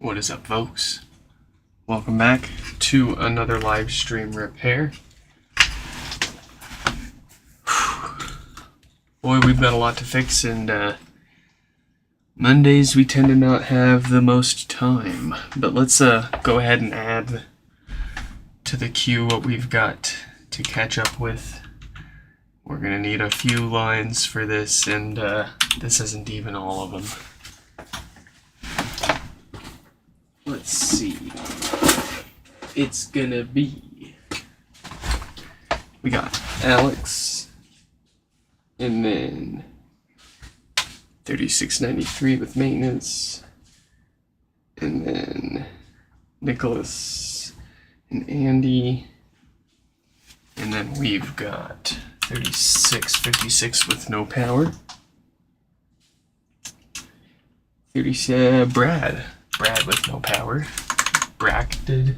What is up, folks? Welcome back to another live stream repair. Boy, we've got a lot to fix, and Mondays we tend to not have the most time. But let's go ahead and add to the queue what we've got to catch up with. We're gonna need a few lines for this, and this isn't even all of them. Let's see. It's gonna be... We got Alex, and then 3693 with maintenance, and then Nicholas and Andy, and then we've got 3656 with no power. Brad with no power. Bracted.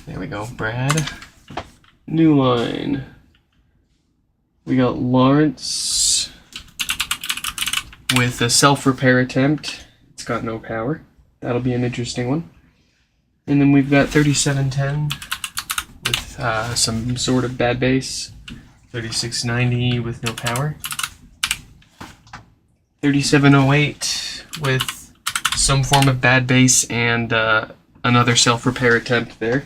There we go. Brad. New line. We got Lawrence with a self-repair attempt. It's got no power. That'll be an interesting one. And then we've got 3710 with some sort of bad bass. 3690 with no power. 3708 with some form of bad bass and another self-repair attempt there.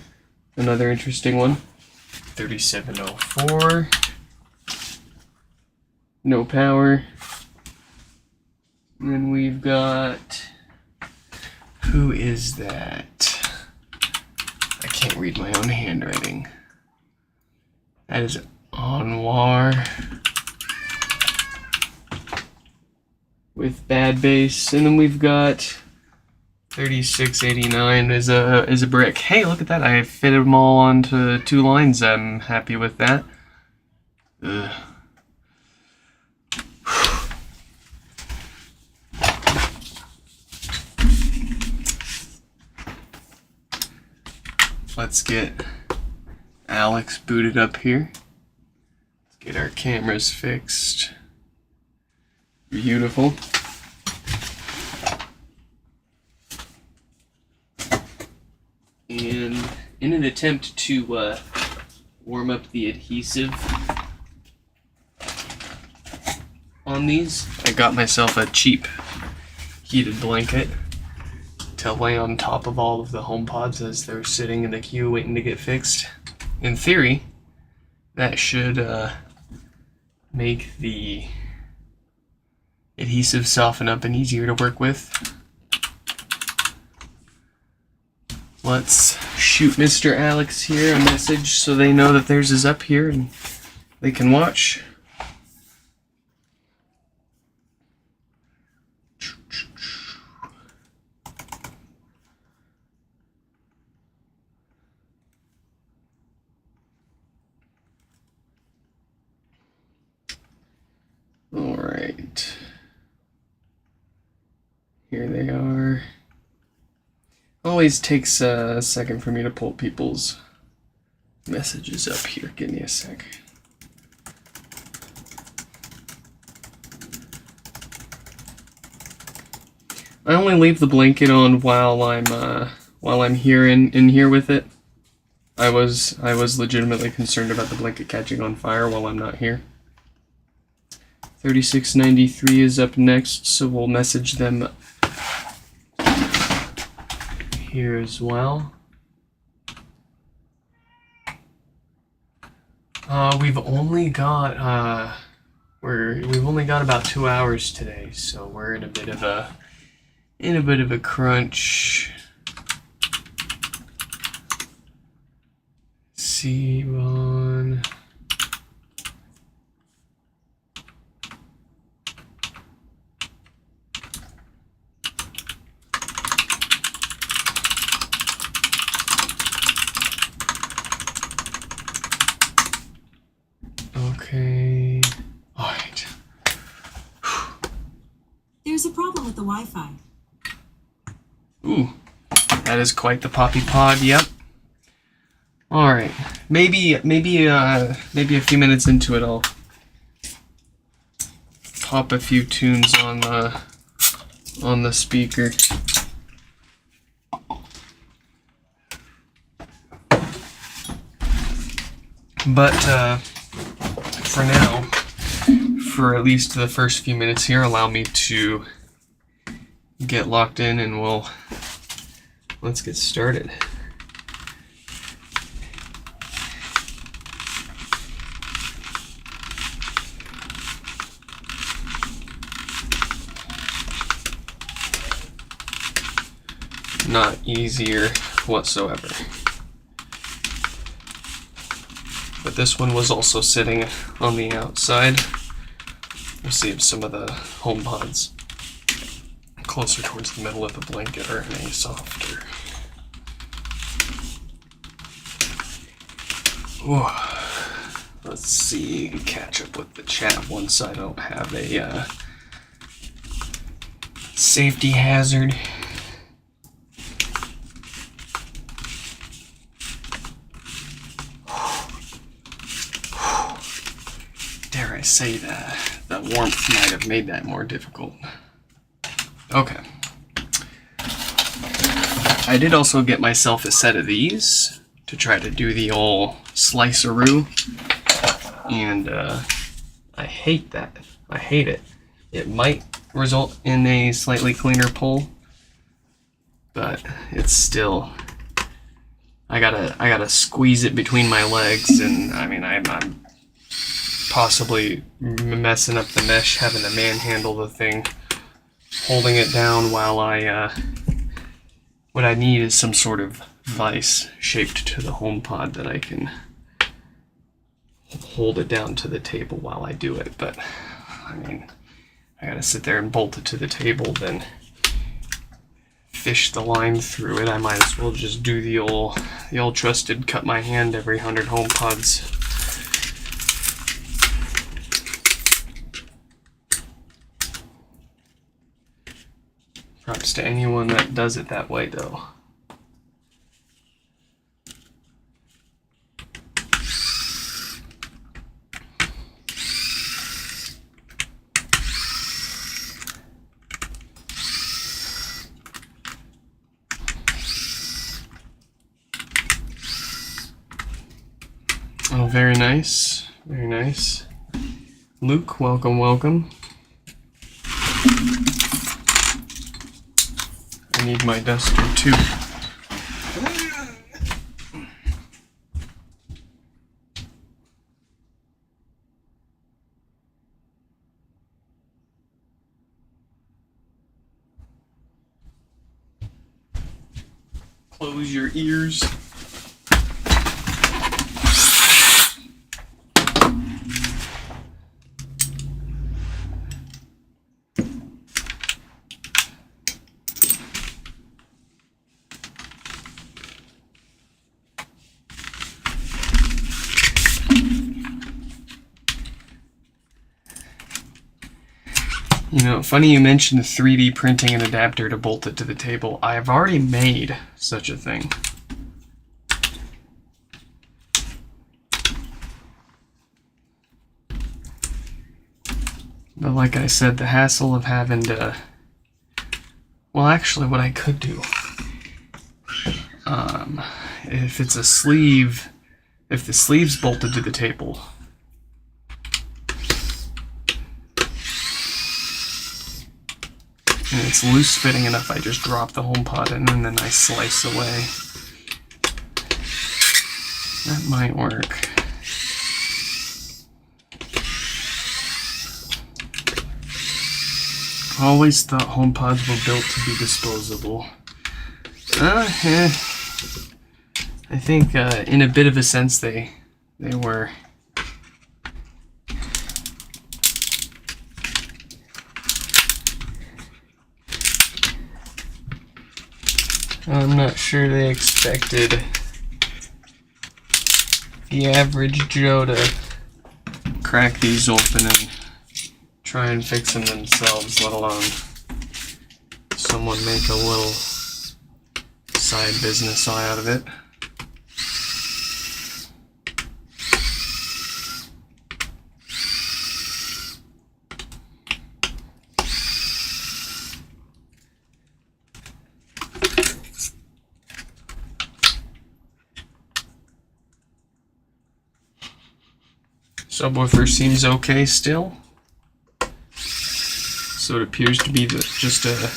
Another interesting one. 3704. No power. And then we've got... Who is that? I can't read my own handwriting. That is Anwar with bad bass. And then we've got 3689 is a brick. Hey, look at that. I fitted them all onto 2 lines. I'm happy with that. Ugh. Let's get Alex booted up here. Let's get our cameras fixed. Beautiful. And in an attempt to warm up the adhesive on these, I got myself a cheap heated blanket to lay on top of all of the HomePods as they're sitting in the queue waiting to get fixed. In theory, that should make the adhesive soften up and easier to work with. Let's shoot Mr. Alex here a message so they know that theirs is up here and they can watch. All right. Here they are. Always takes a second for me to pull people's messages up here. Give me a sec. I only leave the blanket on while I'm here in here with it. I was legitimately concerned about the blanket catching on fire while I'm not here. 3693 is up next, so we'll message them here as well. We've only got about 2 hours today, so we're in a bit of a crunch. C-Bon. Okay. All right. There's a problem with the Wi-Fi. Ooh, that is quite the poppy pod. Yep. All right. Maybe a few minutes into it, I'll pop a few tunes on the speaker. But for now, for at least the first few minutes here, allow me to get locked in and let's get started. Not easier whatsoever. But this one was also sitting on the outside. We'll see if some of the HomePods closer towards the middle of the blanket are any softer. Ooh. Let's see, catch up with the chat once I don't have a safety hazard. Dare I say that the warmth might have made that more difficult. Okay. I did also get myself a set of these to try to do the old sliceroo, and I hate that. I hate it. It might result in a slightly cleaner pull, but it's still. I gotta squeeze it between my legs, and I mean I'm possibly messing up the mesh, having to manhandle the thing, holding it down while what I need is some sort of vise shaped to the HomePod that I can hold it down to the table while I do it. But I mean, I gotta sit there and bolt it to the table, then fish the line through it. I might as well just do the old trusted cut my hand every 100 HomePods. Props to anyone that does it that way, though. Oh, very nice. Very nice. Luke, welcome, welcome. I need my duster too. Close your ears. You know, funny you mentioned 3D printing an adapter to bolt it to the table. I have already made such a thing. But like I said, the hassle of having to... Well, actually, what I could do... if it's a sleeve... If the sleeve's bolted to the table... and it's loose fitting enough, I just drop the HomePod in and then I slice away. That might work. Always thought HomePods were built to be disposable. I think in a bit of a sense they were. I'm not sure they expected the average Joe to crack these open and try and fix them themselves, let alone someone make a little side business out of it. Subwoofer seems okay still. So it appears to be just a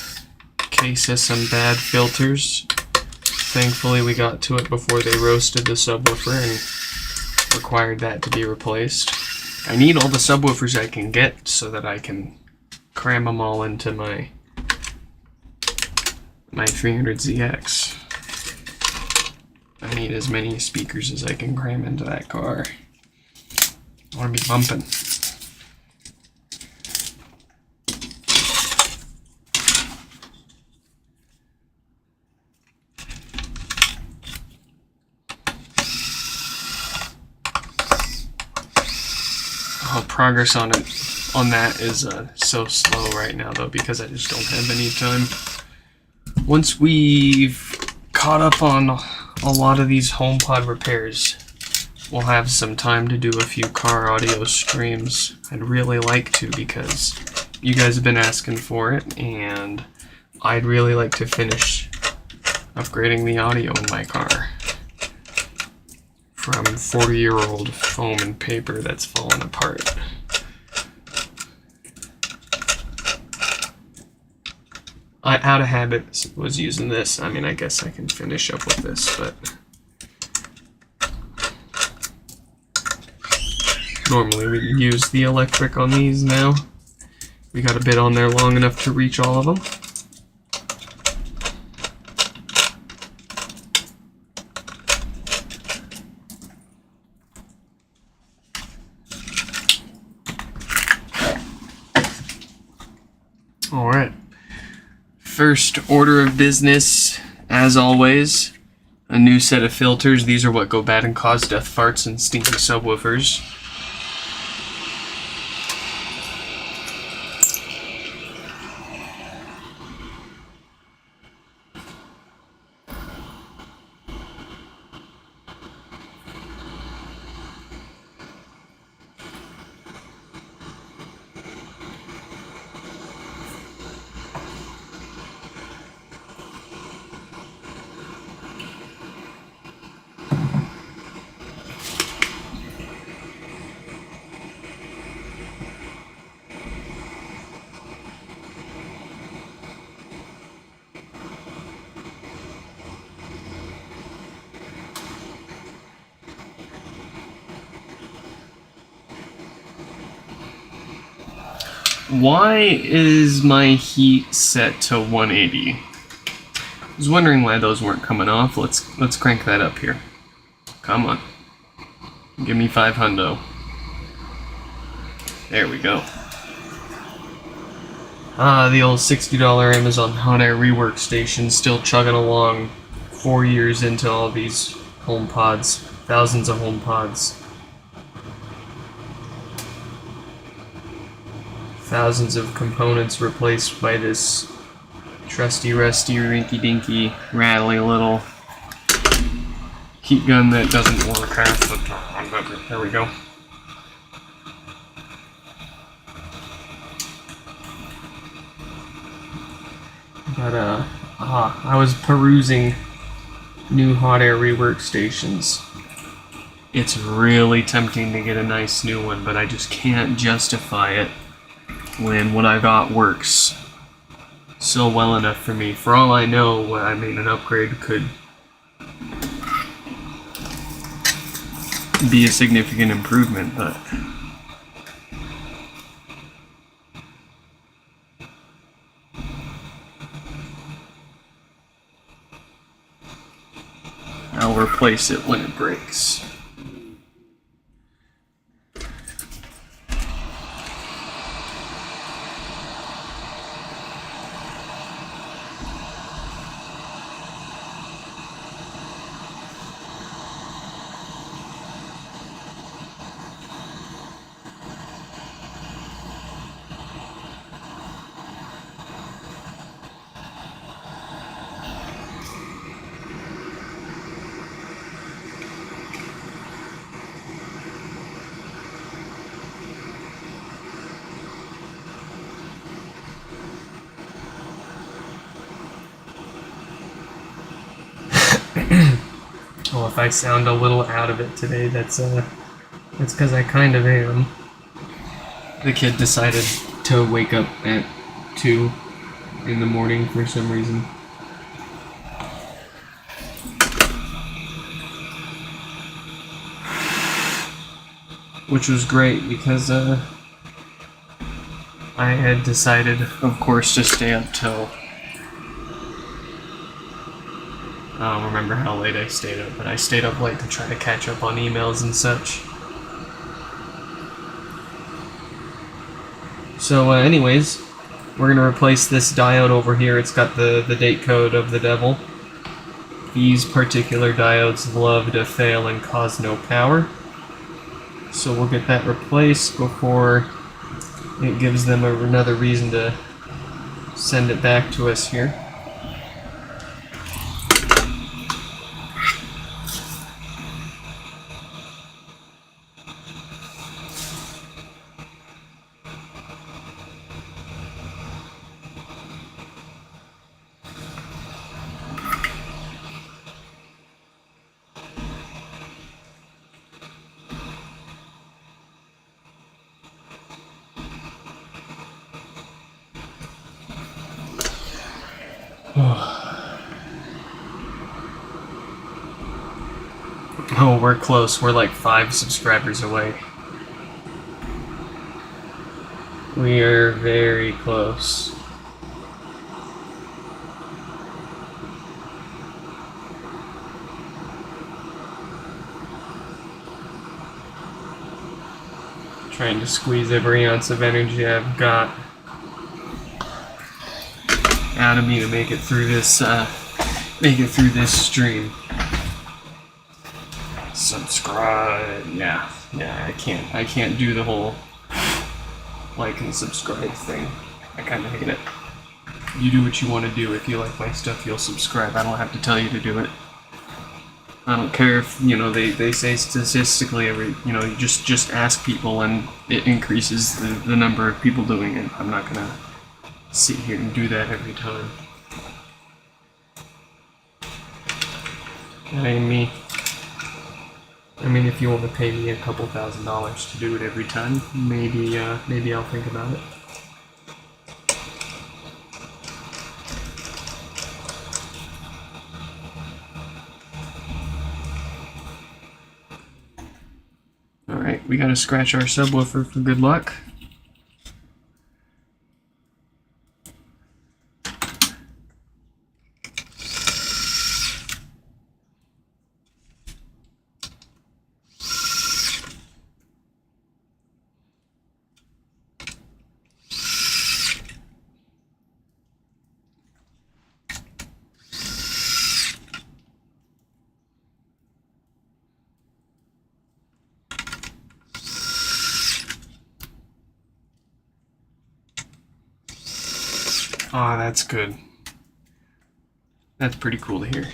case of some bad filters. Thankfully we got to it before they roasted the subwoofer and required that to be replaced. I need all the subwoofers I can get so that I can cram them all into my 300ZX. I need as many speakers as I can cram into that car. I want to be bumping. Oh, progress on that is so slow right now though, because I just don't have any time. Once we've caught up on a lot of these HomePod repairs, we'll have some time to do a few car audio streams. I'd really like to, because you guys have been asking for it, and I'd really like to finish upgrading the audio in my car from 40-year-old foam and paper that's fallen apart. I, out of habit, was using this. I mean, I guess I can finish up with this, but normally we use the electric on these now. We got a bit on there long enough to reach all of them. All right. First order of business, as always, a new set of filters. These are what go bad and cause death farts and stinky subwoofers. Why is my heat set to 180? I was wondering why those weren't coming off. Let's crank that up here. Come on. Give me 500. There we go. Ah, the old $60 Amazon hot air rework station, still chugging along 4 years into all these HomePods. Thousands of HomePods. Thousands of components replaced by this trusty, rusty, rinky-dinky, rattly little heat gun that doesn't work half the time. But there we go. But I was perusing new hot air rework stations. It's really tempting to get a nice new one, but I just can't justify it when what I got works so well enough for me. For all I know, I mean, an upgrade could be a significant improvement, but I'll replace it when it breaks. Well, if I sound a little out of it today, that's It's because I kind of am. The kid decided to wake up at 2 in the morning for some reason. Which was great because I had decided, of course, to stay up till... I don't remember how late I stayed up, but I stayed up late to try to catch up on emails and such. So anyways, we're going to replace this diode over here. It's got the date code of the devil. These particular diodes love to fail and cause no power. So we'll get that replaced before it gives them another reason to send it back to us here. Oh, we're close. We're like 5 subscribers away. We are very close. Trying to squeeze every ounce of energy I've got out of me to make it through this stream. Subscribe. Yeah, I can't do the whole like and subscribe thing. I kind of hate it. You do what you want to do. If you like my stuff, you'll subscribe. I don't have to tell you to do it. I don't care if, they say statistically you just ask people and it increases the number of people doing it. I'm not gonna sit here and do that every time. That ain't me. I mean, if you want to pay me a couple $1,000s to do it every time, maybe I'll think about it. Alright, we gotta scratch our subwoofer for good luck. Ah, that's good. That's pretty cool to hear.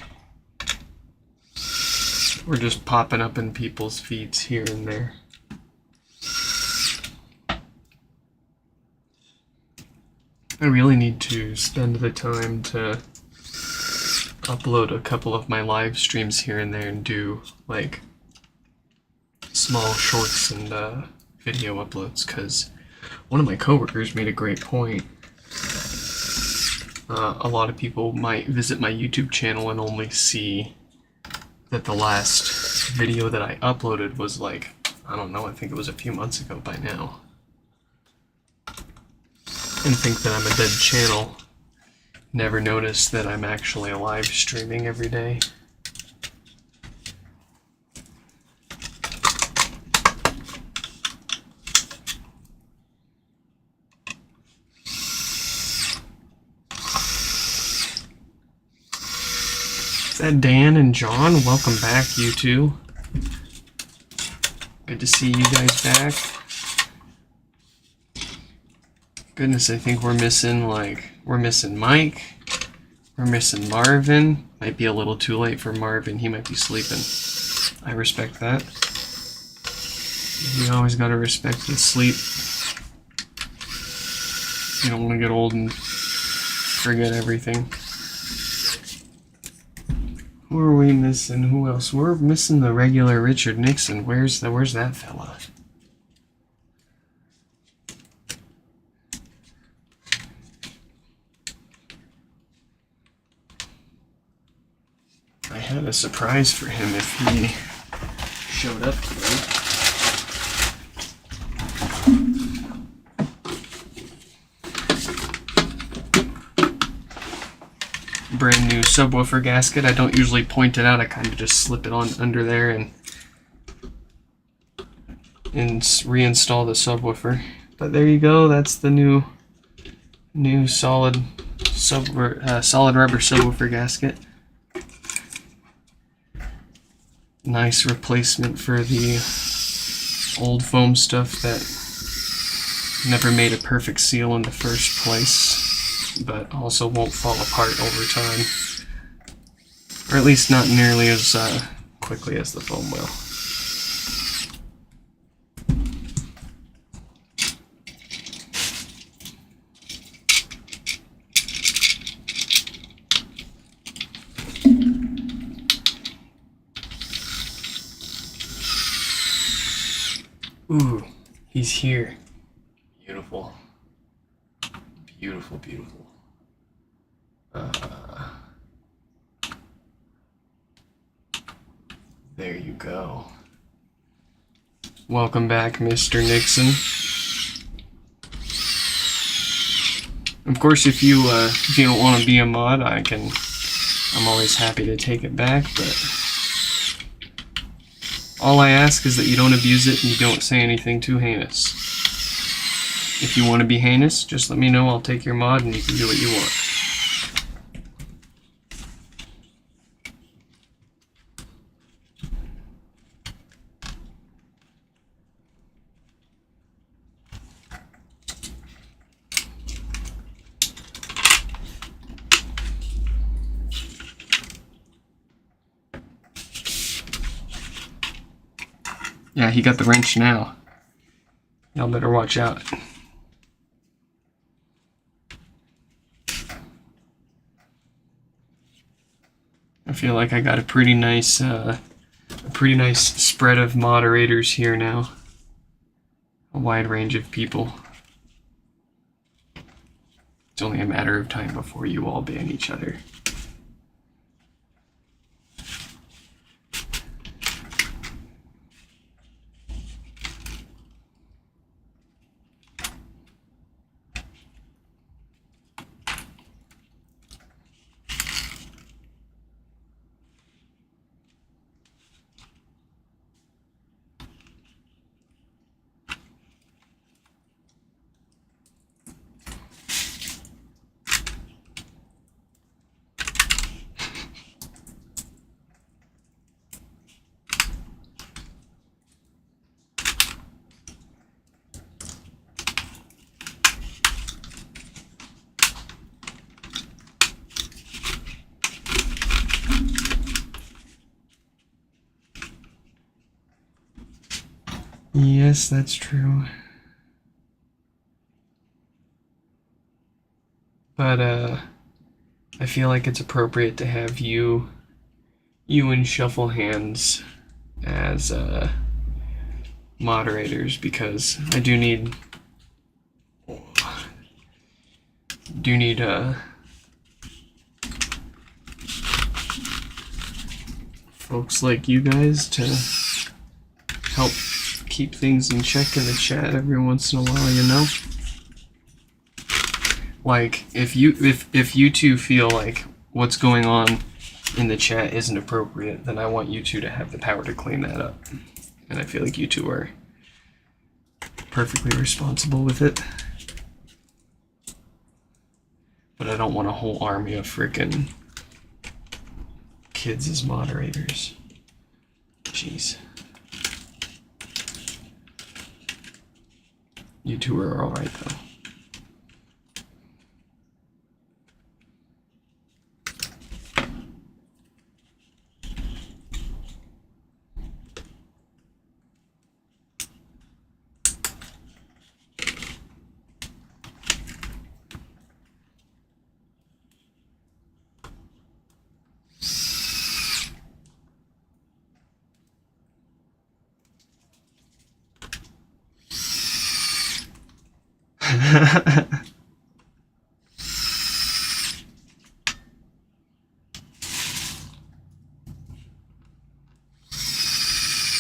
We're just popping up in people's feeds here and there. I really need to spend the time to upload a couple of my live streams here and there and do like small shorts and video uploads, because one of my coworkers made a great point. A lot of people might visit my YouTube channel and only see that the last video that I uploaded was like, I don't know, I think it was a few months ago by now. And think that I'm a dead channel. Never notice that I'm actually live streaming every day. Is that Dan and John? Welcome back, you two. Good to see you guys back. Goodness, I think we're missing Mike. We're missing Marvin. Might be a little too late for Marvin. He might be sleeping. I respect that. You always gotta respect his sleep. You don't want to get old and forget everything. Who are we missing? Who else? We're missing the regular Richard Nixon. Where's that fella? I had a surprise for him if he showed up today. Brand new subwoofer gasket. I don't usually point it out. I kind of just slip it on under there and reinstall the subwoofer. But there you go. That's the new solid rubber subwoofer gasket. Nice replacement for the old foam stuff that never made a perfect seal in the first place, but also won't fall apart over time. Or at least not nearly as quickly as the foam will. Ooh, he's here. Beautiful. Beautiful, beautiful. There you go. Welcome back, Mr. Nixon. Of course, if you don't want to be a mod, I'm always happy to take it back, but all I ask is that you don't abuse it and you don't say anything too heinous. If you want to be heinous, just let me know. I'll take your mod and you can do what you want. Yeah, he got the wrench now. Y'all better watch out. I feel like I got a pretty nice spread of moderators here now. A wide range of people. It's only a matter of time before you all ban each other. Yes, that's true. But I feel like it's appropriate to have you and Shuffle Hands as moderators, because I do need folks like you guys to help keep things in check in the chat every once in a while, you know? Like, if you two feel like what's going on in the chat isn't appropriate, then I want you two to have the power to clean that up. And I feel like you two are perfectly responsible with it. But I don't want a whole army of frickin' kids as moderators. Jeez. You two are alright though.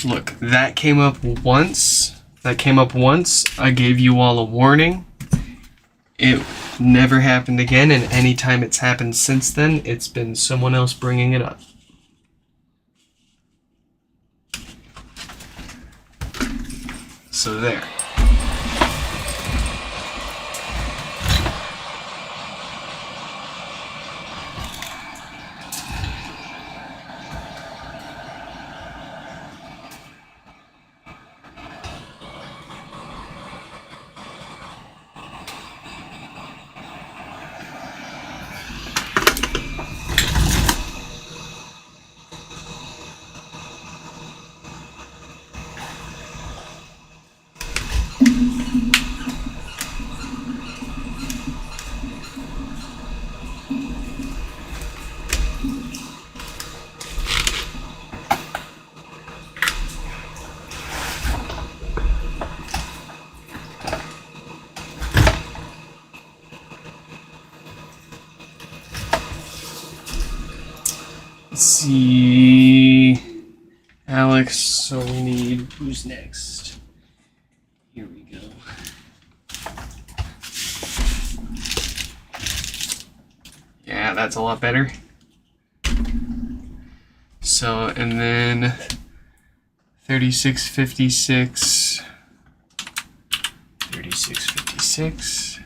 Look, that came up once. I gave you all a warning. It never happened again, and anytime it's happened since then, it's been someone else bringing it up. So there. Let's see. Alex, so we need. Who's next? Here we go. Yeah, that's a lot better. So, and then 3656. 3656.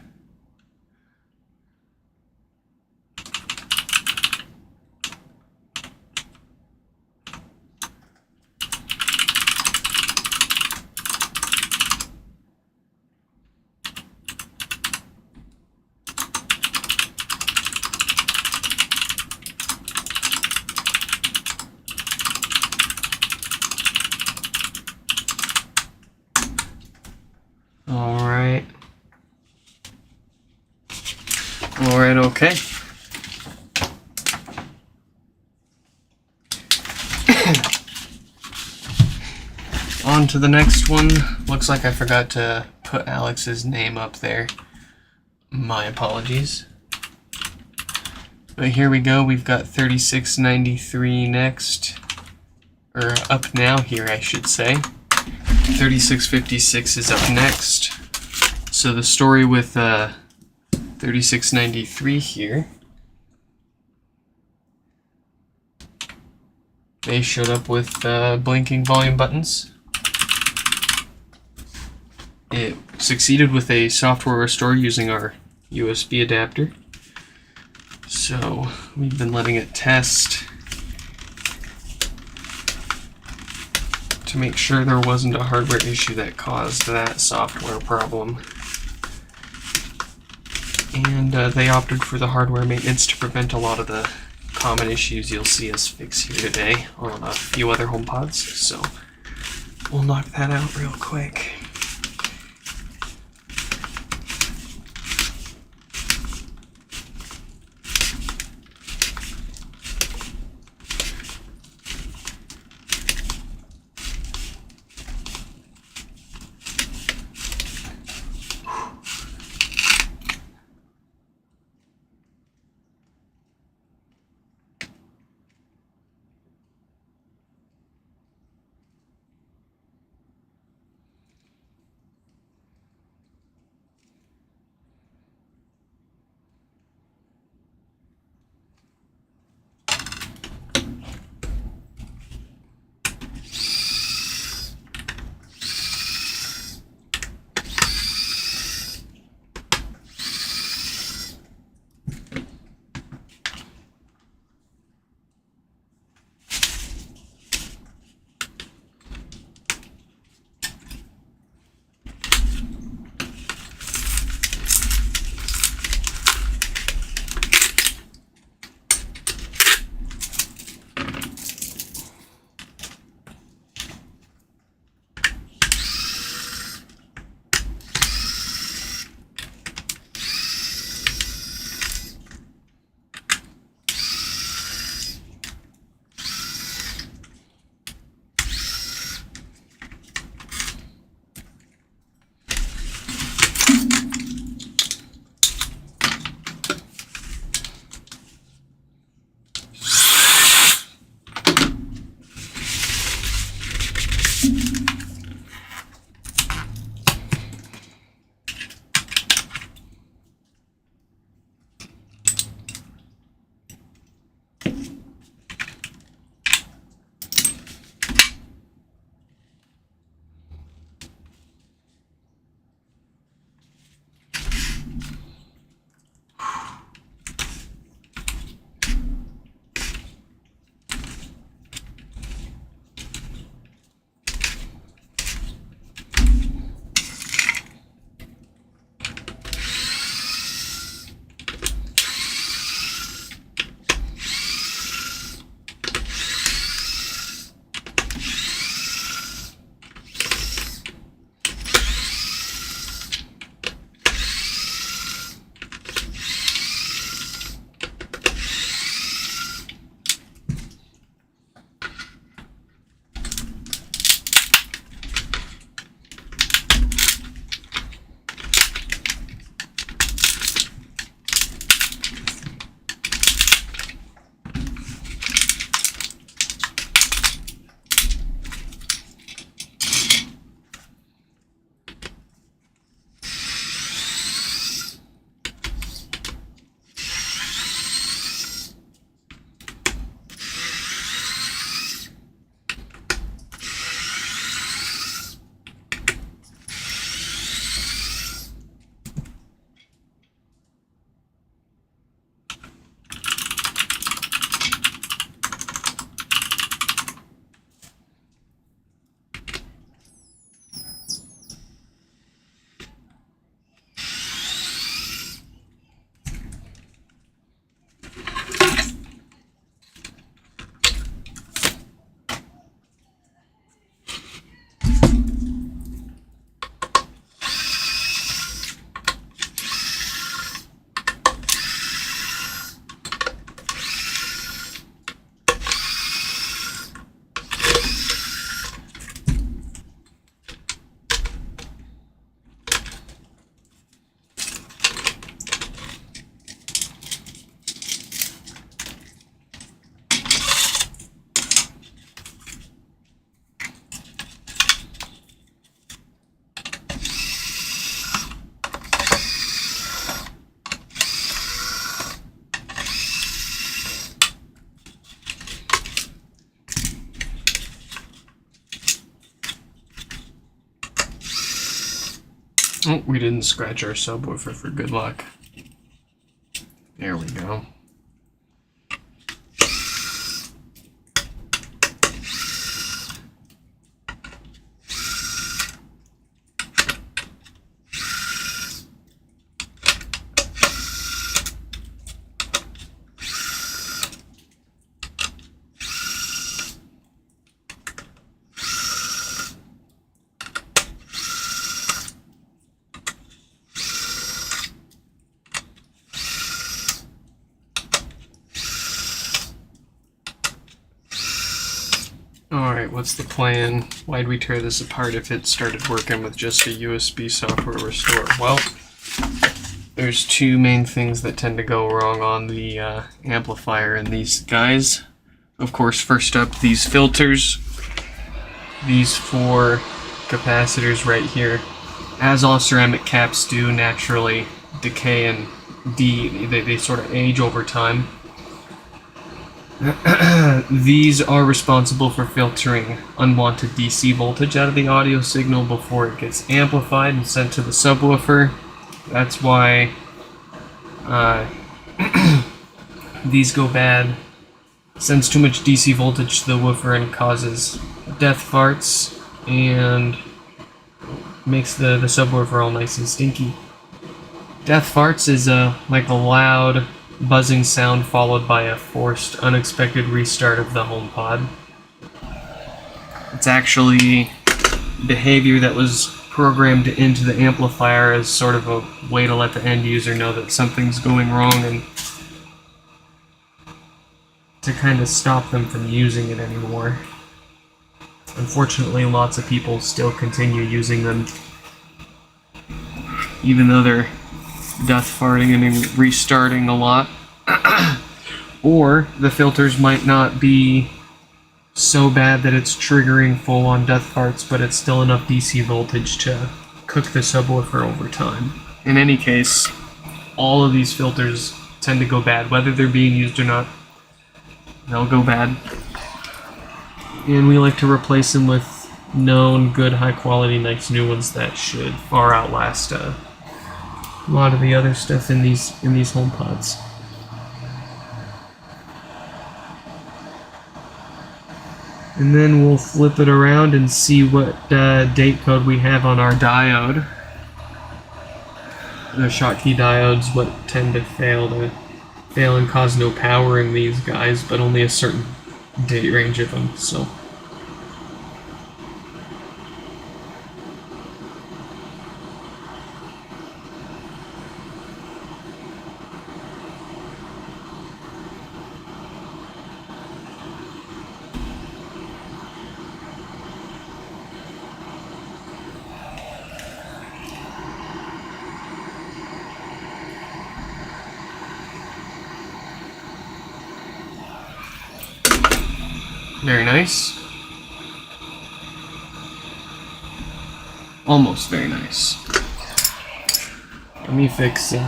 Alright, okay. On to the next one. Looks like I forgot to put Alex's name up there. My apologies. But here we go. We've got 3693 next. Or up now here, I should say. 3656 is up next. So the story with 3693 here. They showed up with blinking volume buttons. It succeeded with a software restore using our USB adapter. So we've been letting it test to make sure there wasn't a hardware issue that caused that software problem. And they opted for the hardware maintenance to prevent a lot of the common issues you'll see us fix here today on a few other HomePods. So we'll knock that out real quick. Oh, we didn't scratch our subwoofer for good luck. There we go. Alright, what's the plan? Why'd we tear this apart if it started working with just a USB software restore? Well, there's two main things that tend to go wrong on the amplifier in these guys. Of course, first up, these filters. These four capacitors right here, as all ceramic caps do, naturally decay and they sort of age over time. These are responsible for filtering unwanted DC voltage out of the audio signal before it gets amplified and sent to the subwoofer. That's why these go bad. Sends too much DC voltage to the woofer and causes death farts and makes the subwoofer all nice and stinky. Death farts is like a loud buzzing sound followed by a forced, unexpected restart of the HomePod. It's actually behavior that was programmed into the amplifier as sort of a way to let the end user know that something's going wrong and to kind of stop them from using it anymore. Unfortunately, lots of people still continue using them, even though they're death farting and restarting a lot. Or the filters might not be so bad that it's triggering full-on death farts, but it's still enough DC voltage to cook the subwoofer over time. In any case, all of these filters tend to go bad, whether they're being used or not. They'll go bad. And we like to replace them with known, good, high-quality, nice new ones that should far outlast a lot of the other stuff in these HomePods. And then we'll flip it around and see what date code we have on our diode. The Schottky diodes what tend to fail and cause no power in these guys, but only a certain date range of them, so. Very nice. Almost very nice. Let me fix There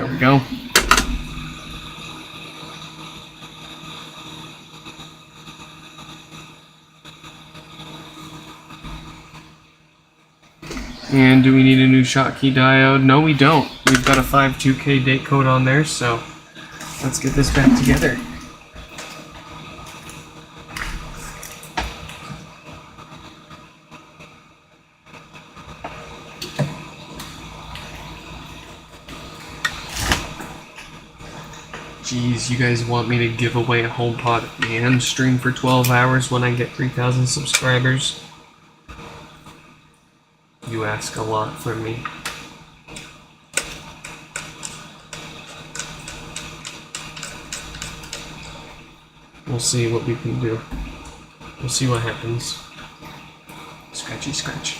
we go. And do we need a new Schottky diode? No, we don't. We've got a 52K date code on there, so let's get this back together. Jeez, you guys want me to give away a HomePod and stream for 12 hours when I get 3,000 subscribers? You ask a lot from me. We'll see what we can do. We'll see what happens. Scratchy scratch.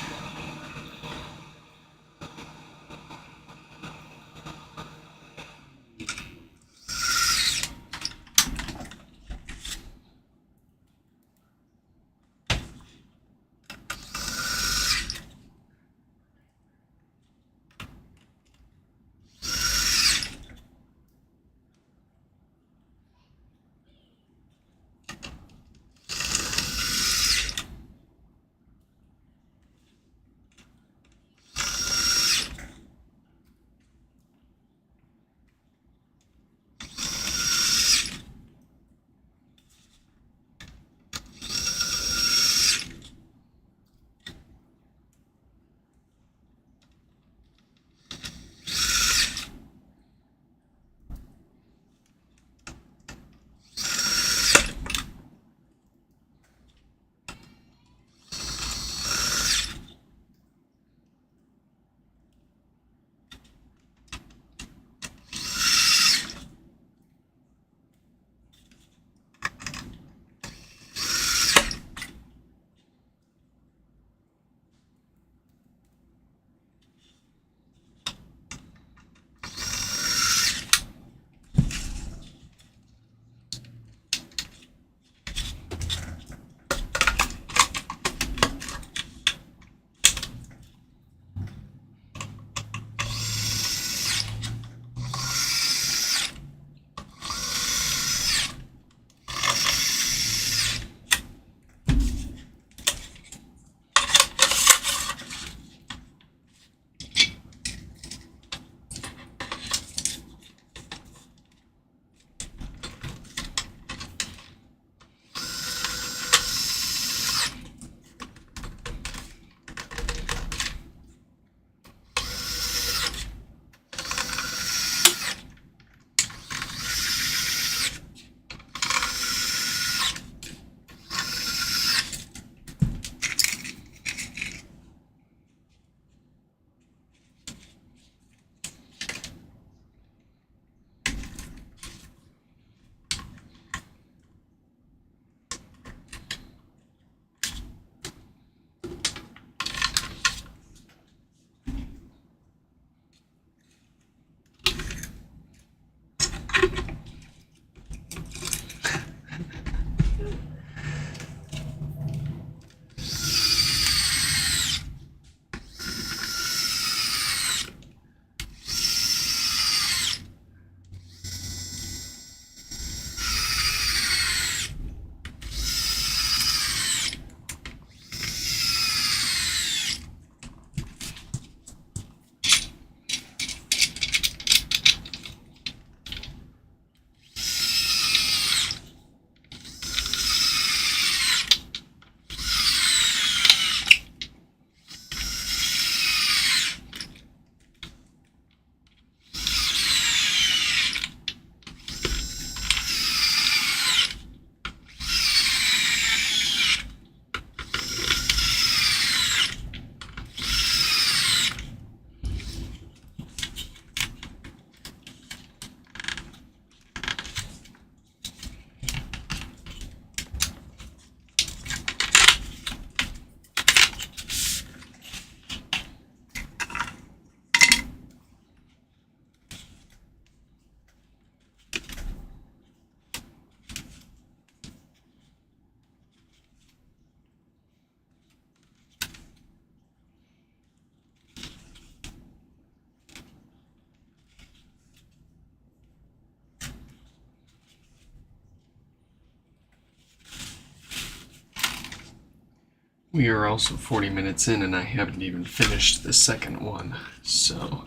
We are also 40 minutes in and I haven't even finished the second one, so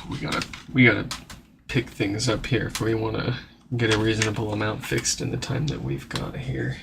we gotta pick things up here if we want to get a reasonable amount fixed in the time that we've got here.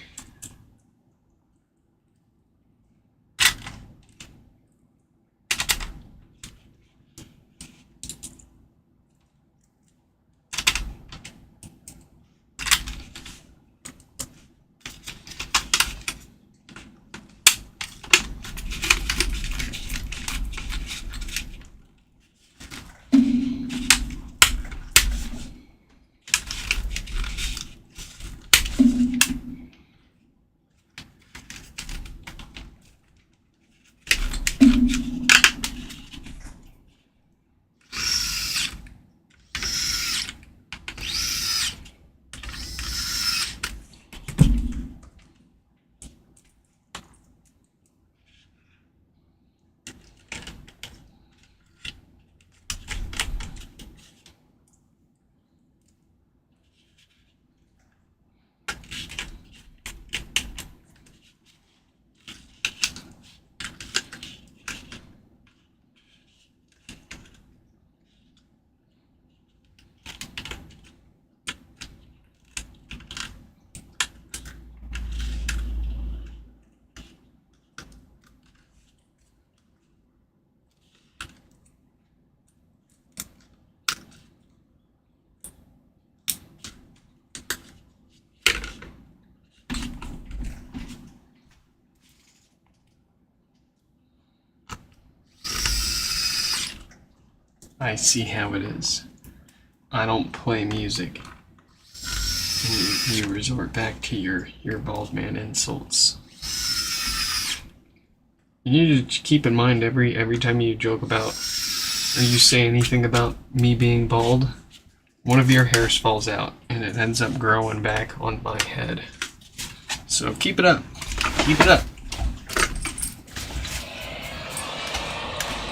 I see how it is. I don't play music. And you resort back to your bald man insults. You need to keep in mind every time you joke about or you say anything about me being bald, one of your hairs falls out and it ends up growing back on my head. So keep it up. Keep it up.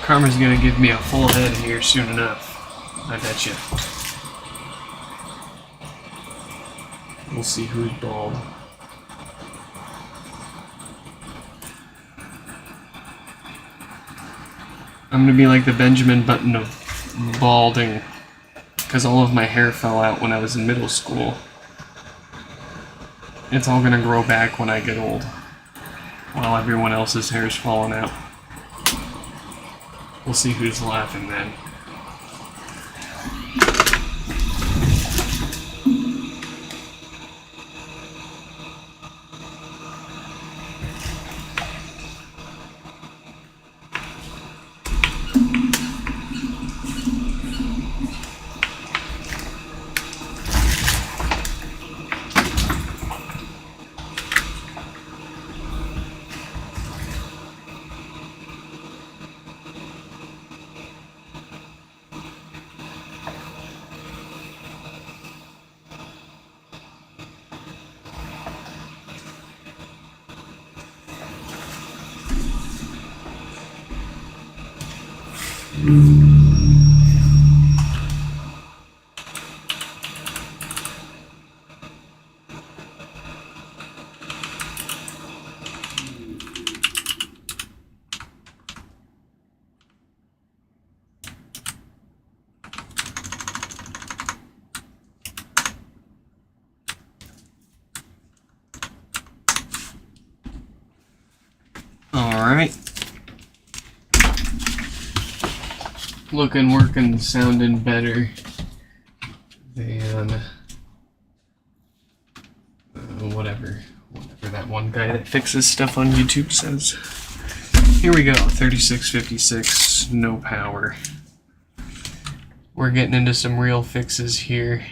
Karma's gonna give me a full head here soon enough. I bet you. We'll see who's bald. I'm gonna be like the Benjamin Button of balding, because all of my hair fell out when I was in middle school. It's all gonna grow back when I get old, while everyone else's hair's falling out. We'll see who's laughing then. Alright. Looking, working, sounding better than whatever that one guy that fixes stuff on YouTube says. Here we go, 3656, no power. We're getting into some real fixes here.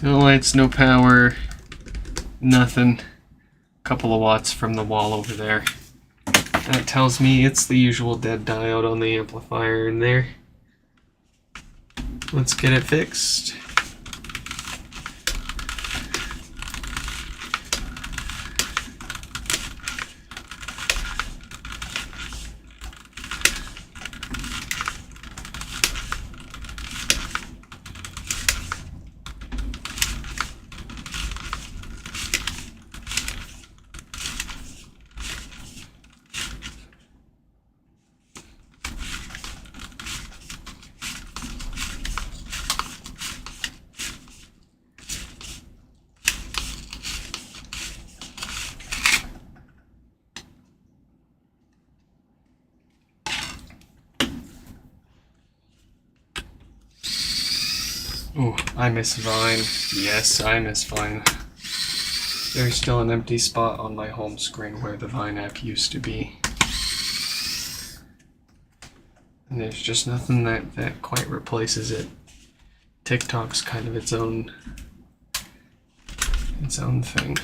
No lights, no power, nothing. Couple of watts from the wall over there. That tells me it's the usual dead diode on the amplifier in there. Let's get it fixed. Oh, I miss Vine. Yes, I miss Vine. There's still an empty spot on my home screen where the Vine app used to be. And there's just nothing that quite replaces it. TikTok's kind of its own thing.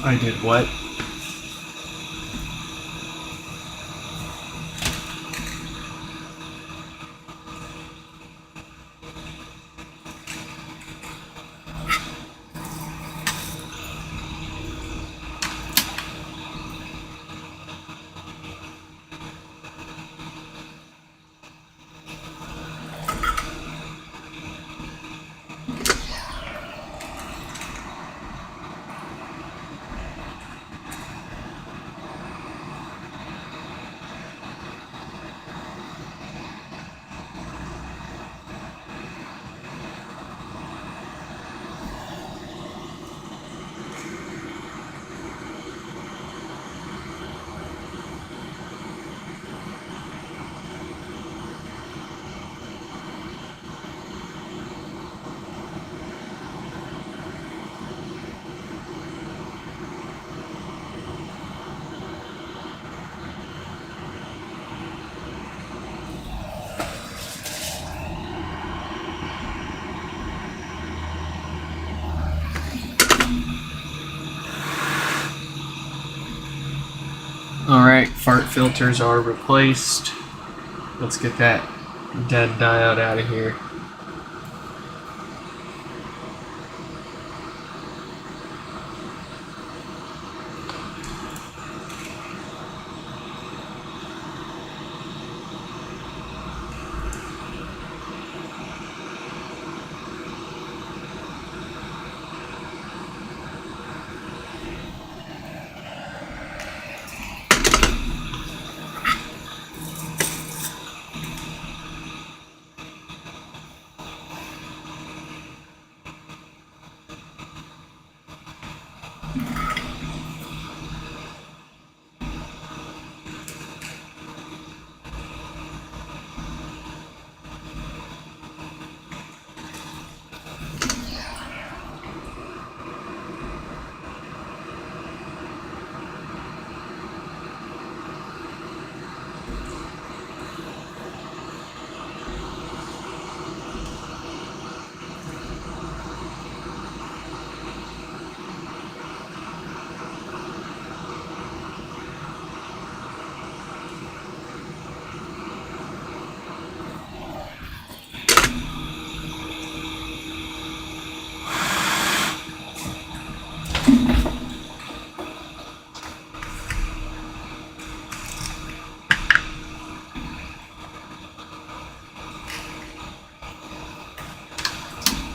I did what? Alright, fart filters are replaced. Let's get that dead diode out of here.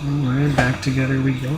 Alright, back together we go.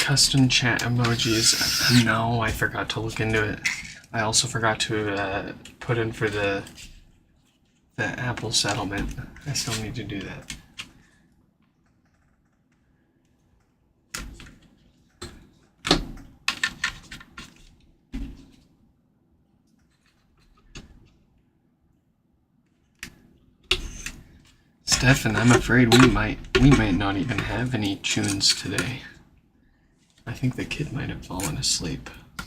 custom chat emojis. No, I forgot to look into it. I also forgot to put in for the Apple settlement. I still need to do that. Stefan, I'm afraid we might not even have any tunes today. I think the kid might have fallen asleep. I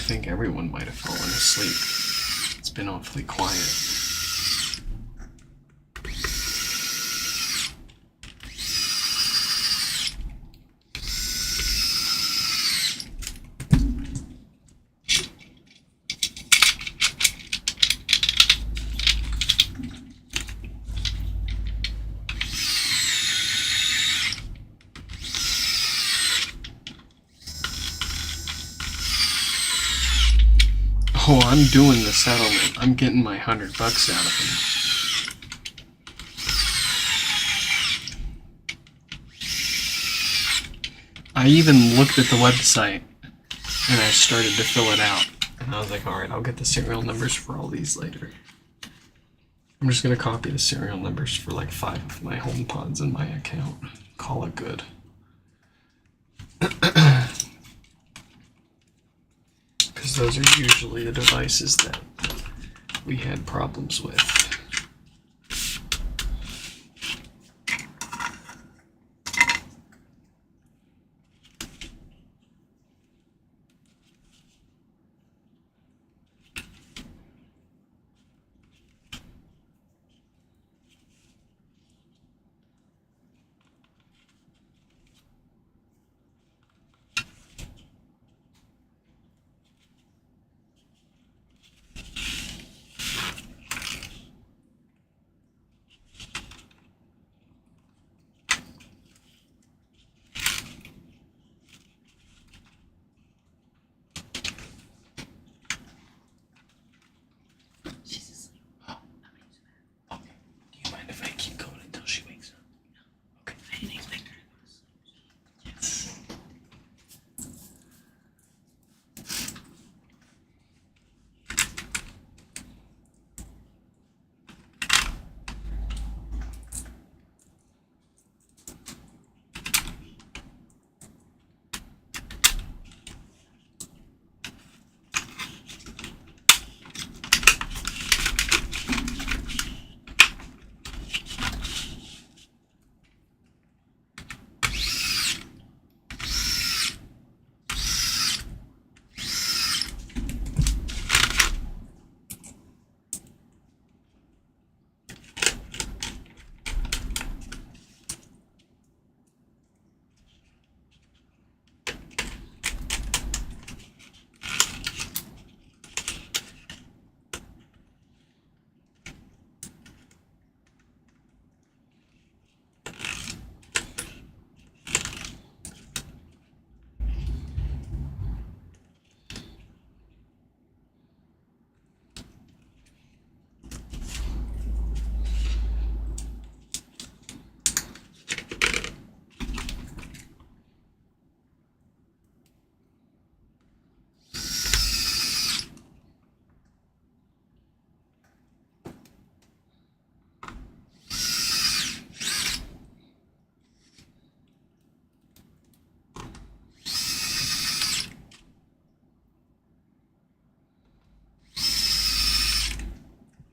think everyone might have fallen asleep. It's been awfully quiet. Oh, I'm doing the settlement. I'm getting my $100 out of him. I even looked at the website and I started to fill it out. And I was like, alright, I'll get the serial numbers for all these later. I'm just going to copy the serial numbers for like 5 of my HomePods in my account. Call it good. Because those are usually the devices that we had problems with.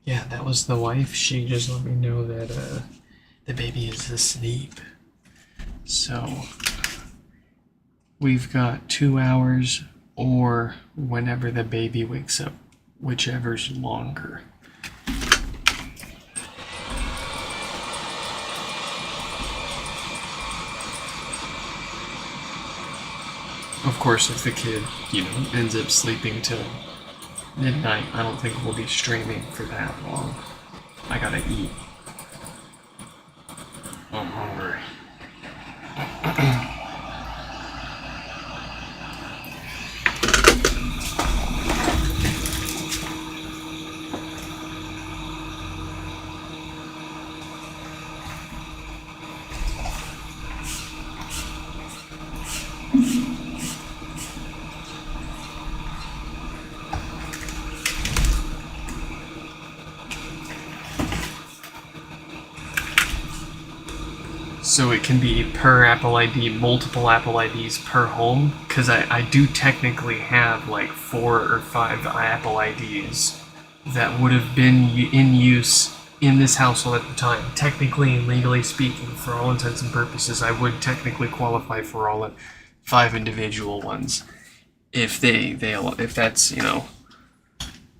Yeah, that was the wife. She just let me know that the baby is asleep. So we've got 2 hours or whenever the baby wakes up, whichever's longer. Of course, if the kid, ends up sleeping till midnight, I don't think we'll be streaming for that long. I gotta eat. I'm hungry. So it can be per Apple ID, multiple Apple IDs per home, because I do technically have like 4 or 5 Apple IDs that would have been in use in this household at the time. Technically and legally speaking, for all intents and purposes, I would technically qualify for all 5 individual ones. If if that's, you know,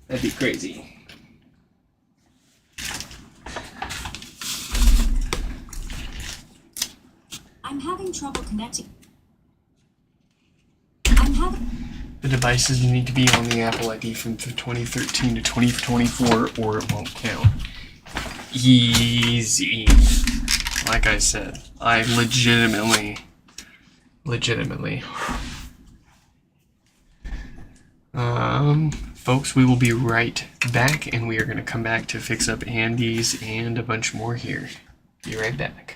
that'd be crazy. I'm having trouble connecting. The devices need to be on the Apple ID from 2013 to 2024 or it won't count. Easy. Like I said, I legitimately. Folks, we will be right back, and we are going to come back to fix up Andy's and a bunch more here. Be right back.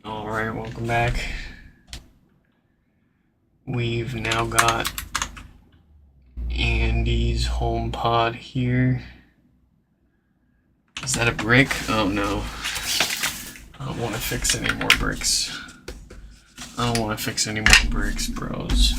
Alright, welcome back. We've now got Andy's HomePod here. Is that a brick? Oh no. I don't want to fix any more bricks. I don't want to fix any more bricks, bros.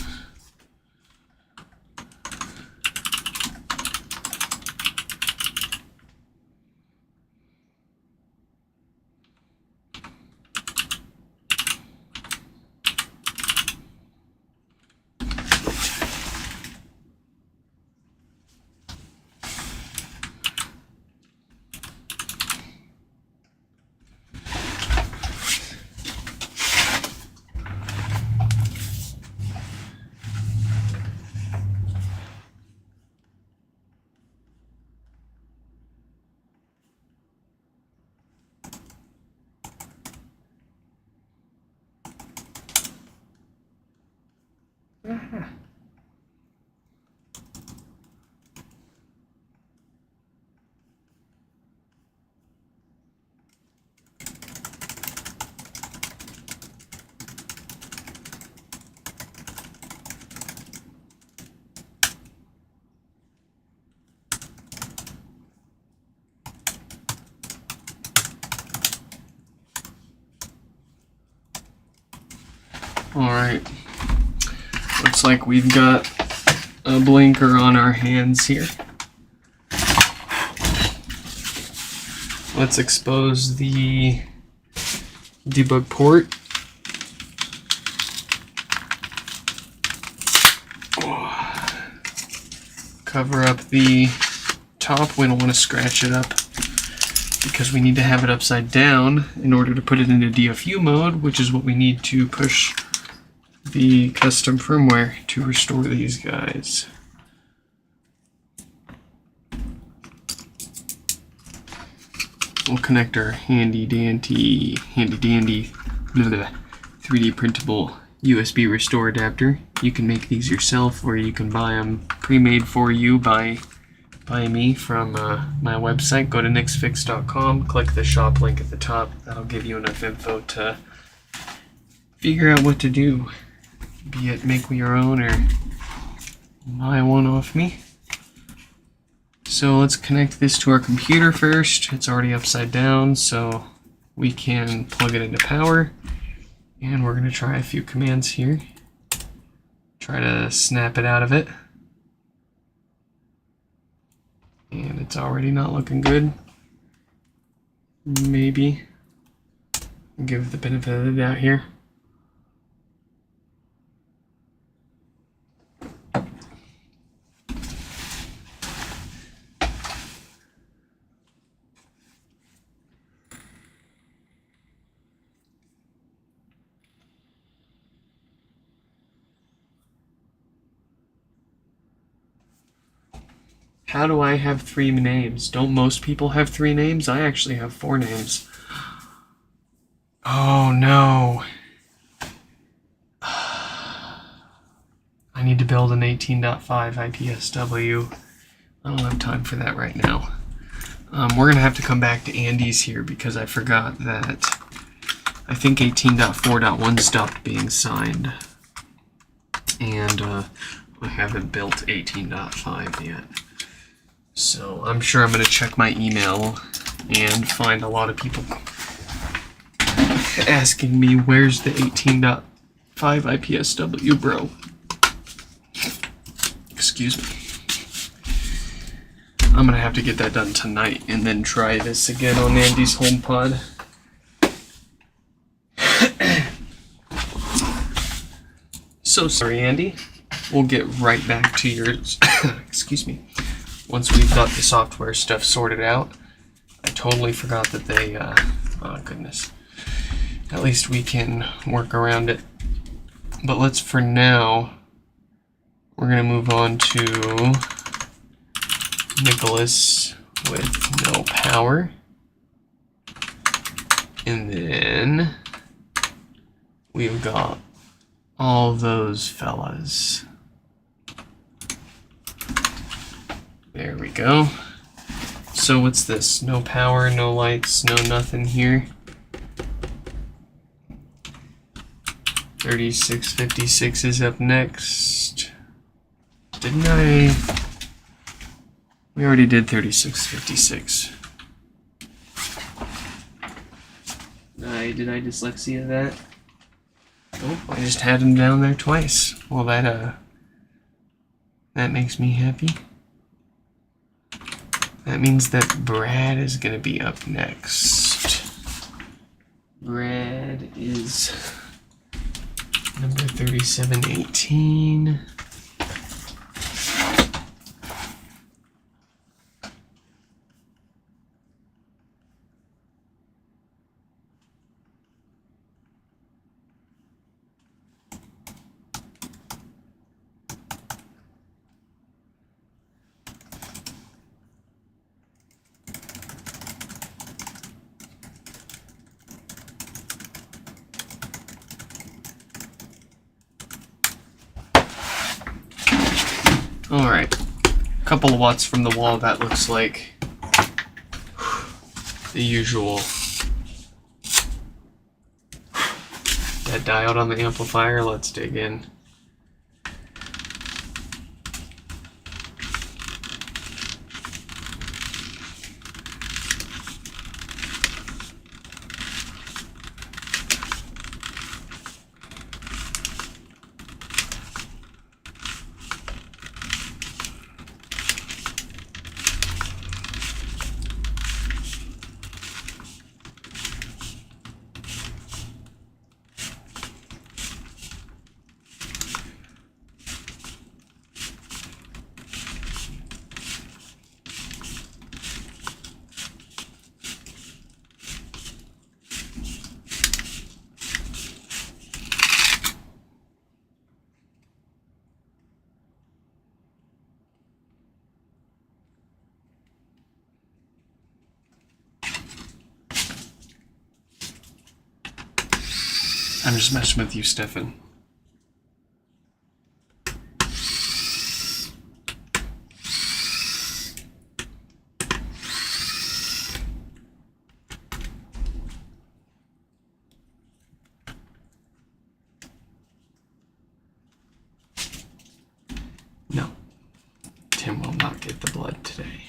Alright, looks like we've got a blinker on our hands here. Let's expose the debug port. Cover up the top, we don't want to scratch it up because we need to have it upside down in order to put it into DFU mode, which is what we need to push the custom firmware to restore these guys. We'll connect our handy dandy 3D printable USB restore adapter. You can make these yourself, or you can buy them pre-made for you by me from my website. Go to nixfix.com, click the shop link at the top. That'll give you enough info to figure out what to do. Be it make your own or buy one off me. So let's connect this to our computer first. It's already upside down, so we can plug it into power. And we're going to try a few commands here. Try to snap it out of it. And it's already not looking good. Maybe give it the benefit of the doubt here. How do I have 3 names? Don't most people have 3 names? I actually have 4 names. Oh no. I need to build an 18.5 IPSW. I don't have time for that right now. We're going to have to come back to Andy's here because I forgot that I think 18.4.1 stopped being signed. And I haven't built 18.5 yet. So I'm sure I'm going to check my email and find a lot of people asking me, where's the 18.5 IPSW, bro? Excuse me. I'm going to have to get that done tonight and then try this again on Andy's HomePod. So sorry, Andy. We'll get right back to yours. Excuse me. Once we've got the software stuff sorted out. I totally forgot that they, oh goodness. At least we can work around it. But let's, for now, we're going to move on to Nicholas with no power. And then we've got all those fellas. There we go. So what's this? No power, no lights, no nothing here. 3656 is up next. Didn't I? We already did 3656. Did I dyslexia that? Oh, I just had him down there twice. Well, that makes me happy. That means that Brad is going to be up next. Brad is number 3718. Alright, a couple of watts from the wall, that looks like the usual. That diode on the amplifier, let's dig in. I'm just messing with you, Stefan. No, Tim will not get the blood today.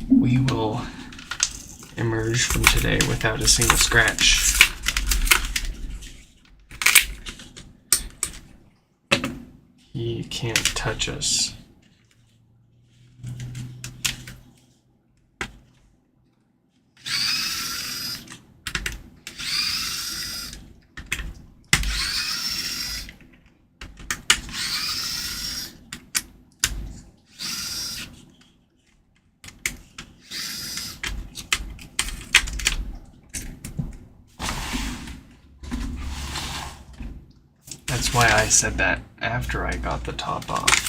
We will emerge from today without a single scratch. He can't touch us. That's why I said that after I got the top off.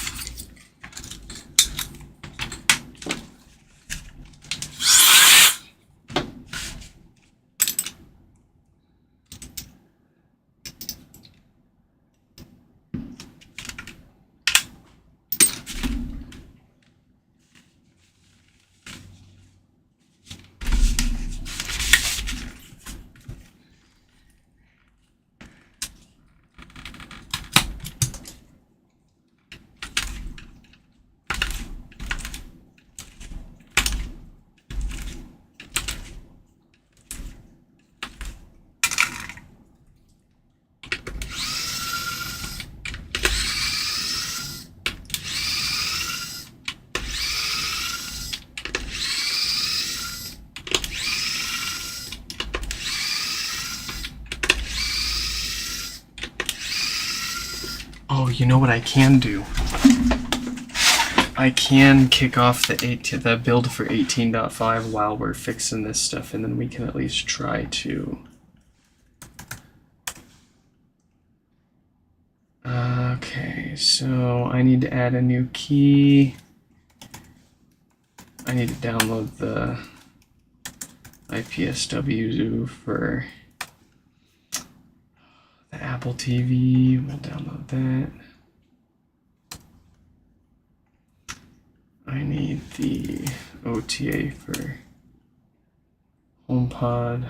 Oh, you know what I can do? I can kick off the build for 18.5 while we're fixing this stuff, and then we can at least try to. Okay, so I need to add a new key. I need to download the IPSW for the Apple TV. We'll download that. I need the OTA for HomePod.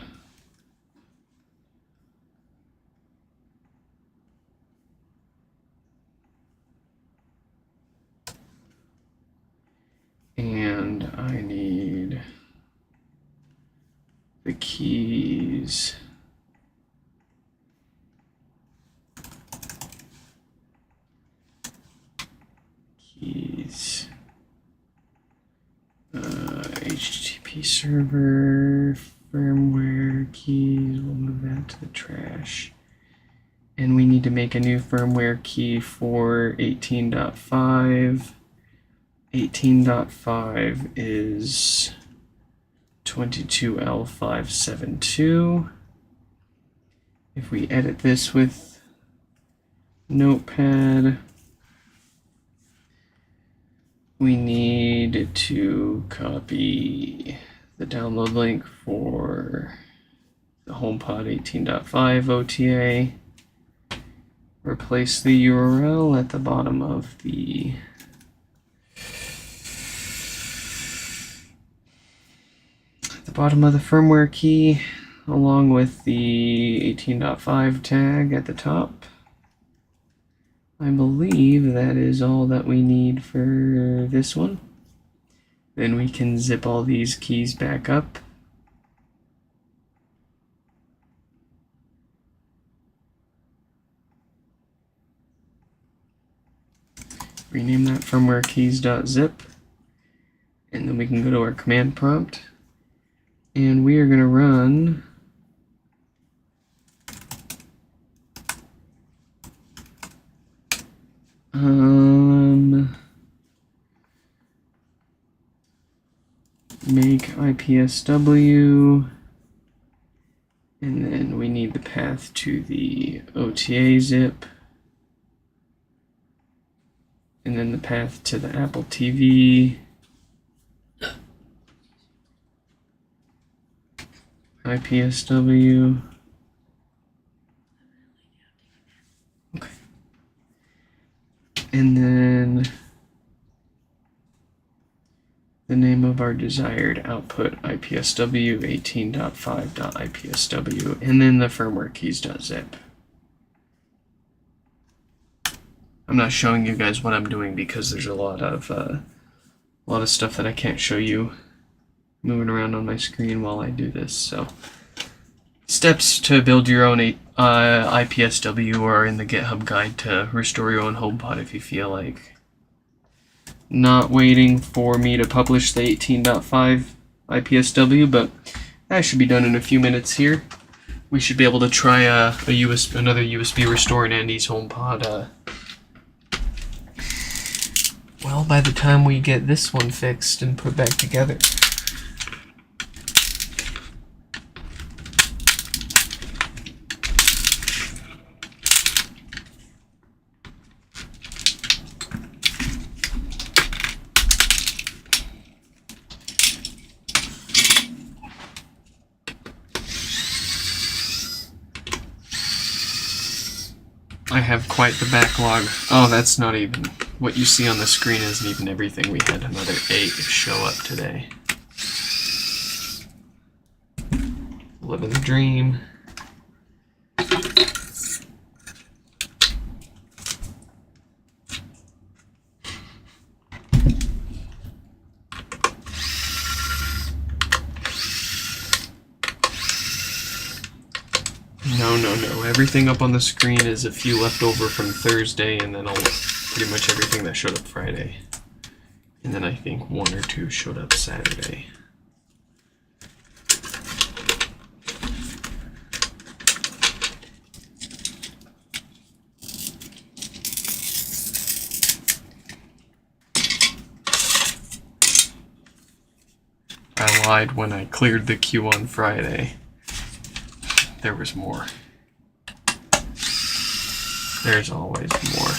And I need the keys. HTTP server, firmware keys, we'll move that to the trash. And we need to make a new firmware key for 18.5. 18.5 is 22L572. If we edit this with Notepad, we need to copy the download link for the HomePod 18.5 OTA, replace the URL at the bottom of the firmware key, along with the 18.5 tag at the top. I believe that is all that we need for this one. Then we can zip all these keys back up. Rename that firmware keys.zip. And then we can go to our command prompt. And we are going to run make IPSW, and then we need the path to the OTA zip, and then the path to the Apple TV, IPSW. Okay. And then the name of our desired output, IPSW 18.5.IPSW, and then the firmware keys.zip. I'm not showing you guys what I'm doing because there's a lot of stuff that I can't show you moving around on my screen while I do this. So Steps to build your own IPSW are in the GitHub guide to restore your own HomePod if you feel like not waiting for me to publish the 18.5 IPSW, but that should be done in a few minutes here. We should be able to try another USB restore in Andy's HomePod. Well, by the time we get this one fixed and put back together. I have quite the backlog. Oh, that's not even... What you see on the screen isn't even everything. We had another 8 show up today. Living the dream. No. Everything up on the screen is a few left over from Thursday, and then pretty much everything that showed up Friday. And then I think 1 or 2 showed up Saturday. I lied when I cleared the queue on Friday. There was more. There's always more.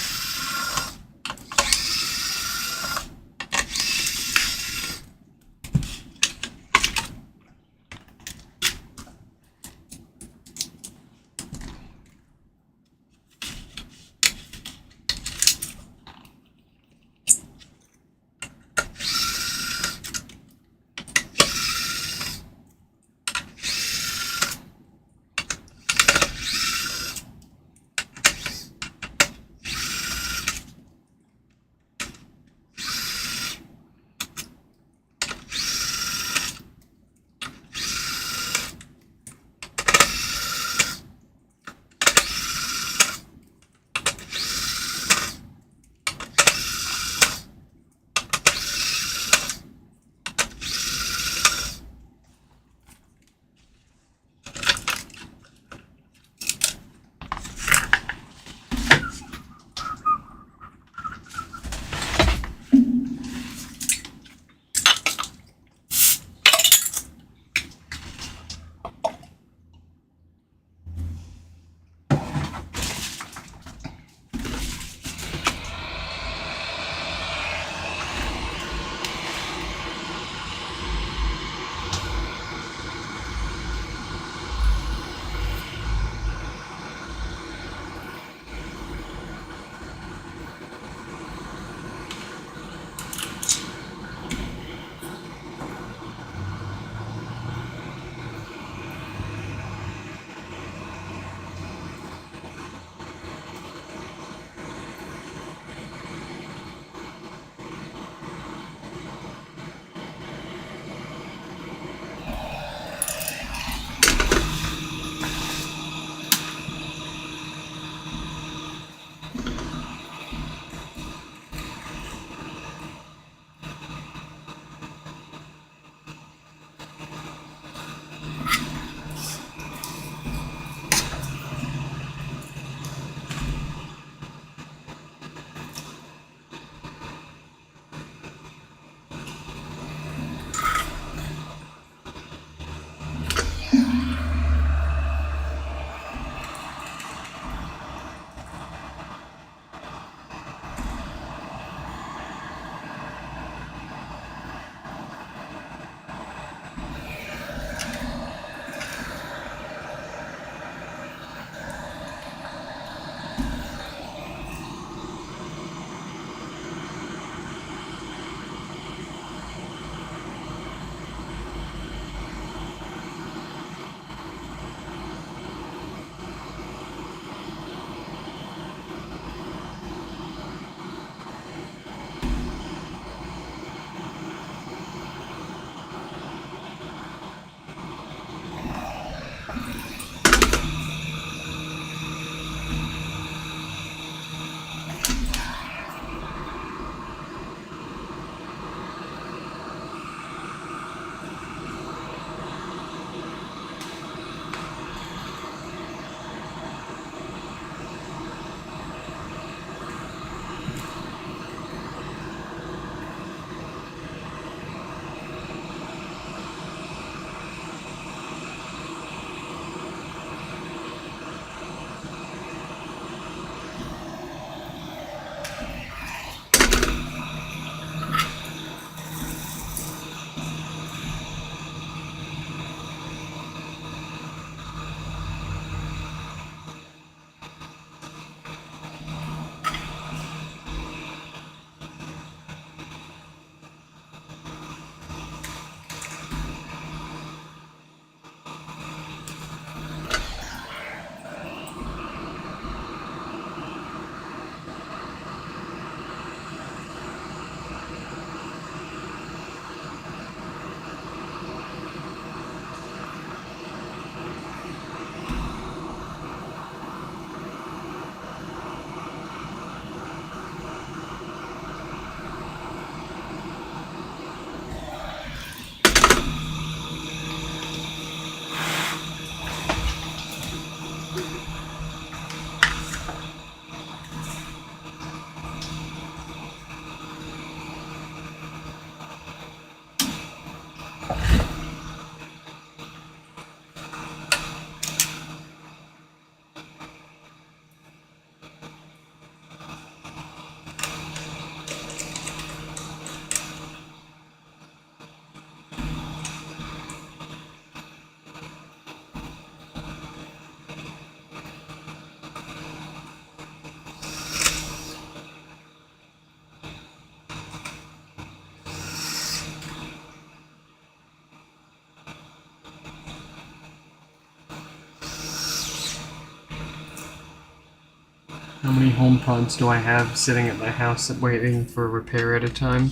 How many home pods do I have sitting at my house waiting for repair at a time?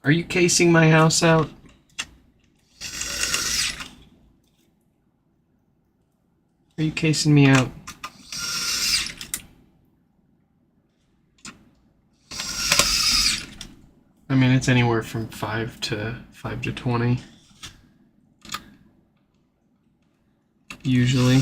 Are you casing my house out? Are you casing me out? I mean, it's anywhere from 5 to 20. Usually.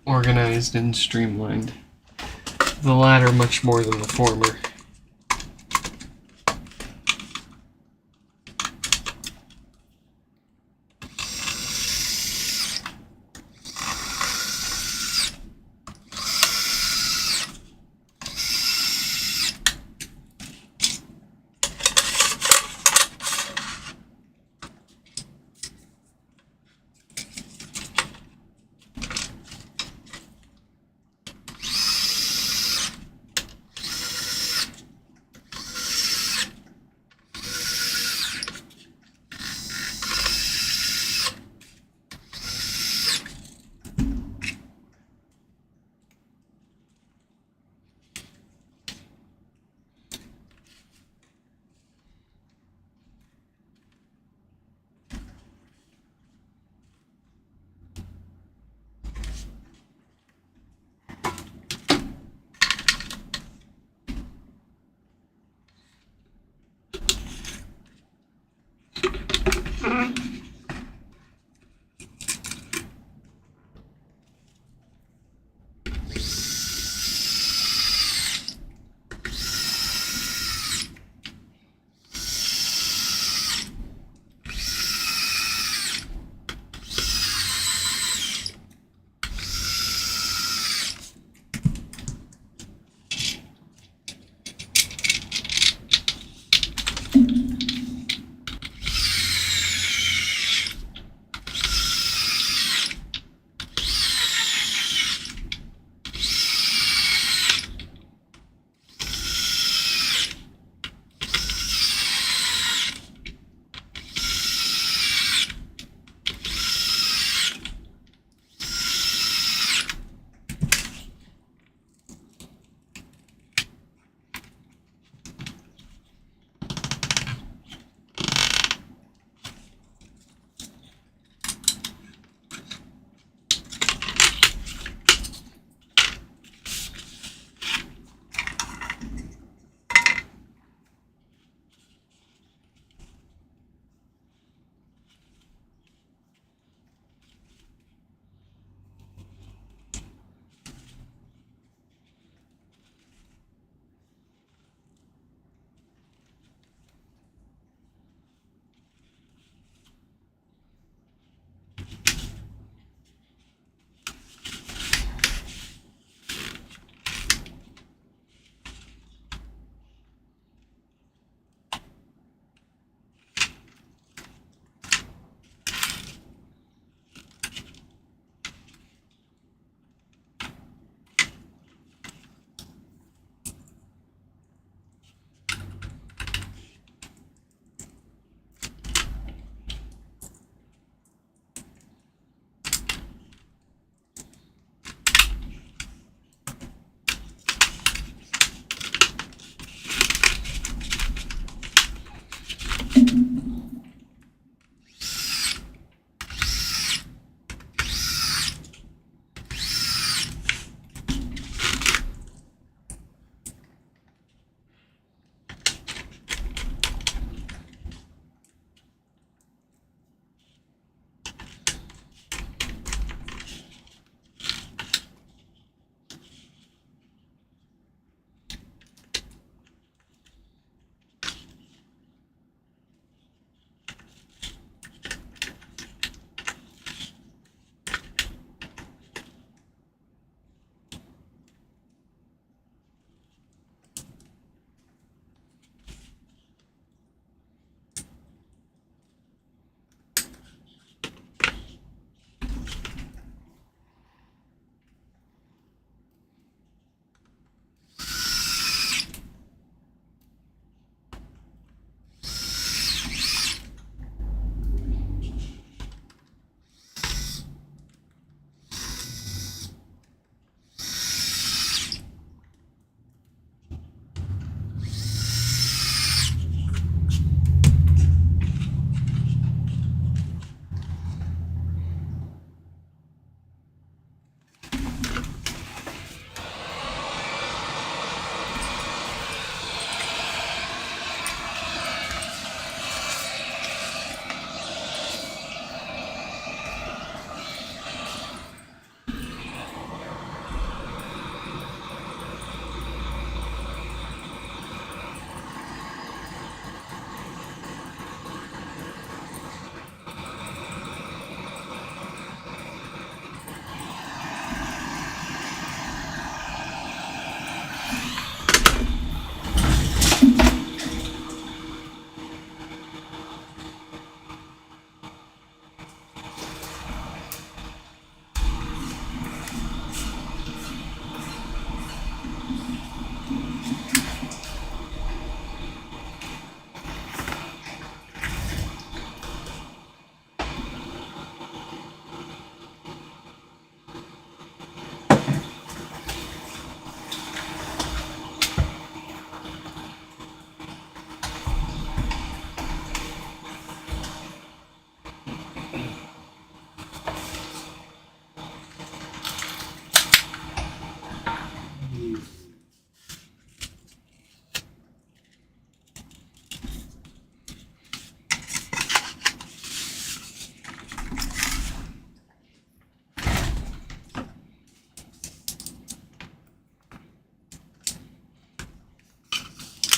Organized and streamlined. The latter much more than the former.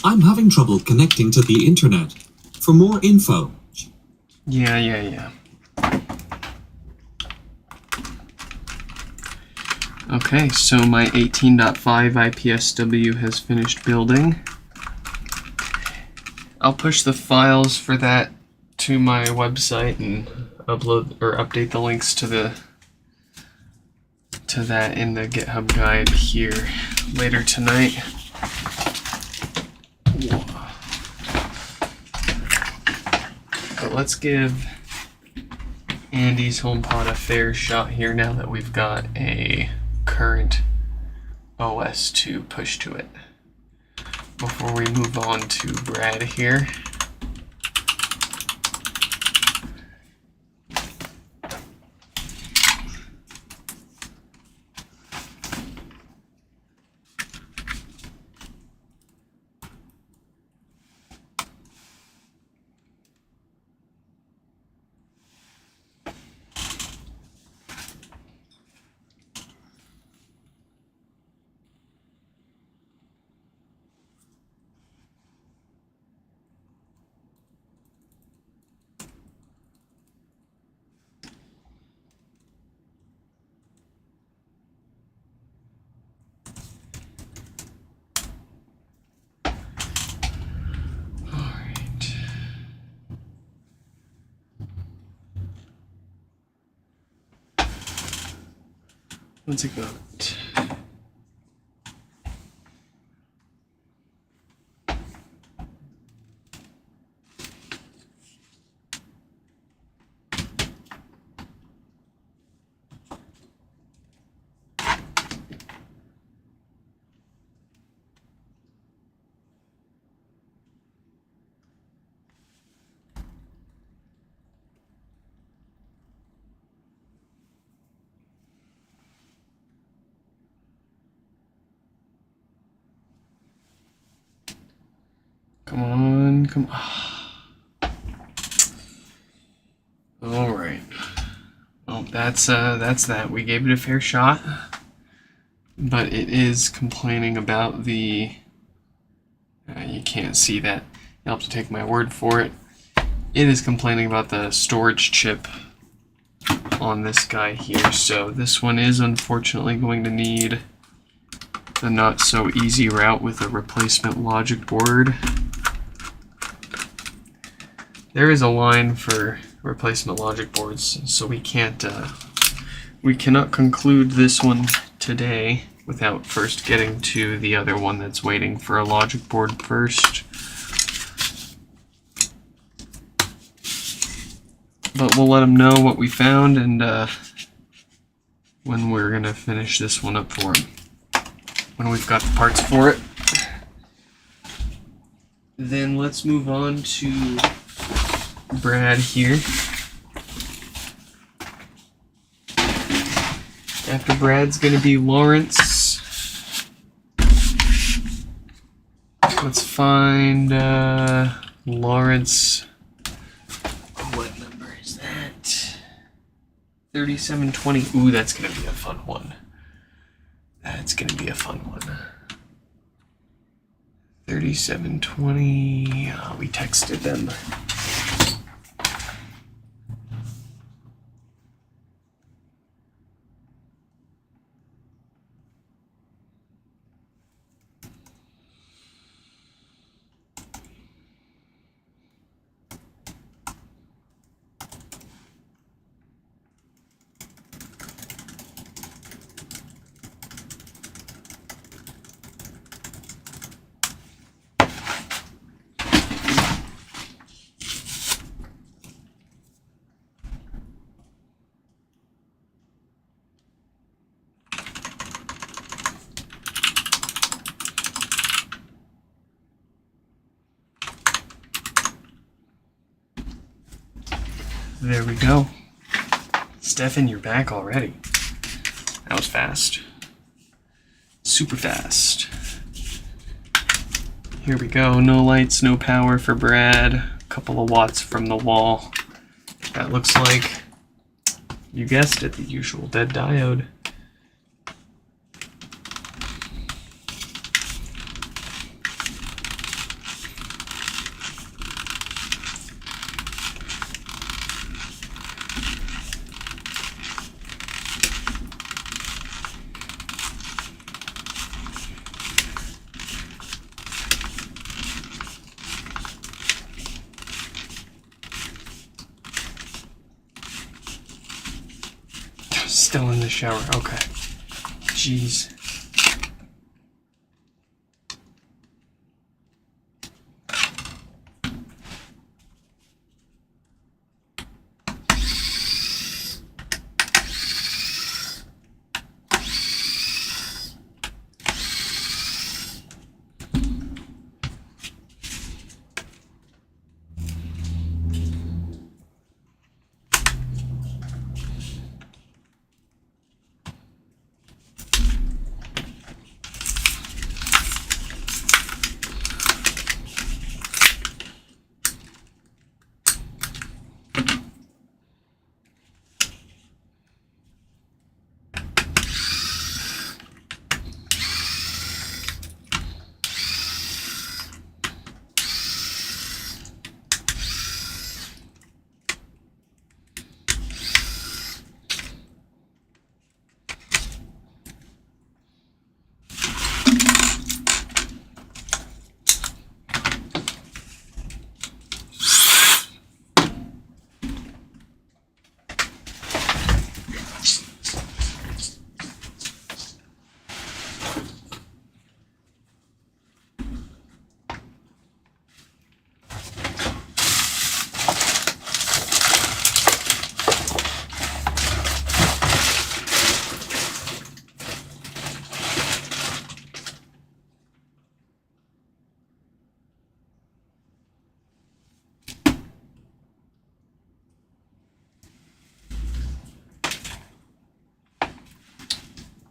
I'm having trouble connecting to the internet. For more info. Yeah. Okay, so my 18.5 IPSW has finished building. I'll push the files for that to my website and upload or update the links to that in the GitHub guide here later tonight. But let's give Andy's HomePod a fair shot here now that we've got a current OS to push to it. Before we move on to Brad here. What's it got? Come on. All right. Well, that's that. We gave it a fair shot, but it is complaining about the. You can't see that. You'll have to take my word for it. It is complaining about the storage chip on this guy here. So this one is unfortunately going to need the not so easy route with a replacement logic board. There is a line for replacement logic boards, so we cannot conclude this one today without first getting to the other one that's waiting for a logic board first. But we'll let them know what we found and when we're gonna finish this one up for them, when we've got the parts for it. Then let's move on to Brad here. After Brad's gonna be Lawrence. Let's find Lawrence. What number is that? 3720. Ooh, that's gonna be a fun one. That's gonna be a fun one. 3720. Oh, we texted them. There we go. Stefan, you're back already. That was fast. Super fast. Here we go. No lights, no power for Brad. A couple of watts from the wall. That looks like, you guessed it, the usual dead diode. Still in the shower. Okay. Jeez.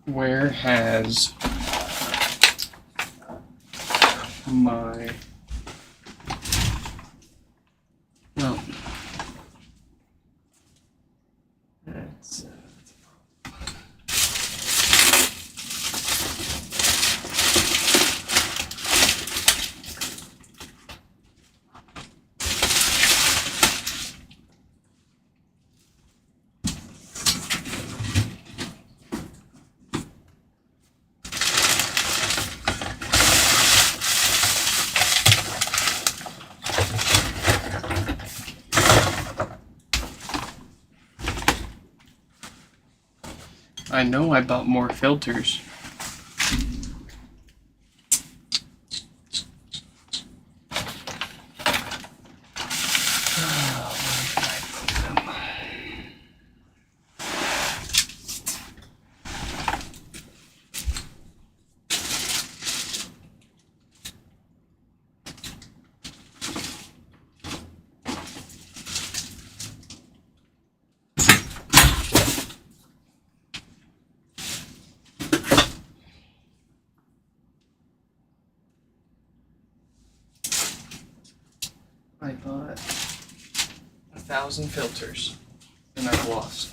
Where has my... Oh. That's I know I bought more filters. I bought 1,000 filters, and I've lost.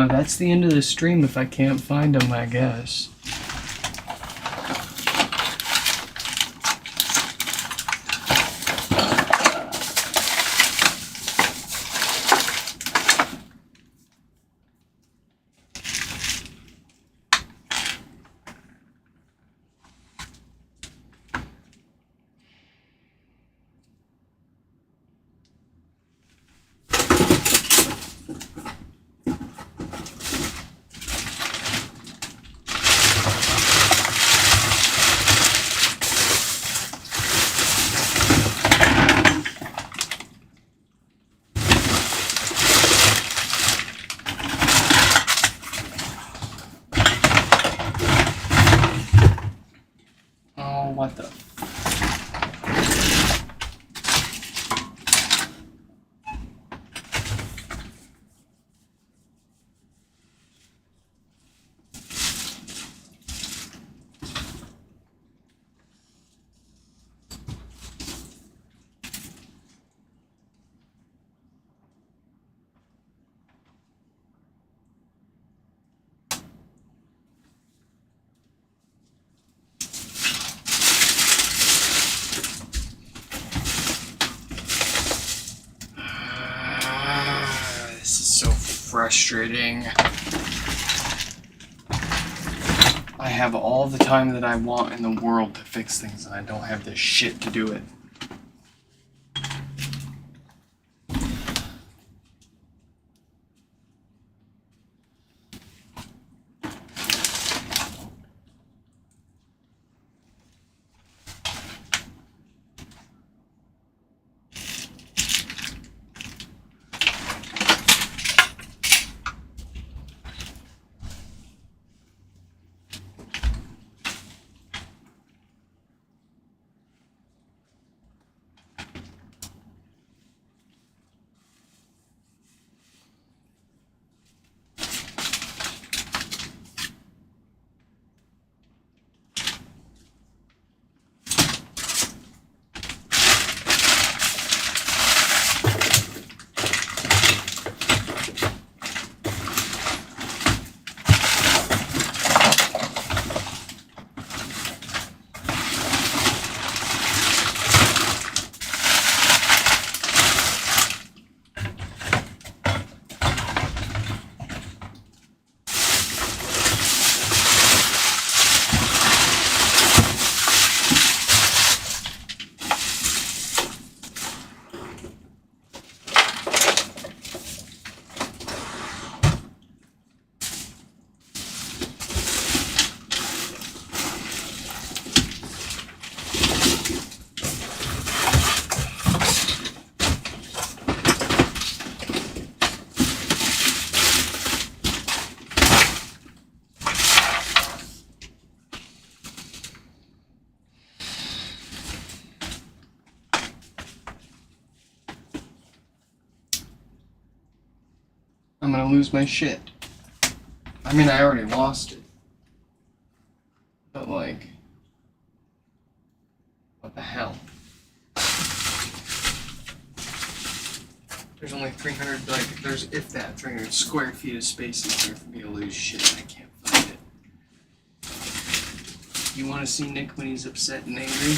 That's the end of the stream if I can't find them, I guess. What the? frustrating. I have all the time that I want in the world to fix things, and I don't have the shit to do it. I'm gonna lose my shit. I mean, I already lost it. But, like, what the hell? There's only 300, like, there's, if that, 300 square feet of space in here for me to lose shit, and I can't find it. You wanna see Nick when he's upset and angry?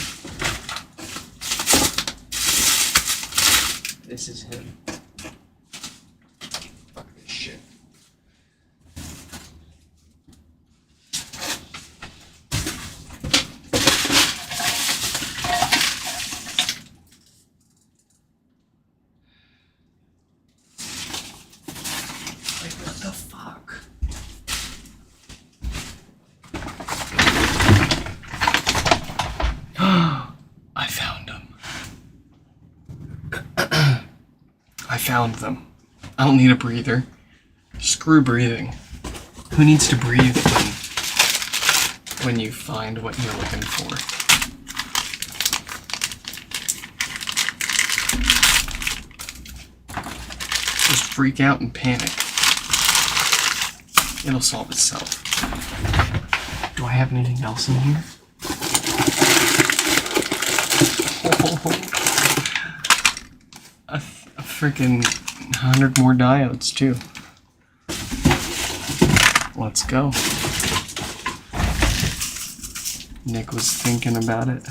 This is him. What the fuck? I found them. I found them. I don't need a breather. Screw breathing. Who needs to breathe when you find what you're looking for? Just freak out and panic. It'll solve itself. Do I have anything else in here? A freaking 100 more diodes, too. Let's go. Nick was thinking about it.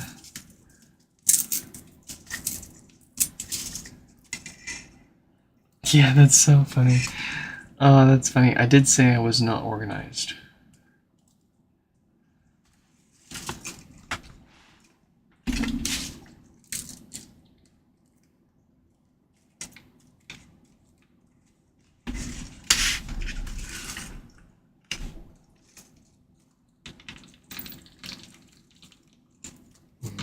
Yeah, that's so funny. Oh, that's funny. I did say I was not organized.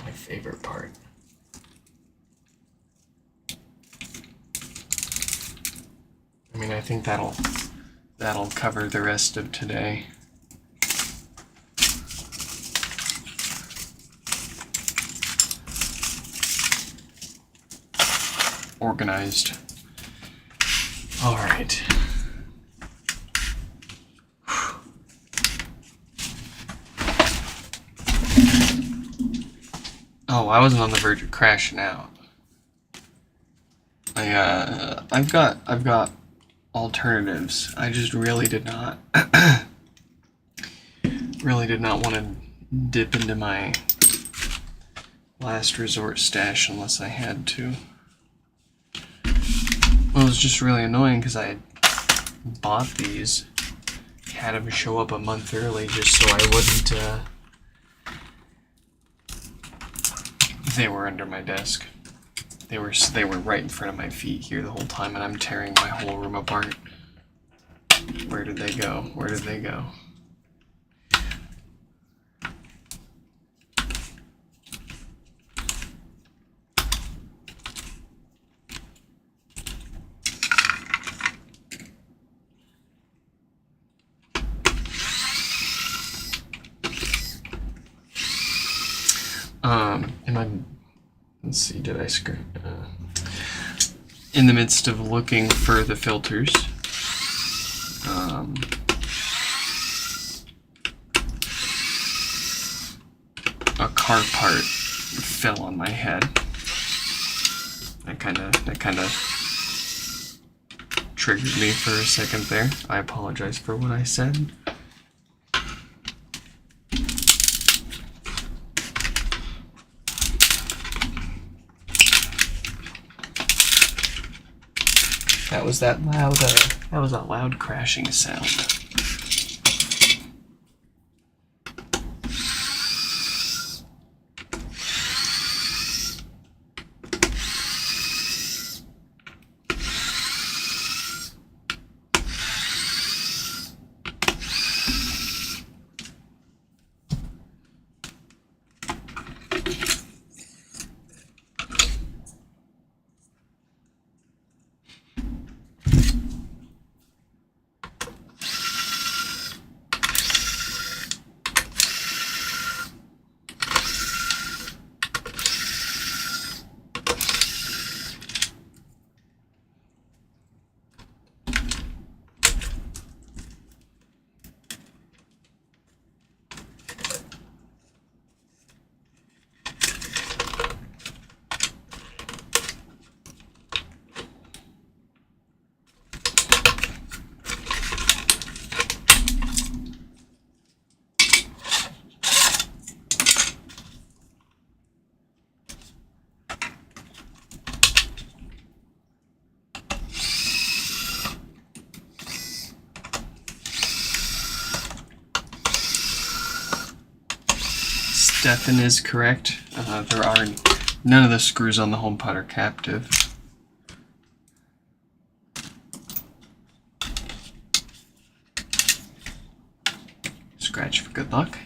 My favorite part. I mean, I think that'll cover the rest of today. Organized. All right. Oh, I wasn't on the verge of crashing out. I've got alternatives. I just really did not want to dip into my last resort stash unless I had to. Well, it was just really annoying because I bought these. Had them show up a month early just so I wouldn't, they were under my desk. They were right in front of my feet here the whole time, and I'm tearing my whole room apart. Where did they go? Where did they go? Let's see, did I screw? In the midst of looking for the filters, a car part fell on my head. That kind of triggered me for a second there. I apologize for what I said. That was that loud crashing sound. Stefan is correct. There are none of the screws on the HomePod are captive. Scratch for good luck.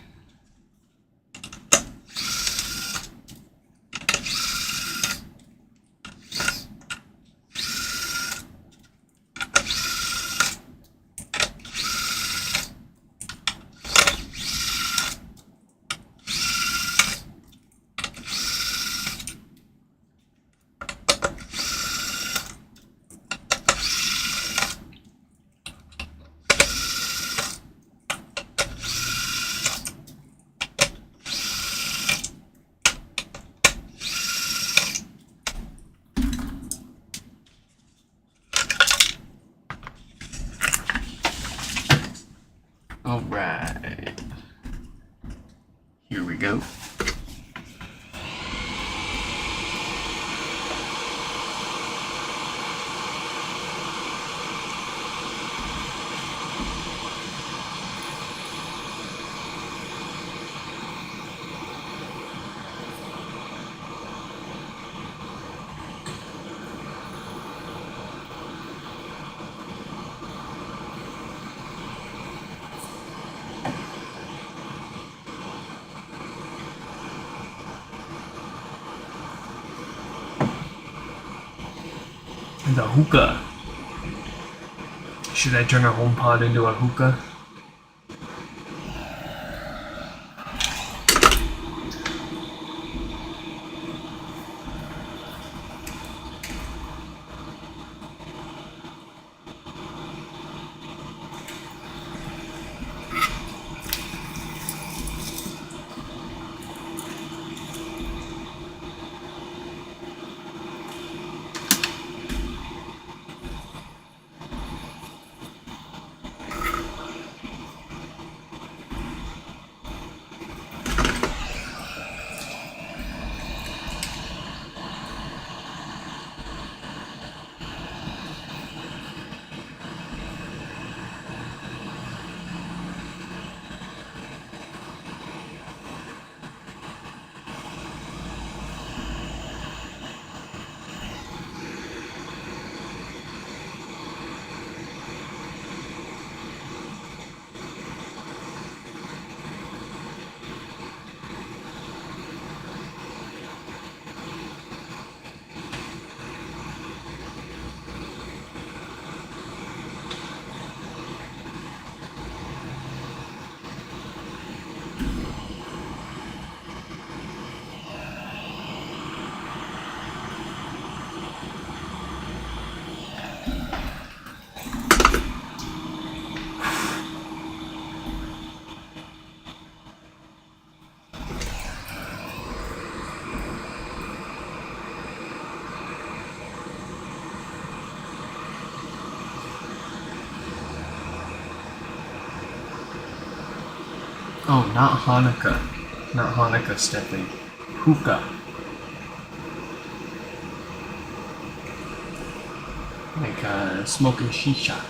All right, here we go. The hookah. Should I turn our HomePod into a hookah? Oh, not Hanukkah. Not Hanukkah, Stephanie. Hookah. Like, smoking shisha.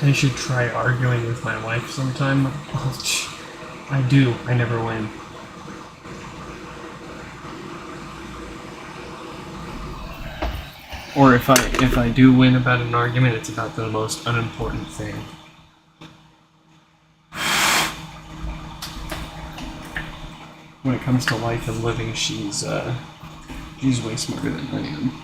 I should try arguing with my wife sometime. I do. I never win. Or if I do win about an argument, it's about the most unimportant thing. When it comes to life and living, she's way smarter than I am.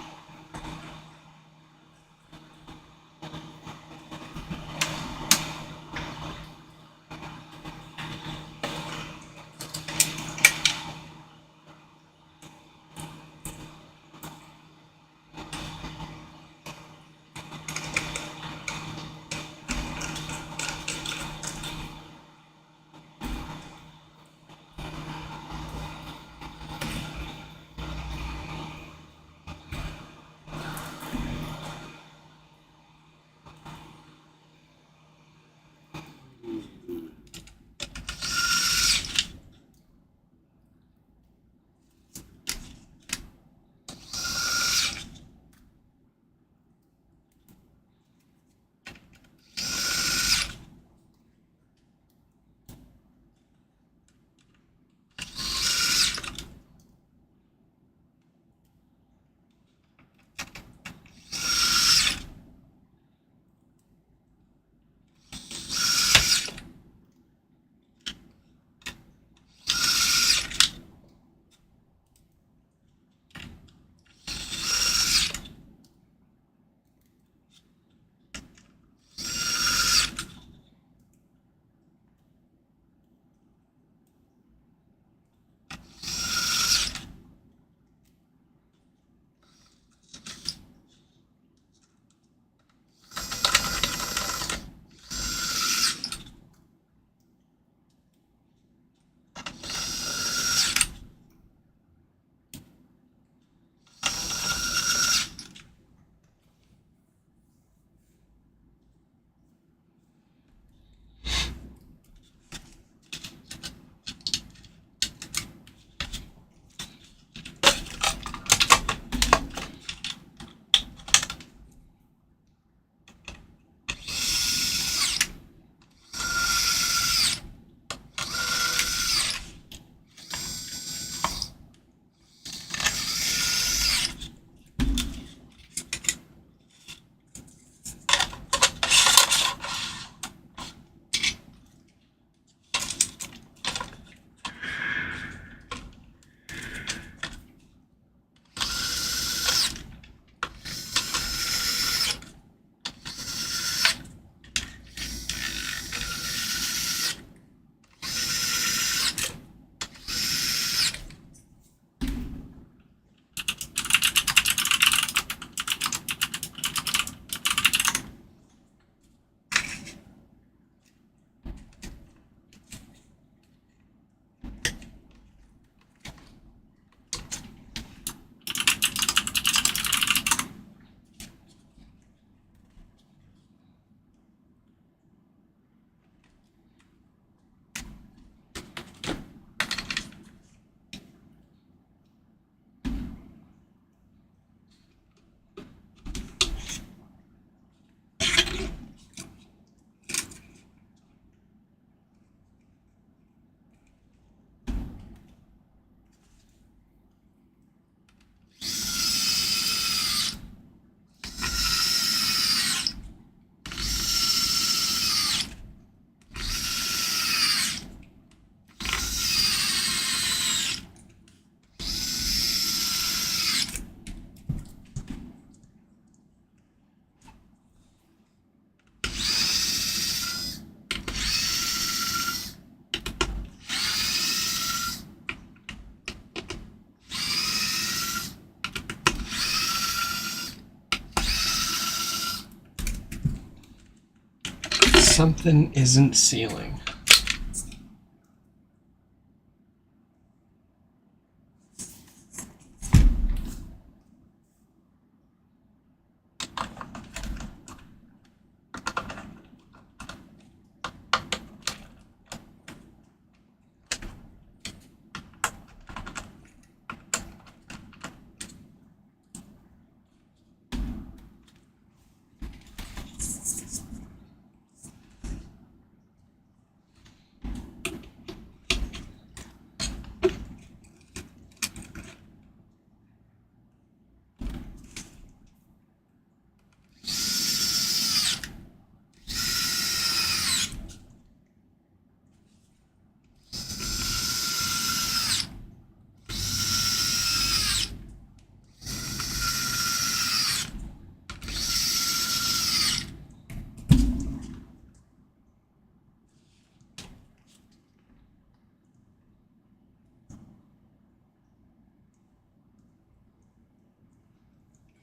Something isn't sealing.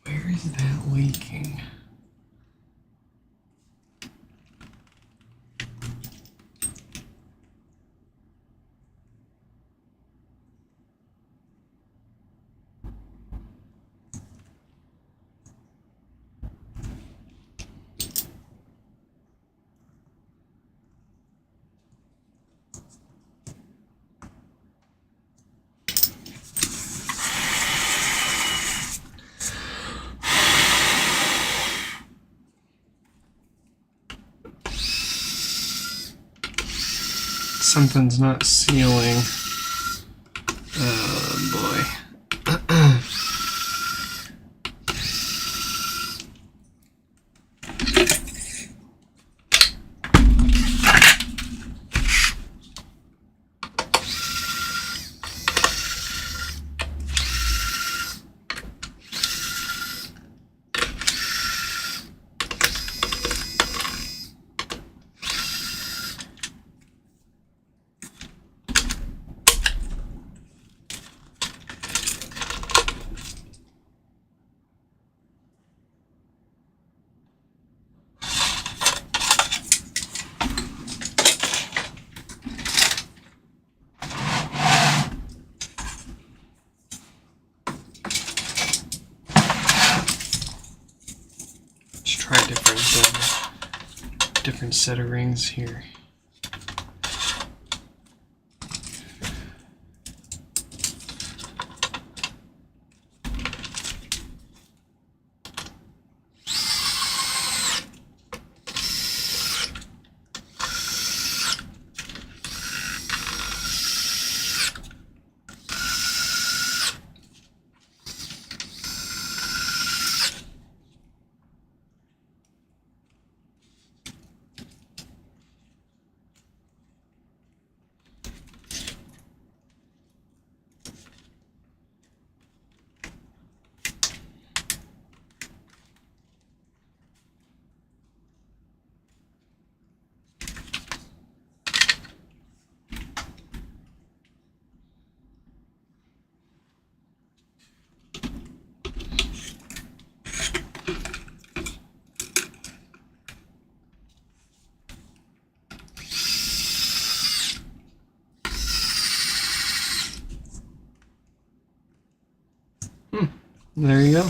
Where is that leaking? Something's not sealing. Oh boy. Let's try different set of rings here. There you go.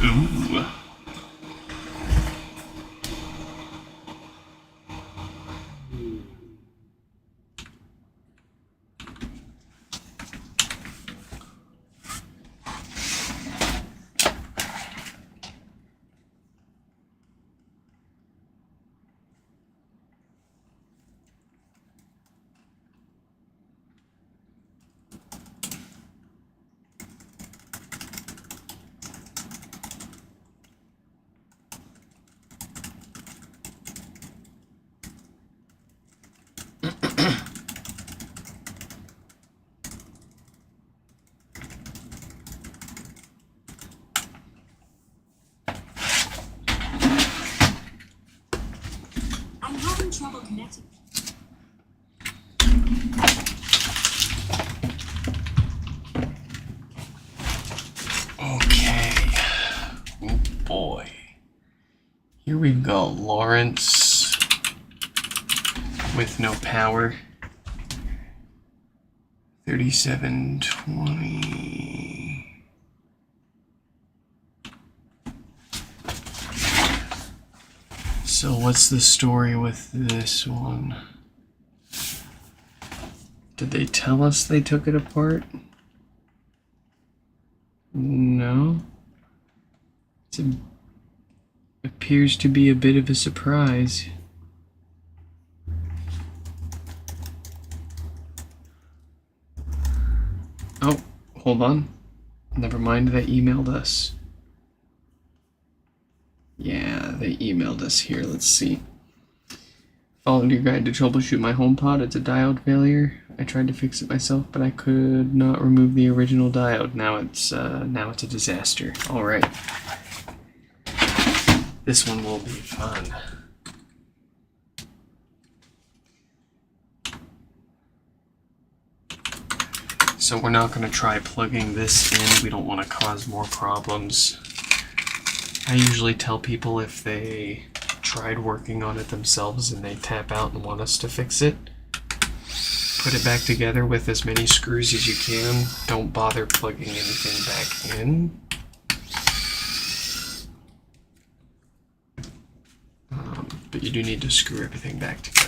Ooh. I'm having trouble connecting. Okay. Oh boy. Here we've got Lawrence with no power. 3720. So what's the story with this one? Did they tell us they took it apart? No. It appears to be a bit of a surprise. Oh, hold on. Never mind, they emailed us. Yeah, they emailed us here. Let's see. Followed your guide to troubleshoot my HomePod. It's a diode failure. I tried to fix it myself, but I could not remove the original diode. Now it's a disaster. All right. This one will be fun. So we're not going to try plugging this in. We don't want to cause more problems. I usually tell people if they tried working on it themselves and they tap out and want us to fix it, put it back together with as many screws as you can. Don't bother plugging anything back in. But you do need to screw everything back together.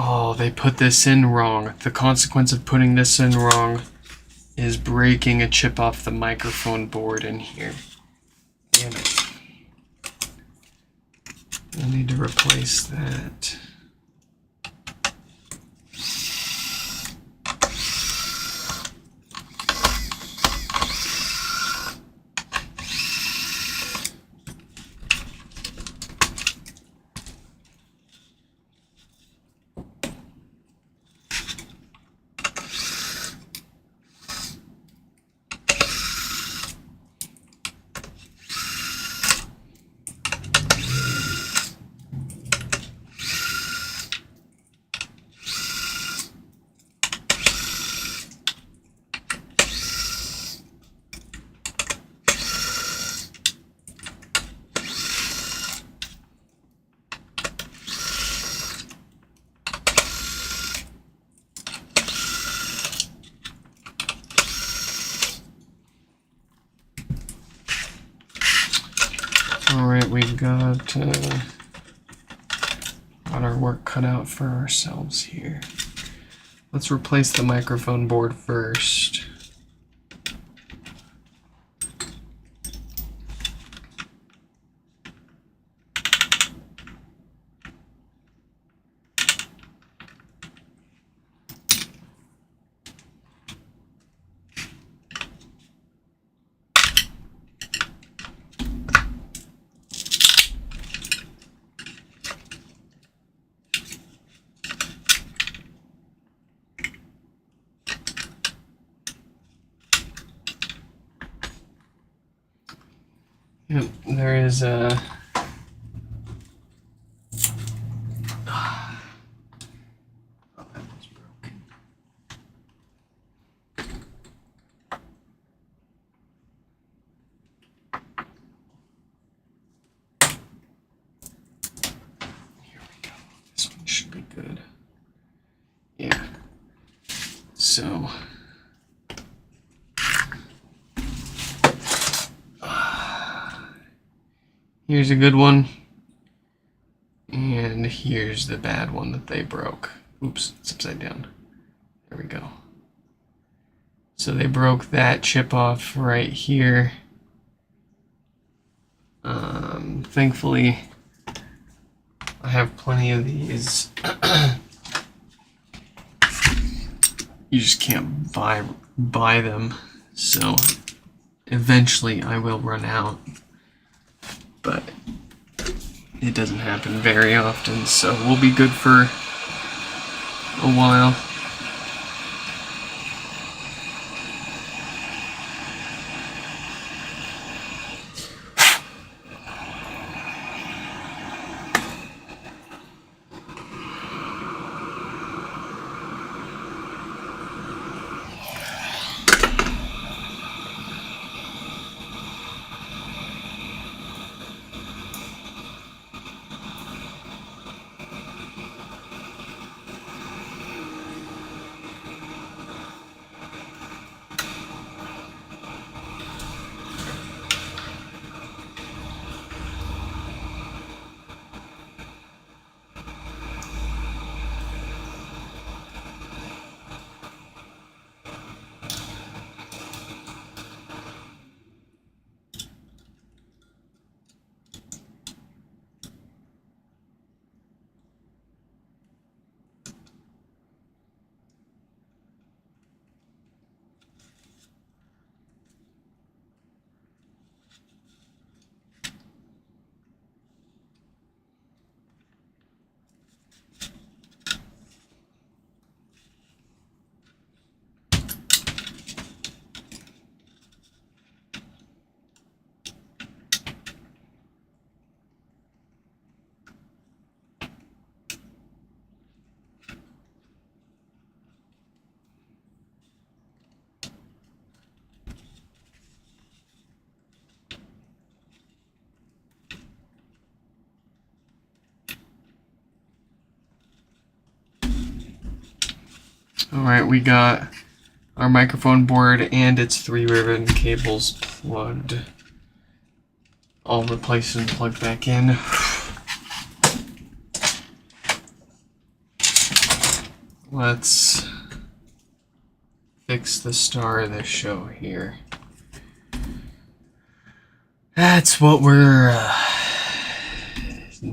Oh, they put this in wrong. The consequence of putting this in wrong is breaking a chip off the microphone board in here. Damn it. I need to replace that. Alright, we've got our work cut out for ourselves here. Let's replace the microphone board first. Yep, there is a... Oh, that was broken. Here we go. This one should be good. Yeah. So... here's a good one, and here's the bad one that they broke. Oops, it's upside down. There we go. So they broke that chip off right here. Thankfully, I have plenty of these. You just can't buy them, so eventually I will run out. But it doesn't happen very often, so we'll be good for a while. Alright, we got our microphone board and its 3 ribbon cables plugged. All replaced and plugged back in. let's fix the star of the show here. That's what we're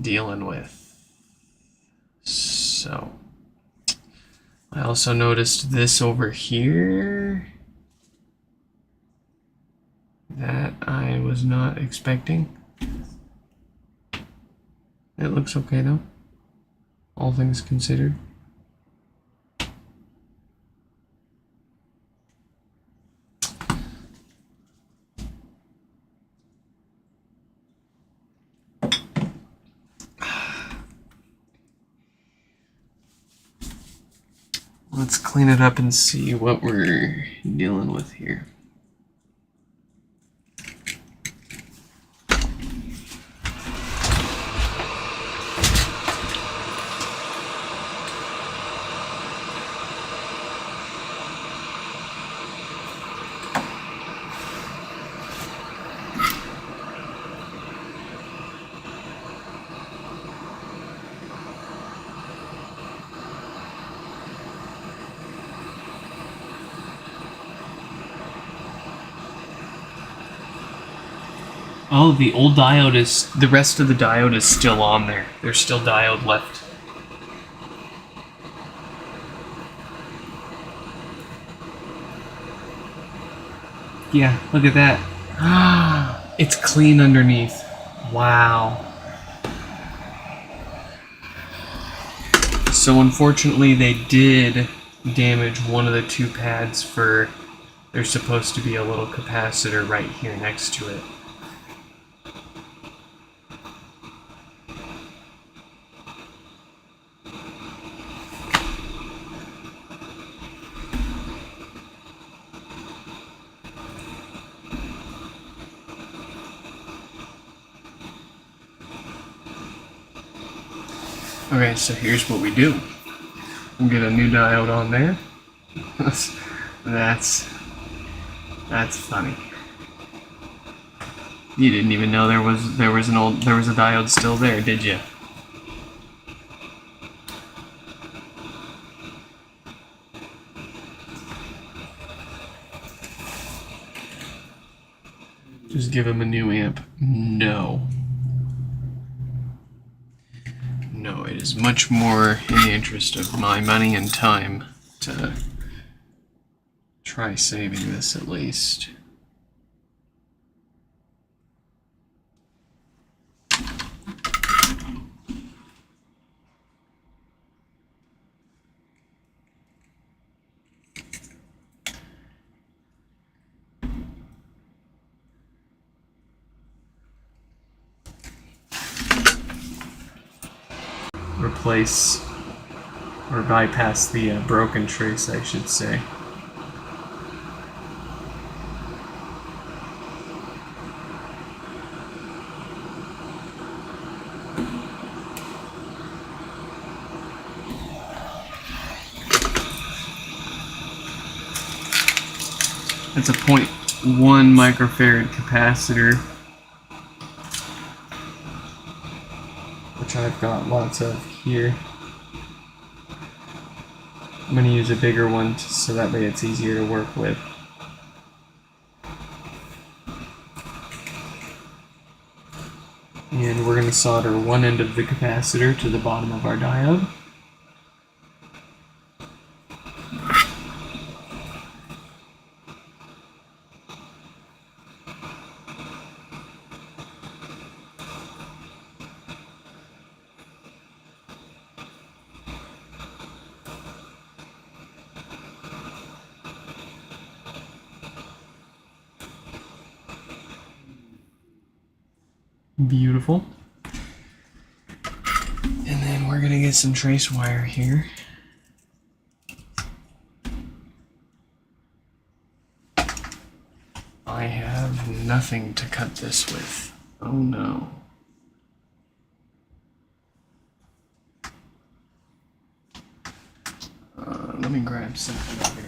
dealing with. So, I also noticed this over here that I was not expecting. It looks okay though, all things considered. Let's clean it up and see what we're dealing with here. Oh, the old diode is... The rest of the diode is still on there. There's still diode left. Yeah, look at that. It's clean underneath. Wow. So unfortunately they did damage one of the two pads for... There's supposed to be a little capacitor right here next to it. Okay, so here's what we do. We'll get a new diode on there. That's funny. You didn't even know there was a diode still there, did you? Just give him a new amp. No. No, it is much more in the interest of my money and time to try saving this at least. Replace or bypass the broken trace, I should say. It's a 0.1 microfarad capacitor, which I've got lots of here. I'm going to use a bigger one so that way it's easier to work with. And we're going to solder one end of the capacitor to the bottom of our diode. Beautiful. And then we're gonna get some trace wire here. I have nothing to cut this with. Oh no. Let me grab something over here.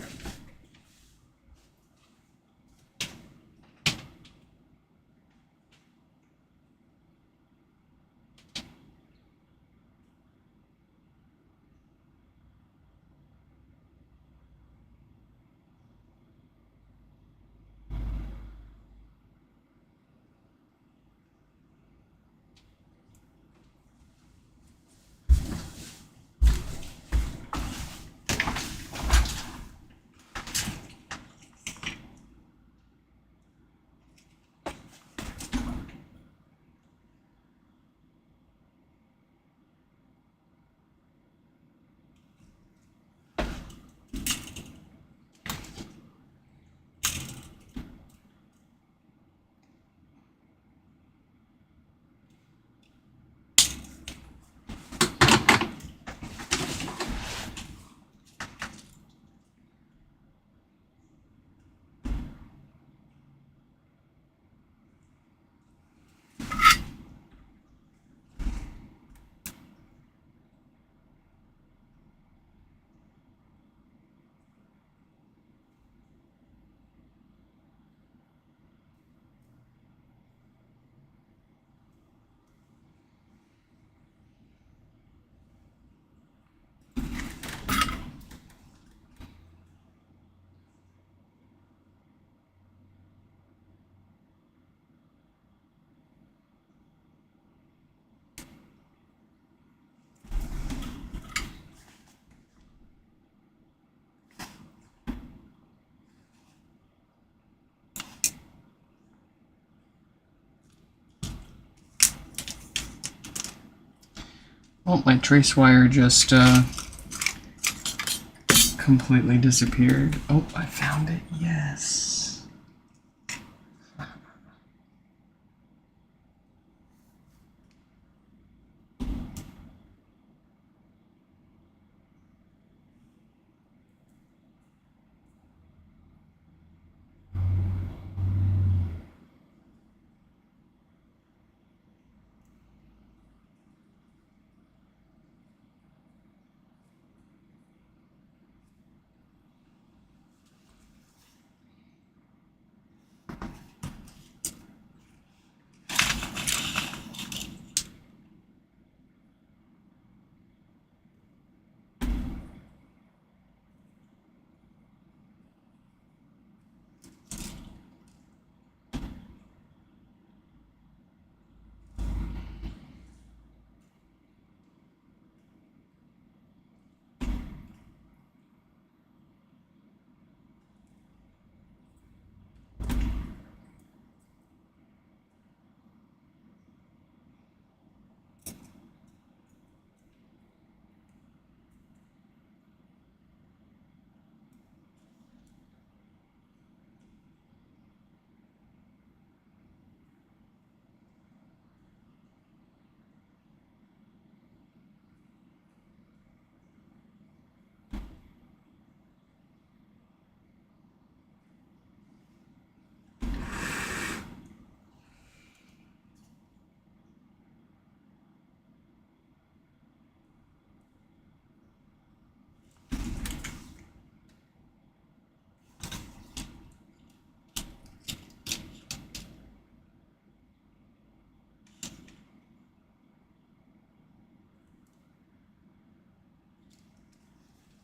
Oh, my trace wire just completely disappeared. Oh, I found it. Yes.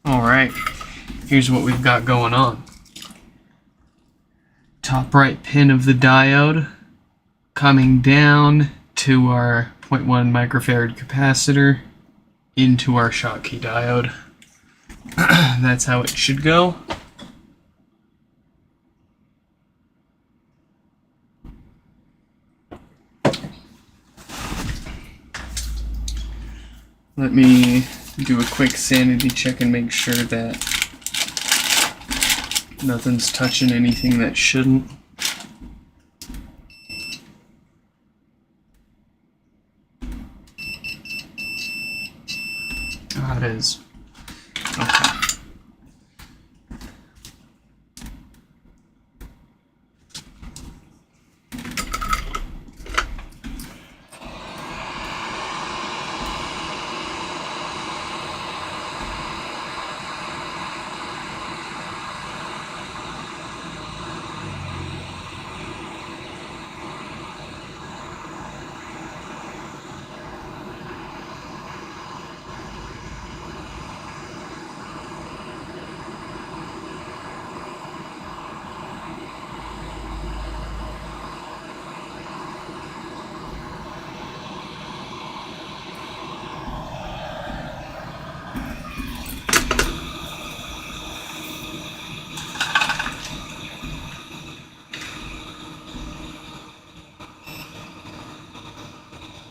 Alright, here's what we've got going on. Top right pin of the diode coming down to our 0.1 microfarad capacitor into our Schottky diode. That's how it should go. Let me do a quick sanity check and make sure that nothing's touching anything that shouldn't. Ah, it is. Okay.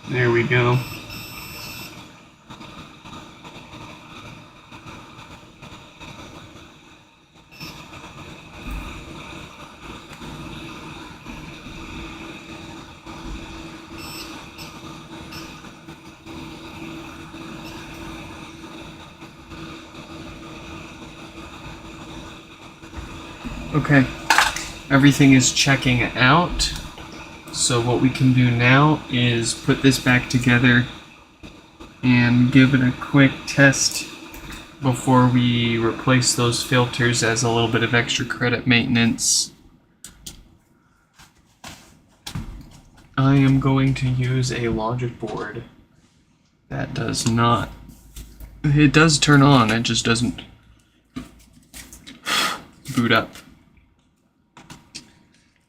There we go. Okay, everything is checking out. So what we can do now is put this back together and give it a quick test before we replace those filters as a little bit of extra credit maintenance. I am going to use a logic board that does not, it does turn on, it just doesn't boot up.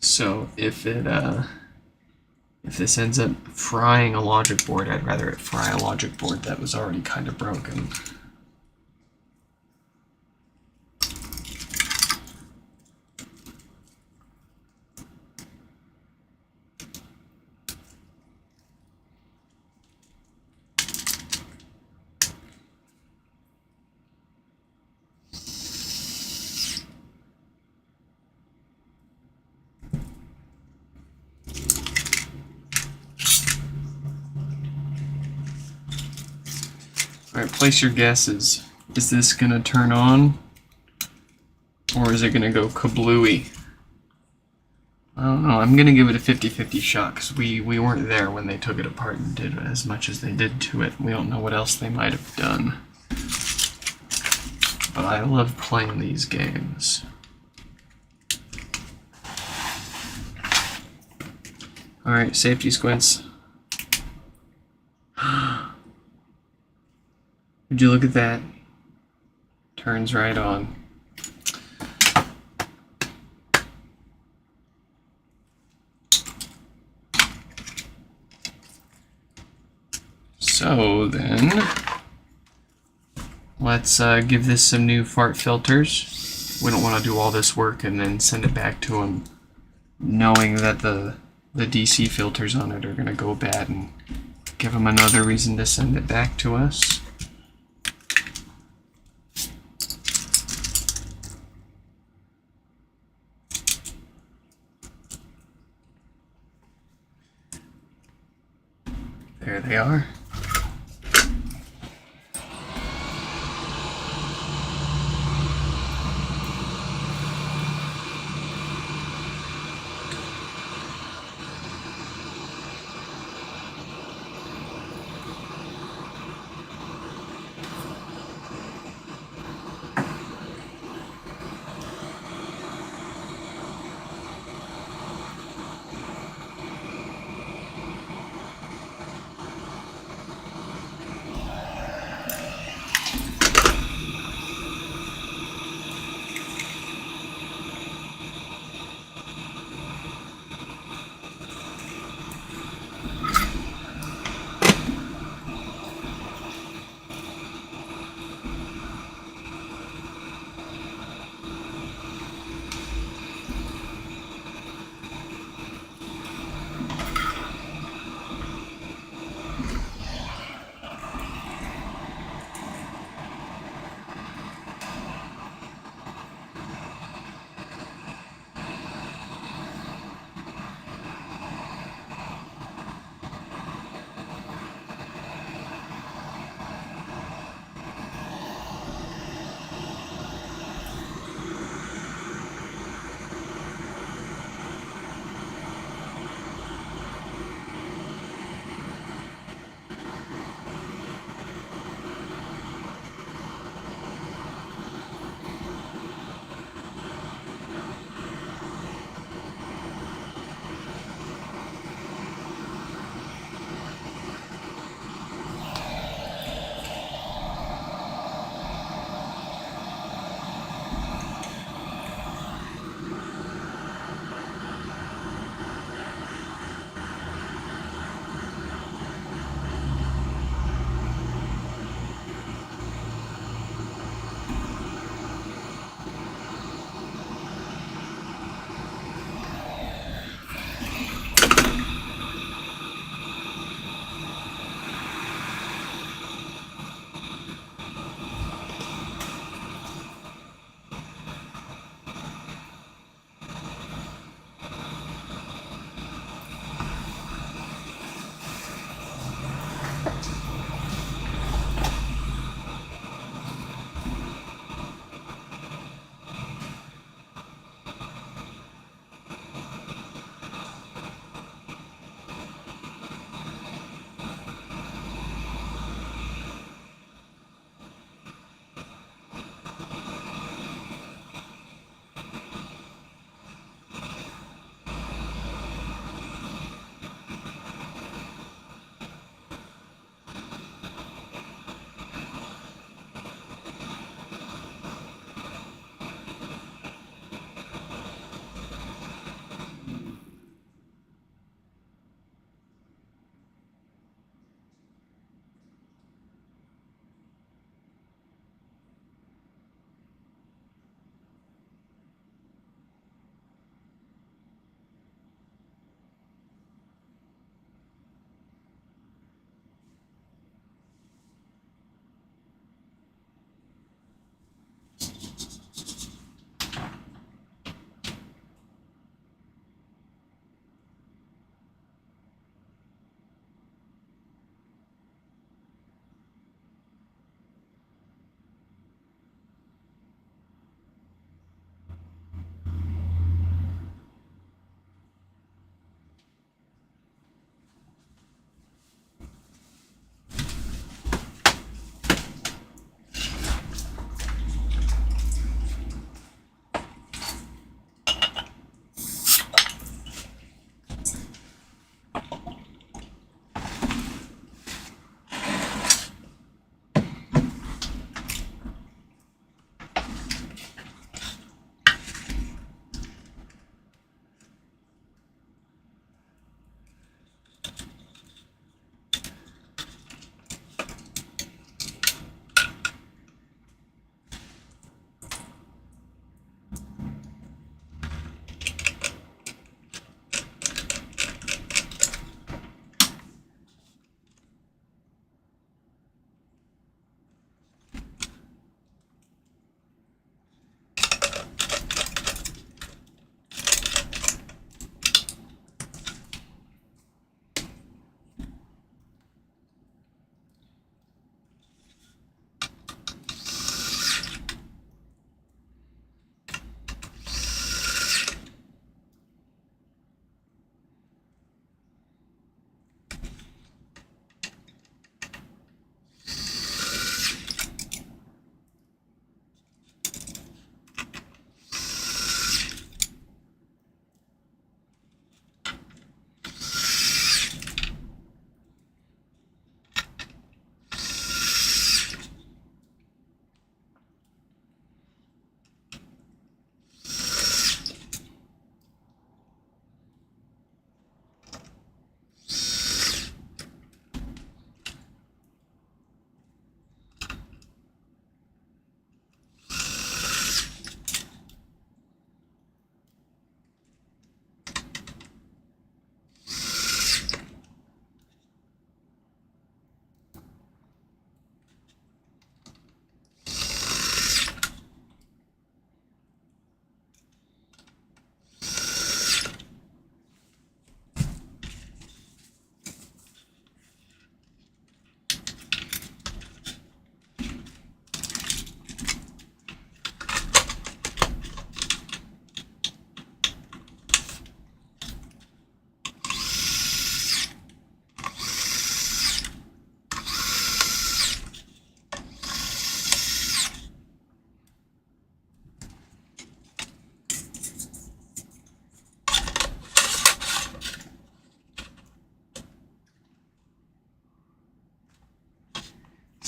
So if this ends up frying a logic board, I'd rather it fry a logic board that was already kind of broken. Alright, place your guesses. Is this gonna turn on? Or is it gonna go kablooey? I don't know. I'm gonna give it a 50-50 shot because we weren't there when they took it apart and did as much as they did to it. We don't know what else they might have done. But I love playing these games. Alright, safety squints. Would you look at that? Turns right on. So then, let's give this some new fart filters. We don't want to do all this work and then send it back to them, knowing that the DC filters on it are going to go bad, and give them another reason to send it back to us. There they are.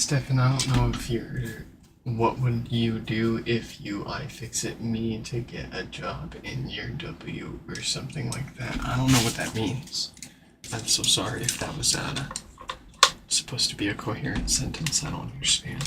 Stefan, I don't know if you're. What would you do if you iFixit me to get a job in year W or something like that? I don't know what that means. I'm so sorry if that was supposed to be a coherent sentence. I don't understand.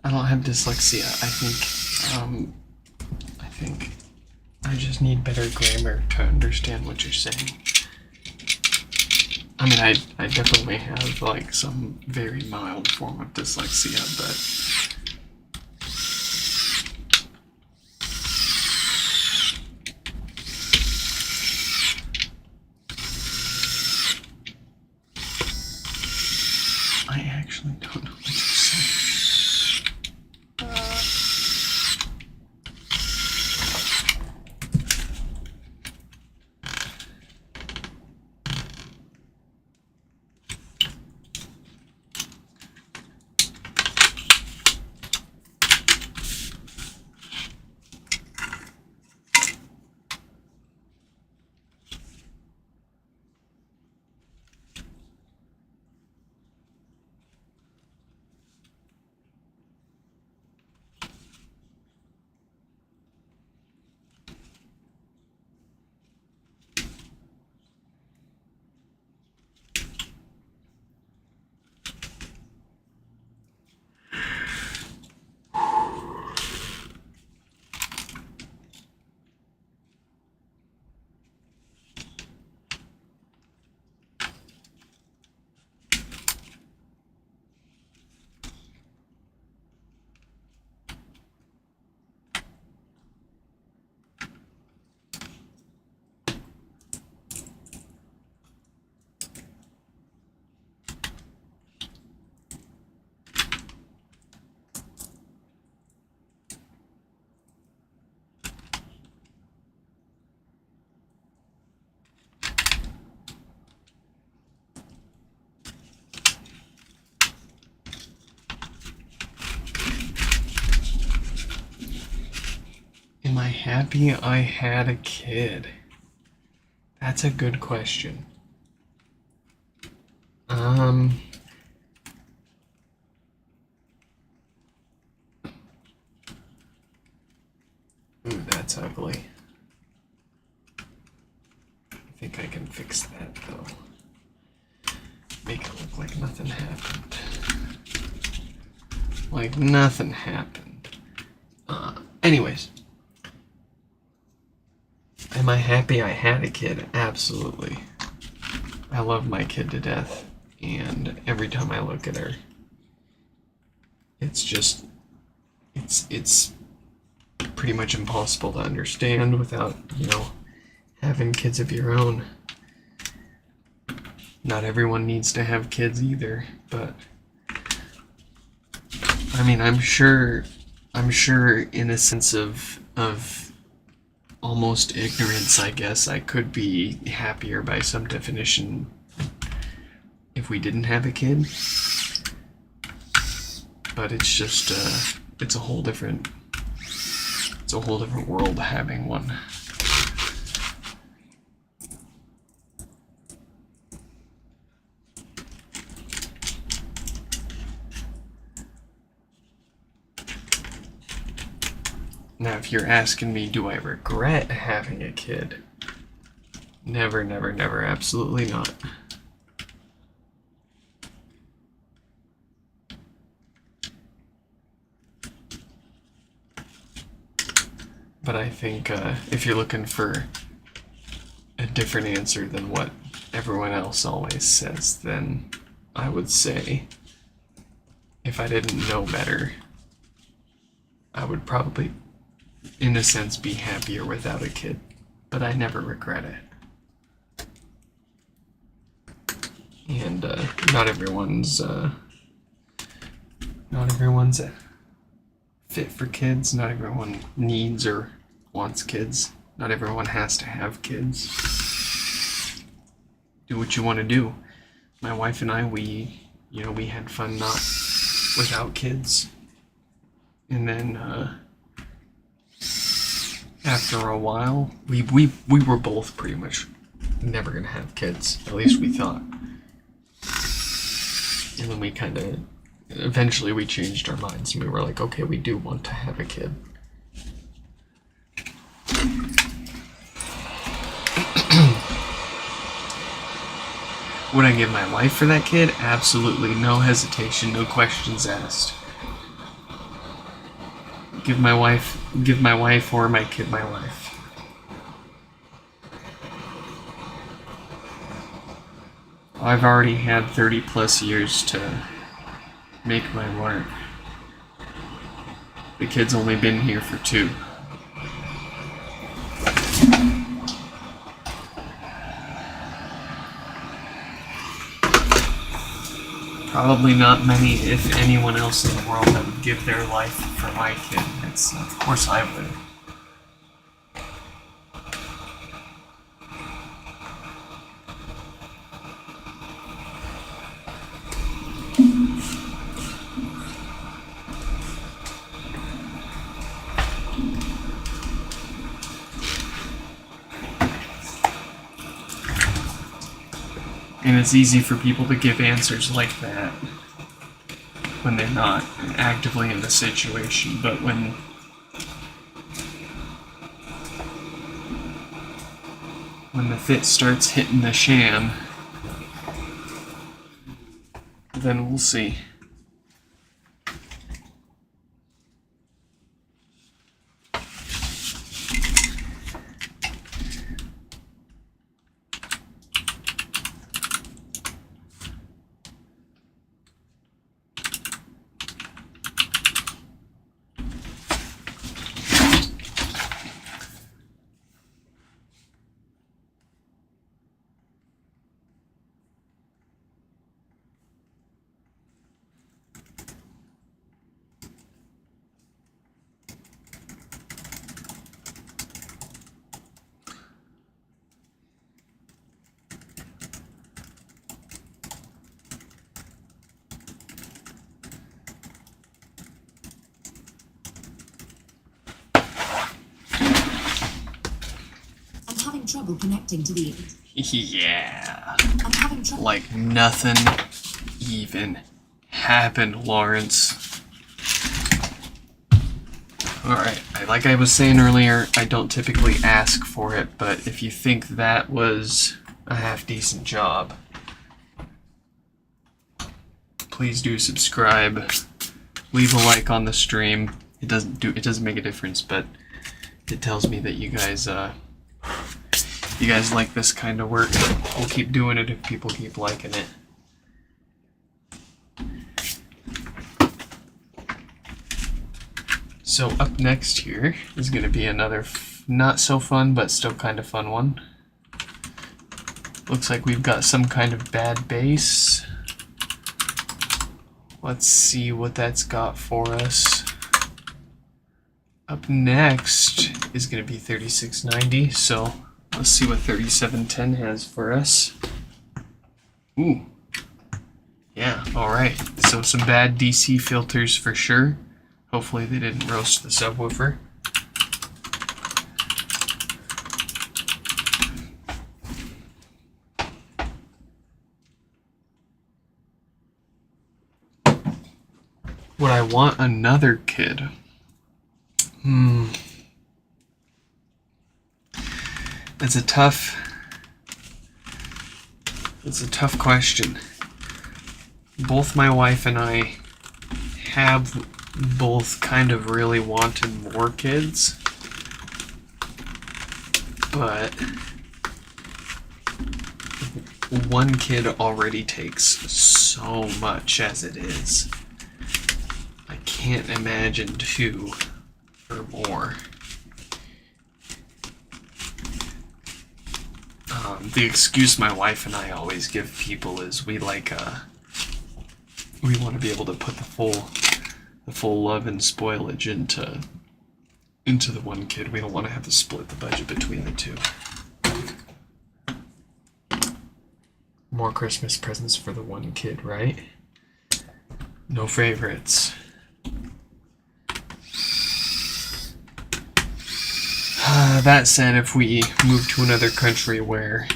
I don't have dyslexia. I think I just need better grammar to understand what you're saying. I mean, I definitely have like some very mild form of dyslexia, but I actually don't know what you're saying. Am I happy I had a kid? That's a good question. Ooh, that's ugly. I think I can fix that though. Make it look like nothing happened. Like nothing happened. Anyways. Am I happy I had a kid? Absolutely. I love my kid to death, and every time I look at her, it's just, it's pretty much impossible to understand without, having kids of your own. Not everyone needs to have kids either, but I mean, I'm sure in a sense of almost ignorance, I guess, I could be happier by some definition if we didn't have a kid. But it's just, it's a whole different world having one. Now, if you're asking me, do I regret having a kid? Never, never, never, absolutely not. But I think if you're looking for a different answer than what everyone else always says, then I would say if I didn't know better, I would probably, in a sense, be happier without a kid. But I never regret it. And not everyone's fit for kids. Not everyone needs or wants kids. Not everyone has to have kids. Do what you want to do. My wife and I, we had fun not without kids. And then after a while, we were both pretty much never gonna have kids. At least we thought. And then we kind of eventually we changed our minds and we were like, okay, we do want to have a kid. Would I give my life for that kid? Absolutely. No hesitation, no questions asked. Give my wife or my kid my life. I've already had 30 plus years to make my mark. The kid's only been here for 2. Probably not many, if anyone else in the world, that would give their life for my kid. Of course I would. And it's easy for people to give answers like that when they're not actively in the situation, but when the fit starts hitting the shan, then we'll see. Trouble connecting to the Yeah. I'm having trouble. Like nothing even happened, Lawrence. Alright, like I was saying earlier, I don't typically ask for it, but if you think that was a half-decent job, please do subscribe. Leave a like on the stream. It doesn't make a difference, but it tells me that you guys like this kind of work. We'll keep doing it if people keep liking it. So up next here is going to be another not so fun but still kind of fun one. Looks like we've got some kind of bad base. Let's see what that's got for us. Up next is going to be 3690, so let's see what 3710 has for us. Ooh. Yeah, alright. So some bad DC filters for sure. Hopefully they didn't roast the subwoofer. Would I want another kid? It's a tough question. Both my wife and I have both kind of really wanted more kids, but one kid already takes so much as it is. I can't imagine two or more. The excuse my wife and I always give people is we want to be able to put the full love and spoilage into the one kid. We don't want to have to split the budget between the two. More Christmas presents for the one kid, right? No favorites. That said, if we move to another country where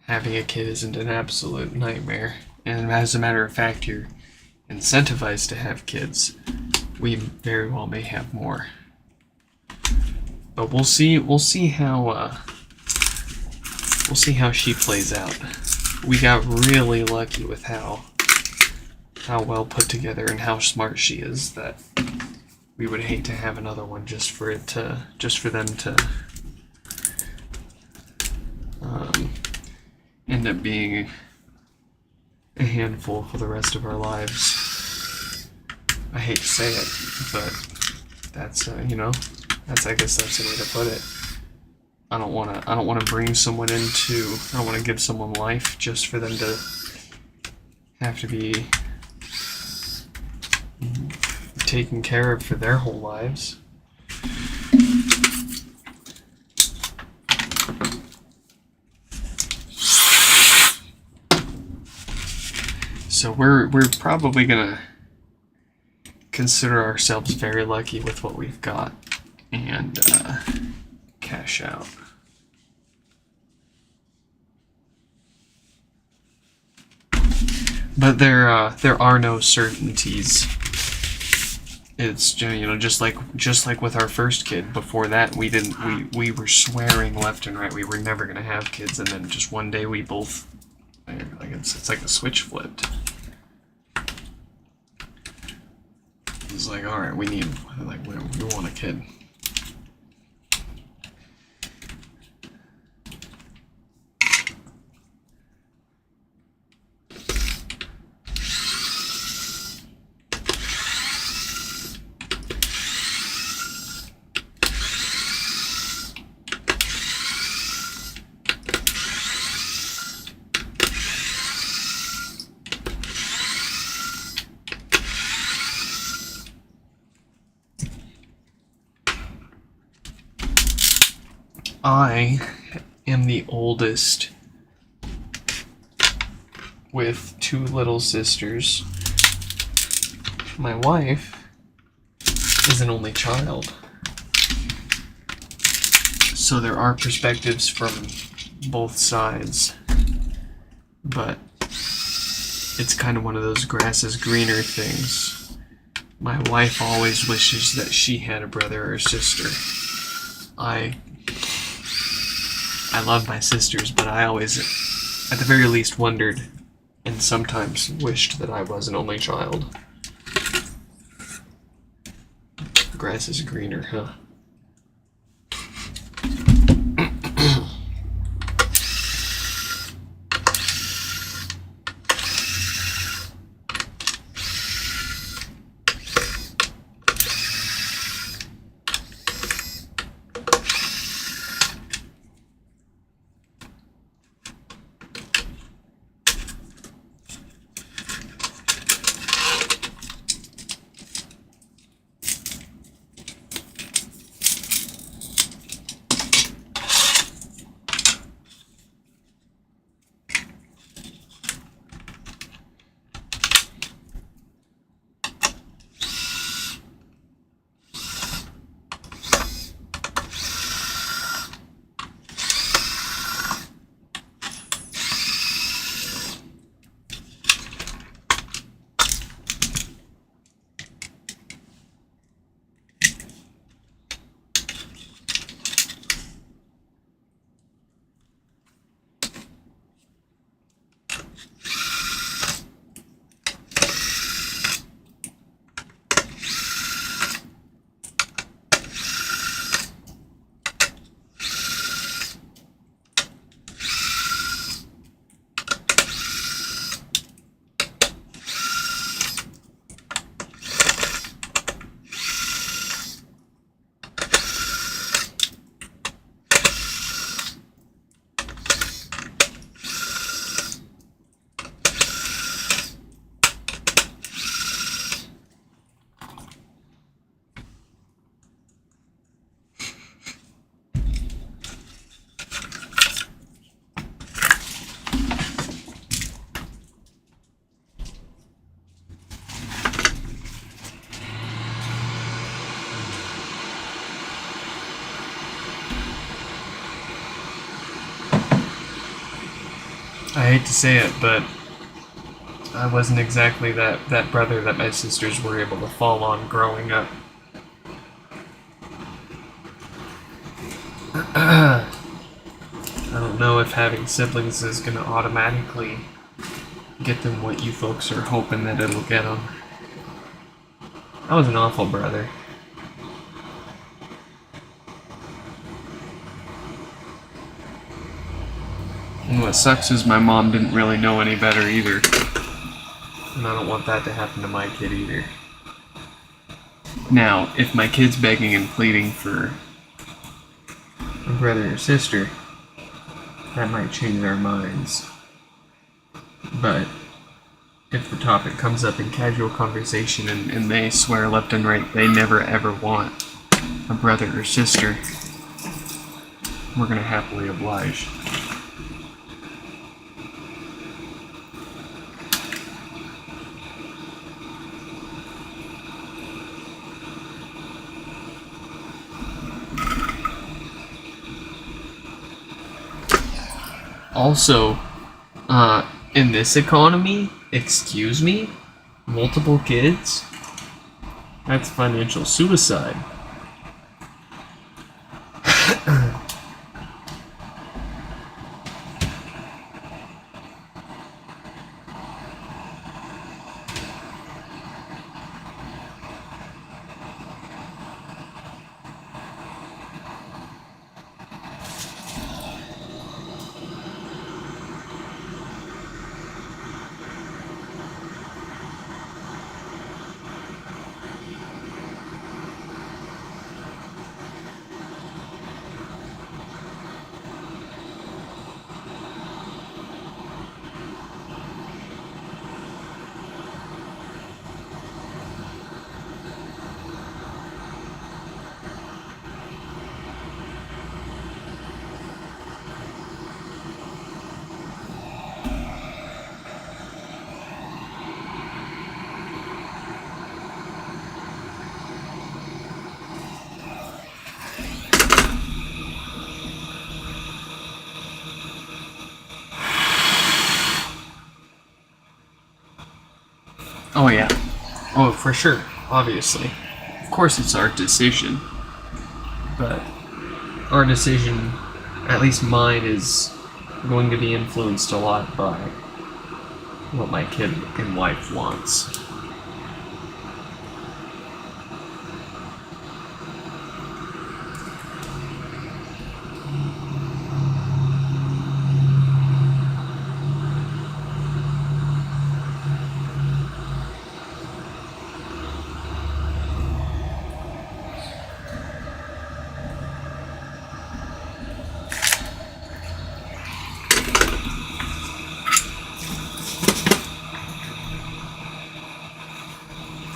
having a kid isn't an absolute nightmare, and as a matter of fact, you're incentivized to have kids, we very well may have more. But we'll see how she plays out. We got really lucky with how well put together and how smart she is that we would hate to have another one just for them to end up being a handful for the rest of our lives. I hate to say it, but that's I guess that's the way to put it. I don't want to bring someone into. I don't want to give someone life just for them to have to be taken care of for their whole lives. So we're probably gonna consider ourselves very lucky with what we've got and cash out. But there are no certainties. It's just like with our first kid. Before that, we were swearing left and right we were never gonna have kids, and then just one day we both it's like a switch flipped. It's like, all right, we want a kid. I am the oldest with two little sisters. My wife is an only child. So there are perspectives from both sides. But it's kind of one of those grass is greener things. My wife always wishes that she had a brother or sister. I love my sisters, but I always, at the very least, wondered and sometimes wished that I was an only child. Grass is greener, huh? I hate to say it, but I wasn't exactly that brother that my sisters were able to fall on growing up. I don't know if having siblings is going to automatically get them what you folks are hoping that it'll get them. I was an awful brother. And what sucks is my mom didn't really know any better either. And I don't want that to happen to my kid either. Now, if my kid's begging and pleading for a brother or sister, that might change our minds. But if the topic comes up in casual conversation and they swear left and right they never ever want a brother or sister, we're gonna happily oblige. Also, in this economy, excuse me, multiple kids? That's financial suicide. Oh yeah. Oh, for sure. Obviously. Of course it's our decision. But our decision, at least mine, is going to be influenced a lot by what my kid and wife wants.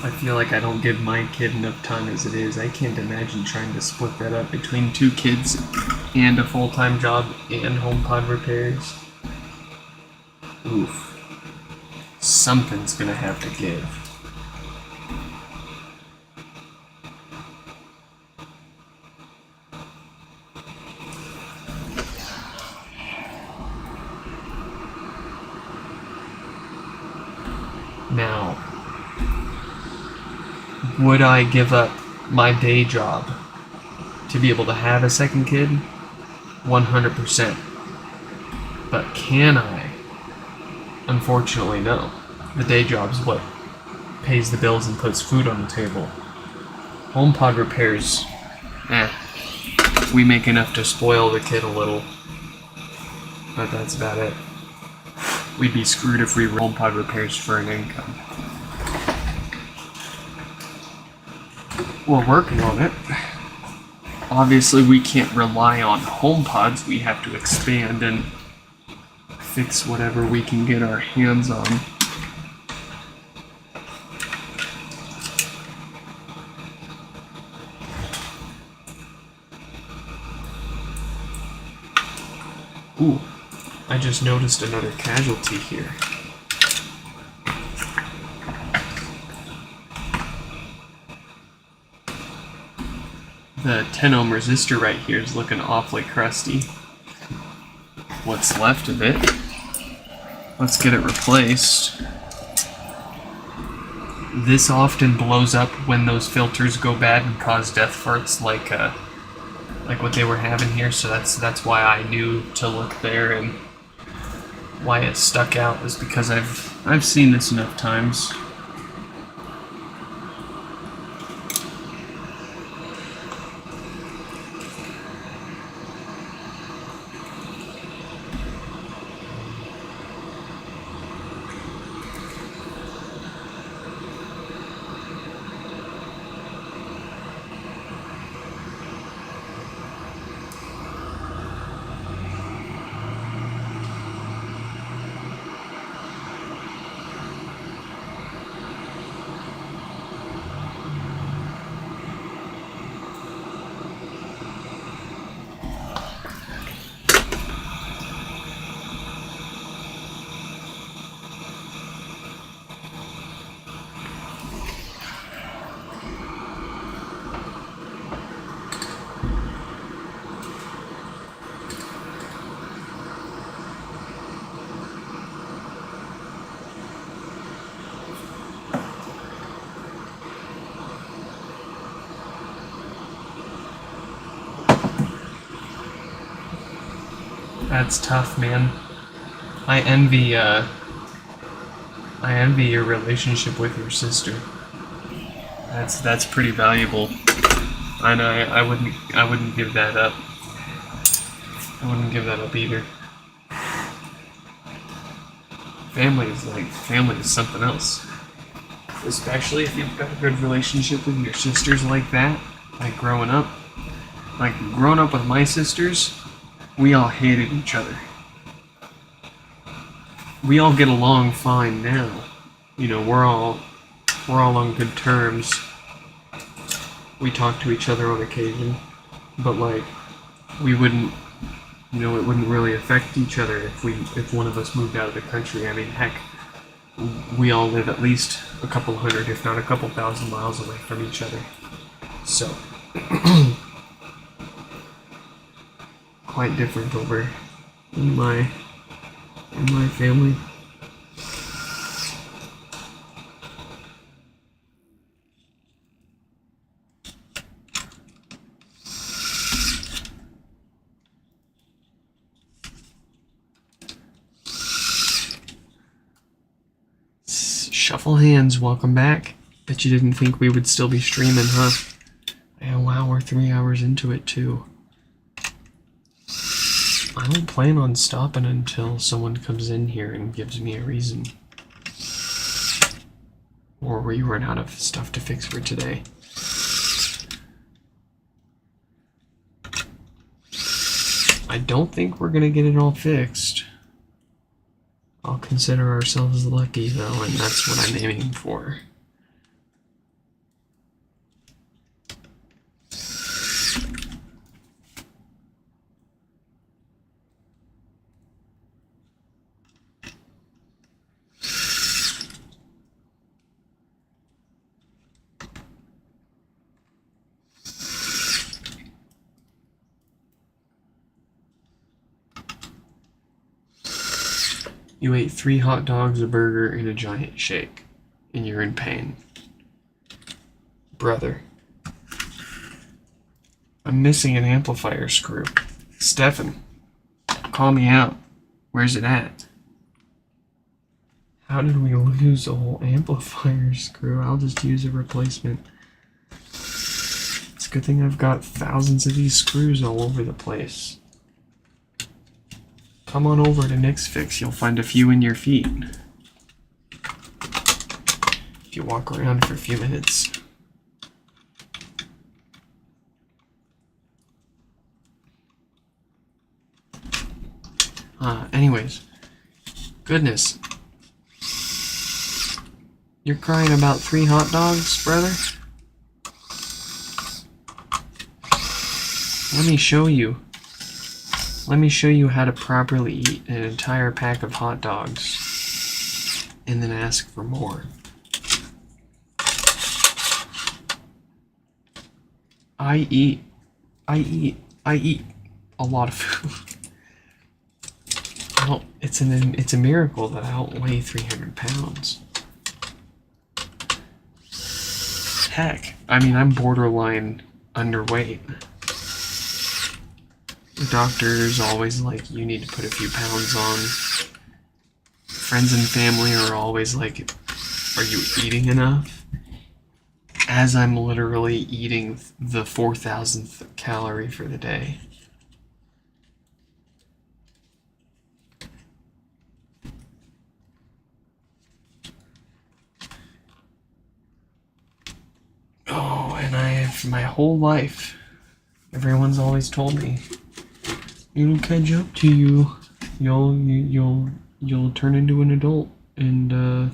I feel like I don't give my kid enough time as it is. I can't imagine trying to split that up between 2 kids and a full-time job and HomePod repairs. Oof. Something's gonna have to give. Now, would I give up my day job to be able to have a second kid? 100%. But can I? Unfortunately, no. The day job's what pays the bills and puts food on the table. HomePod repairs, we make enough to spoil the kid a little. But that's about it. We'd be screwed if we were HomePod repairs for an income. We're working on it. Obviously, we can't rely on HomePods. We have to expand and fix whatever we can get our hands on. Ooh, I just noticed another casualty here. The 10 ohm resistor right here is looking awfully crusty. What's left of it let's get it replaced. This often blows up when those filters go bad and cause death farts like what they were having here, so that's why I knew to look there, and why it stuck out was because I've seen this enough times. That's tough, man. I envy your relationship with your sister. That's pretty valuable. I know I wouldn't give that up. I wouldn't give that up either. Family is something else. Especially if you've got a good relationship with your sisters like that. Like growing up with my sisters, we all hated each other. We all get along fine now. You know, we're all on good terms. We talk to each other on occasion, but like we wouldn't, you know, it wouldn't really affect each other if one of us moved out of the country. I mean, heck, we all live at least a couple hundred, if not a couple thousand miles away from each other. So quite different over in my family. Shuffle hands, welcome back. Bet you didn't think we would still be streaming, huh? And wow, we're 3 hours into it too. I don't plan on stopping until someone comes in here and gives me a reason. Or we run out of stuff to fix for today. I don't think we're gonna get it all fixed. I'll consider ourselves lucky though, and that's what I'm aiming for. You ate 3 hot dogs, a burger, and a giant shake, and you're in pain. Brother. I'm missing an amplifier screw. Stefan, call me out. Where's it at? How did we lose a whole amplifier screw? I'll just use a replacement. It's a good thing I've got thousands of these screws all over the place. Come on over to Nick's Fix, you'll find a few in your feet. If you walk around for a few minutes. Anyways. Goodness. You're crying about 3 hot dogs, brother? Let me show you. Let me show you how to properly eat an entire pack of hot dogs and then ask for more. I eat a lot of food. it's a miracle that I don't weigh 300 pounds. Heck, I mean, I'm borderline underweight. The doctor's always like, you need to put a few pounds on. Friends and family are always like, are you eating enough? As I'm literally eating the 4,000th calorie for the day. Oh, and I have my whole life, everyone's always told me, it'll catch up to you. You'll turn into an adult, and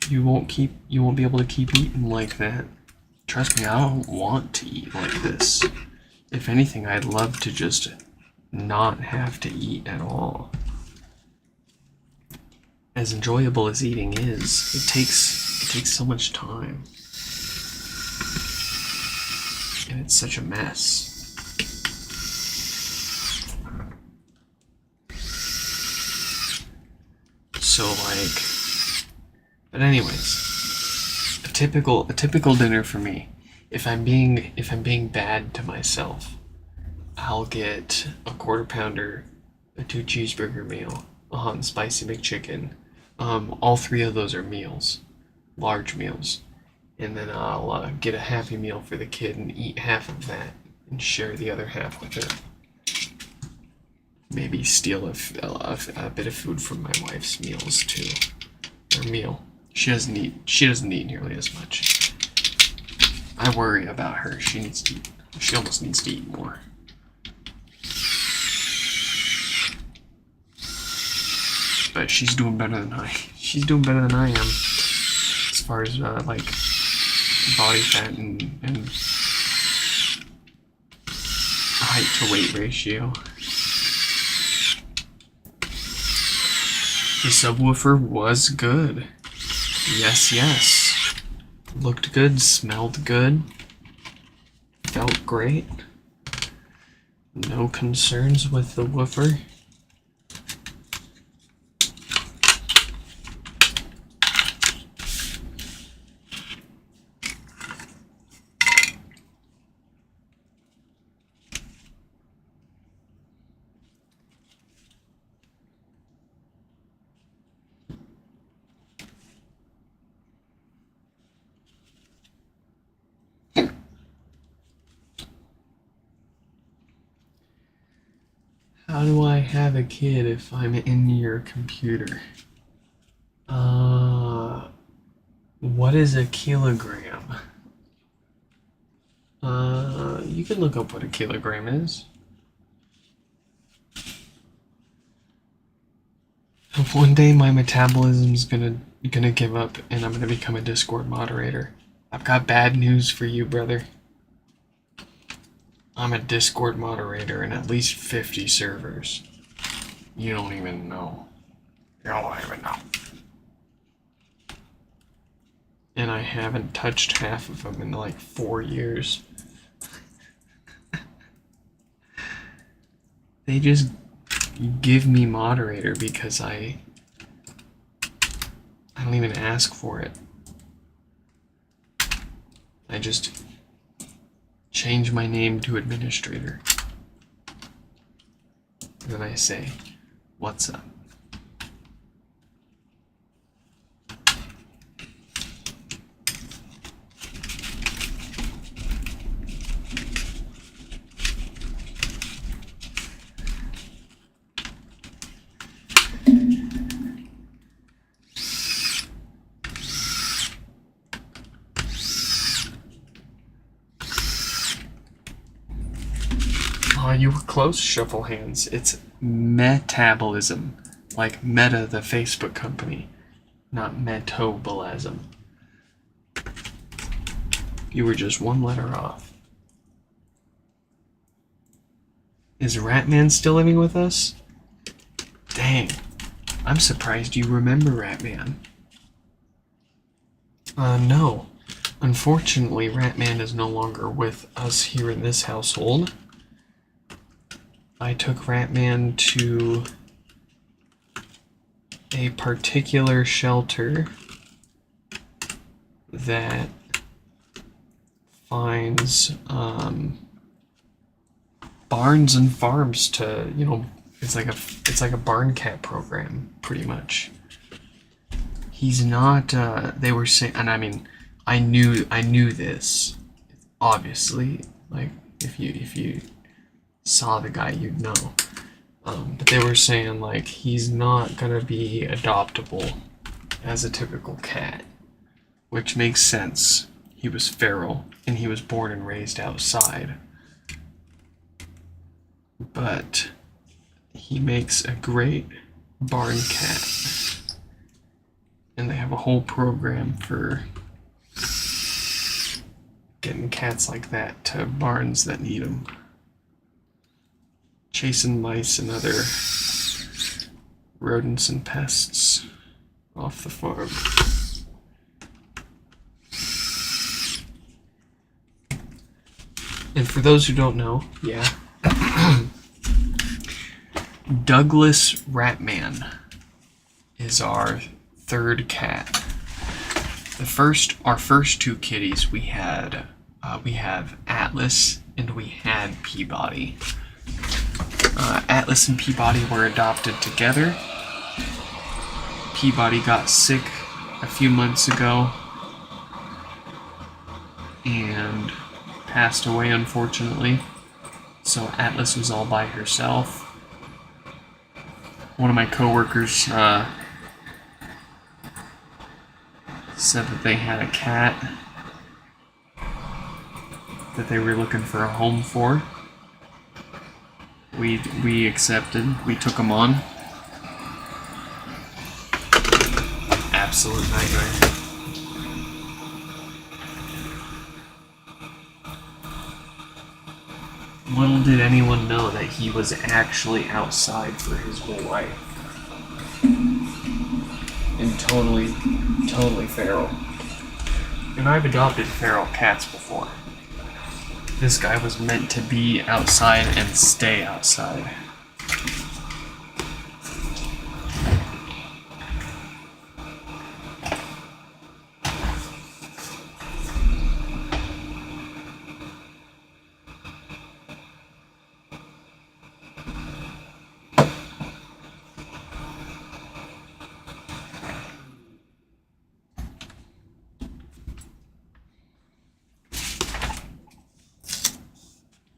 you won't be able to keep eating like that. Trust me, I don't want to eat like this. If anything, I'd love to just not have to eat at all. As enjoyable as eating is, it takes so much time. And it's such a mess. So but anyways, a typical dinner for me. If I'm being bad to myself, I'll get a quarter pounder, a 2 cheeseburger meal, a hot and spicy McChicken. All 3 of those are meals, large meals. And then I'll get a Happy Meal for the kid and eat half of that and share the other half with her. Maybe steal a bit of food from my wife's meals too. Or meal. She doesn't eat nearly as much. I worry about her. She almost needs to eat more. But she's doing better than I am. As far as like body fat and height to weight ratio. The subwoofer was good. Yes. Looked good, smelled good, felt great. No concerns with the woofer. How do I have a kid if I'm in your computer? What is a kilogram? You can look up what a kilogram is. One day my metabolism's gonna give up and I'm gonna become a Discord moderator. I've got bad news for you, brother. I'm a Discord moderator in at least 50 servers. You don't even know. You don't even know. And I haven't touched half of them in like 4 years. They just give me moderator because I don't even ask for it. I just change my name to administrator. And then I say, what's up? You were close, Shuffle Hands. It's metabolism, like Meta, the Facebook company, not metabolism. You were just 1 letter off. Is Ratman still living with us? Dang, I'm surprised you remember Ratman. No. Unfortunately, Ratman is no longer with us here in this household. I took Ratman to a particular shelter that finds barns and farms to, it's like a barn cat program, pretty much. He's not. They were saying, and I mean, I knew this. Obviously, like if you saw the guy, you'd know. But they were saying like he's not gonna be adoptable as a typical cat, which makes sense. He was feral and he was born and raised outside. But he makes a great barn cat. And they have a whole program for getting cats like that to barns that need them. Chasing mice and other rodents and pests off the farm. And for those who don't know, yeah, Douglas Ratman is our third cat. Our first two kitties we have Atlas and we had Peabody. Atlas and Peabody were adopted together. Peabody got sick a few months ago and passed away, unfortunately. So Atlas was all by herself. One of my coworkers said that they had a cat that they were looking for a home for. We accepted. We took him on. Absolute nightmare. Little did anyone know that he was actually outside for his whole life. And totally feral. And I've adopted feral cats before. This guy was meant to be outside and stay outside.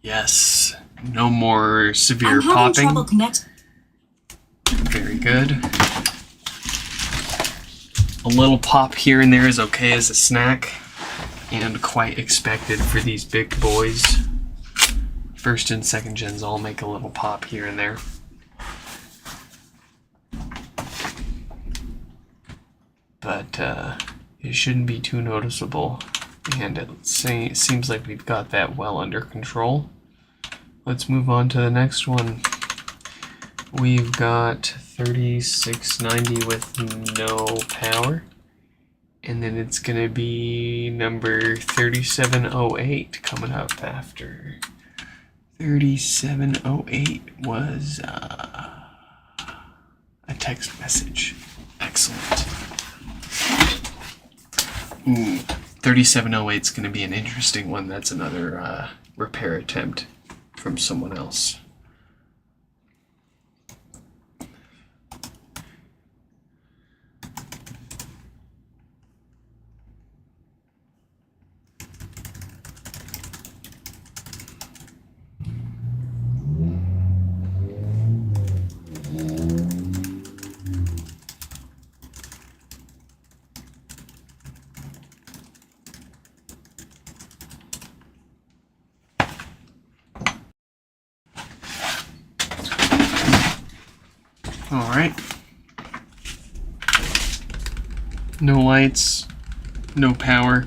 Yes, no more severe I'm having popping. trouble connect. Very good. A little pop here and there is okay as a snack, and quite expected for these big boys. First and second gens all make a little pop here and there. But it shouldn't be too noticeable, and it seems like we've got that well under control. Let's move on to the next one. We've got 3690 with no power. And then it's going to be number 3708 coming up after. 3708 was a text message. Excellent. Ooh, 3708 is going to be an interesting one. That's another repair attempt from someone else. Alright. No lights, no power,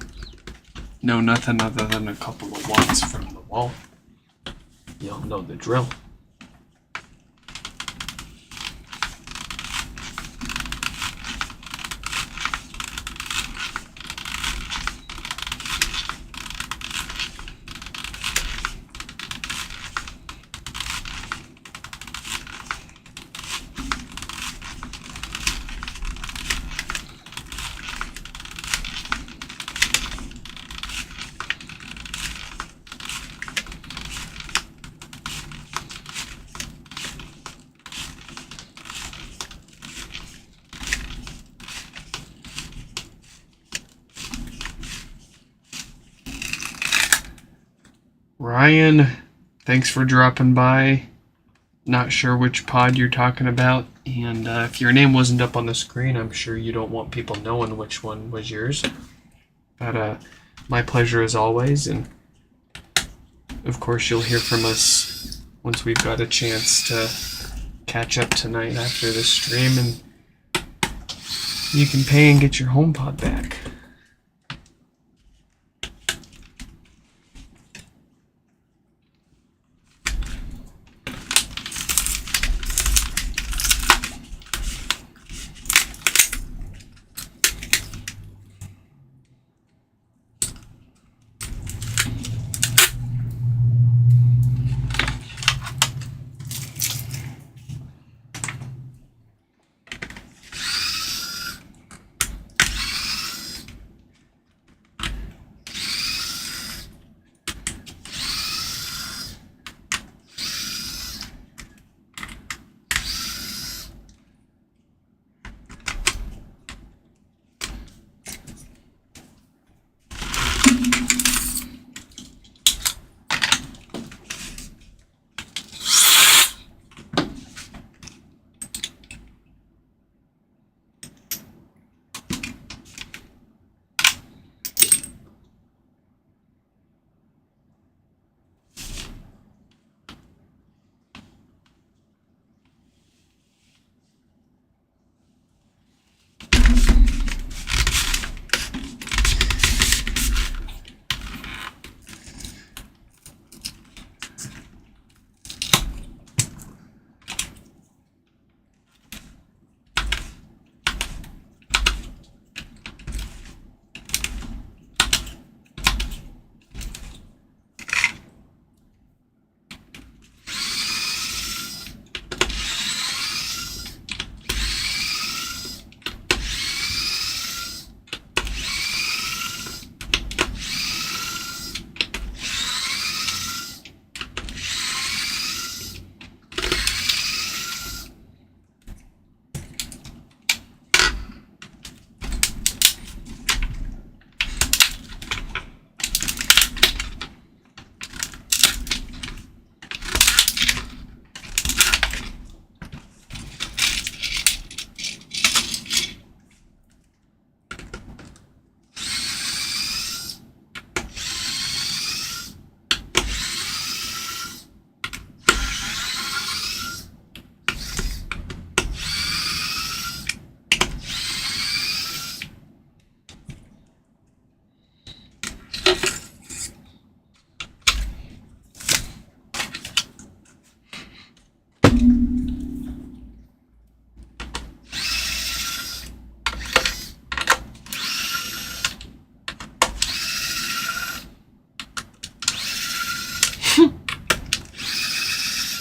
no nothing other than a couple of watts from the wall. Y'all know the drill. Ryan, thanks for dropping by. Not sure which pod you're talking about, and if your name wasn't up on the screen, I'm sure you don't want people knowing which one was yours. But my pleasure as always, and of course you'll hear from us once we've got a chance to catch up tonight after the stream, and you can pay and get your HomePod back.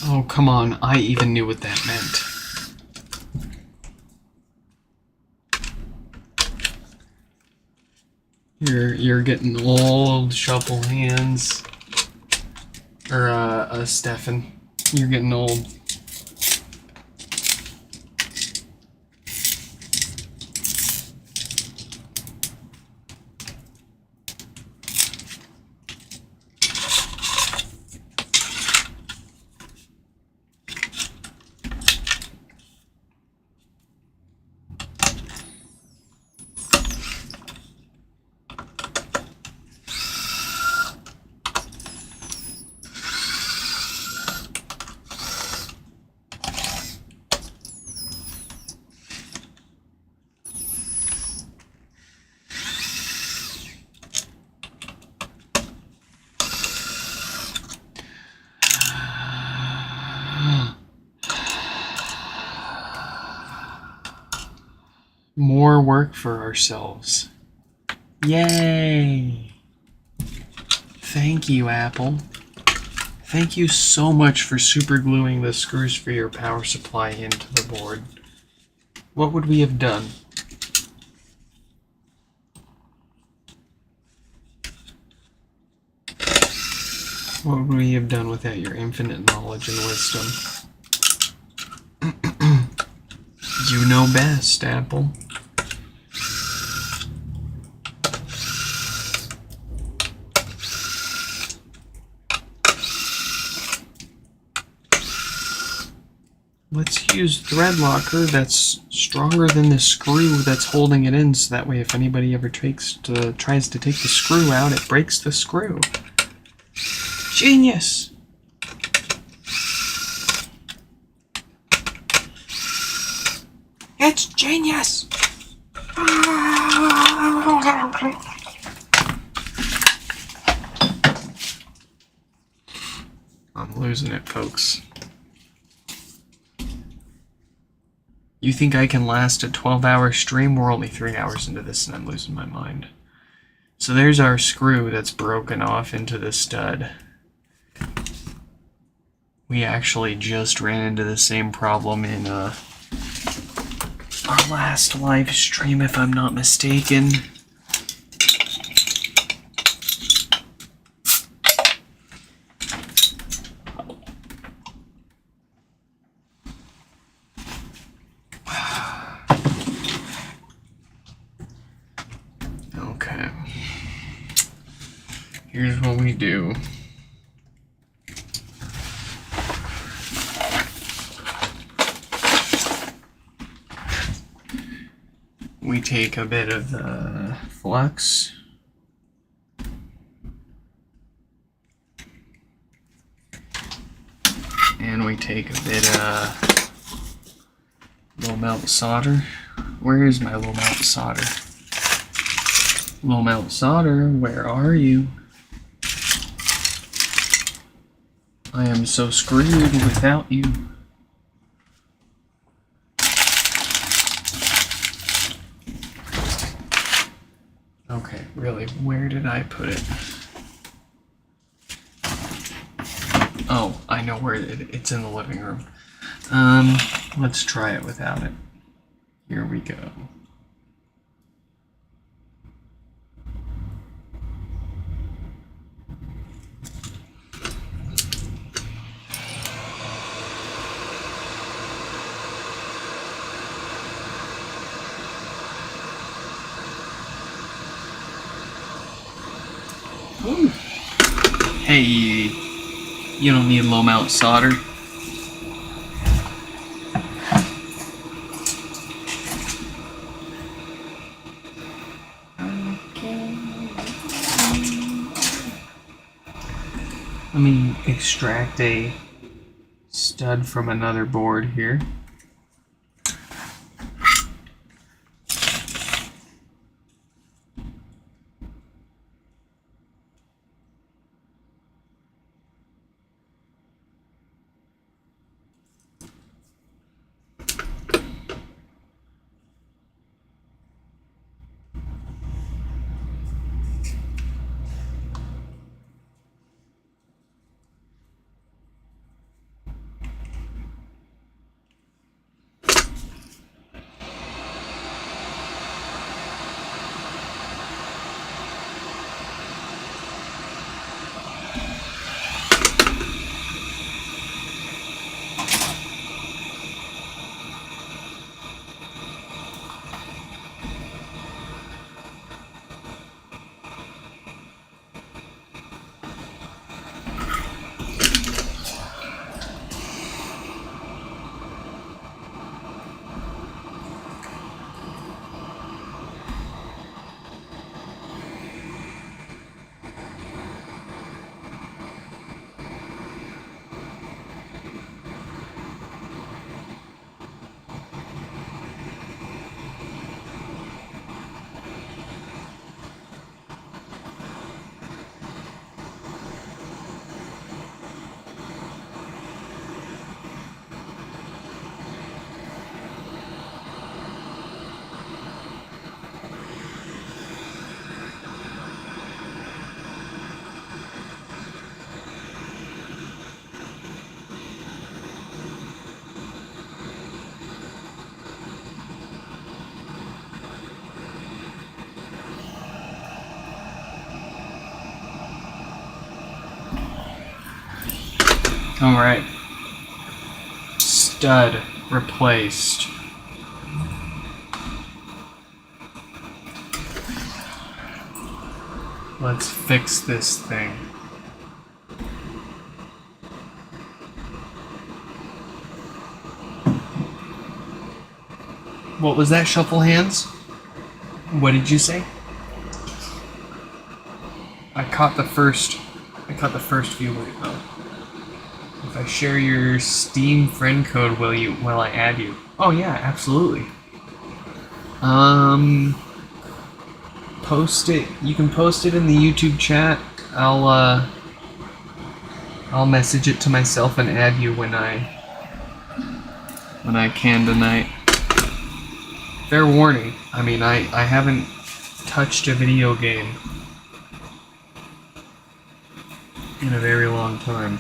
Oh, come on. I even knew what that meant. You're getting old, Shuffle Hands. Or, Stefan. You're getting old. More work for ourselves. Yay! Thank you, Apple. Thank you so much for super gluing the screws for your power supply into the board. What would we have done? What would we have done without your infinite knowledge and wisdom? You know best, Apple. let's use thread locker that's stronger than the screw that's holding it in, so that way if anybody ever tries to take the screw out, it breaks the screw. Genius! It's genius! I'm losing it, folks. You think I can last a 12-hour stream? We're only 3 hours into this and I'm losing my mind. So there's our screw that's broken off into the stud. We actually just ran into the same problem in our last live stream, if I'm not mistaken. Okay. Here's what we do. We take a bit of the flux, and we take a bit of low melt solder. Where is my low melt solder? Low melt solder, where are you? I am so screwed without you. Okay, really, where did I put it? Oh, I know where it's in the living room. Let's try it without it. Here we go. Ooh. Hey, you don't need low mount solder. Let me extract a stud from another board here. Alright. Stud replaced. Let's fix this thing. What was that, Shuffle Hands? What did you say? I caught the first few. If I share your Steam friend code, will I add you? Oh yeah, absolutely. Post it. You can post it in the YouTube chat. I'll message it to myself and add you when I can tonight. Fair warning. I mean, I haven't touched a video game in a very long time.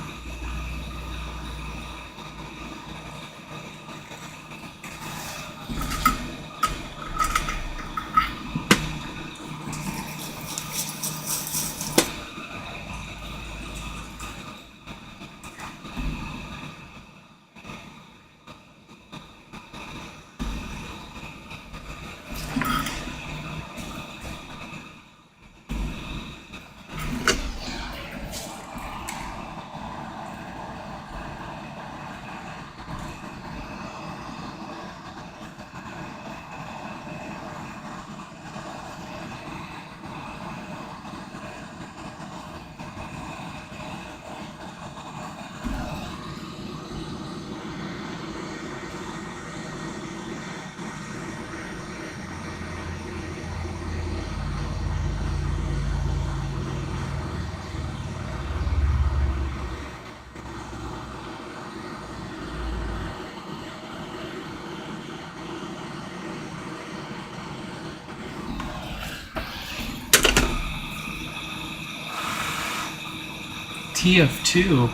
TF2,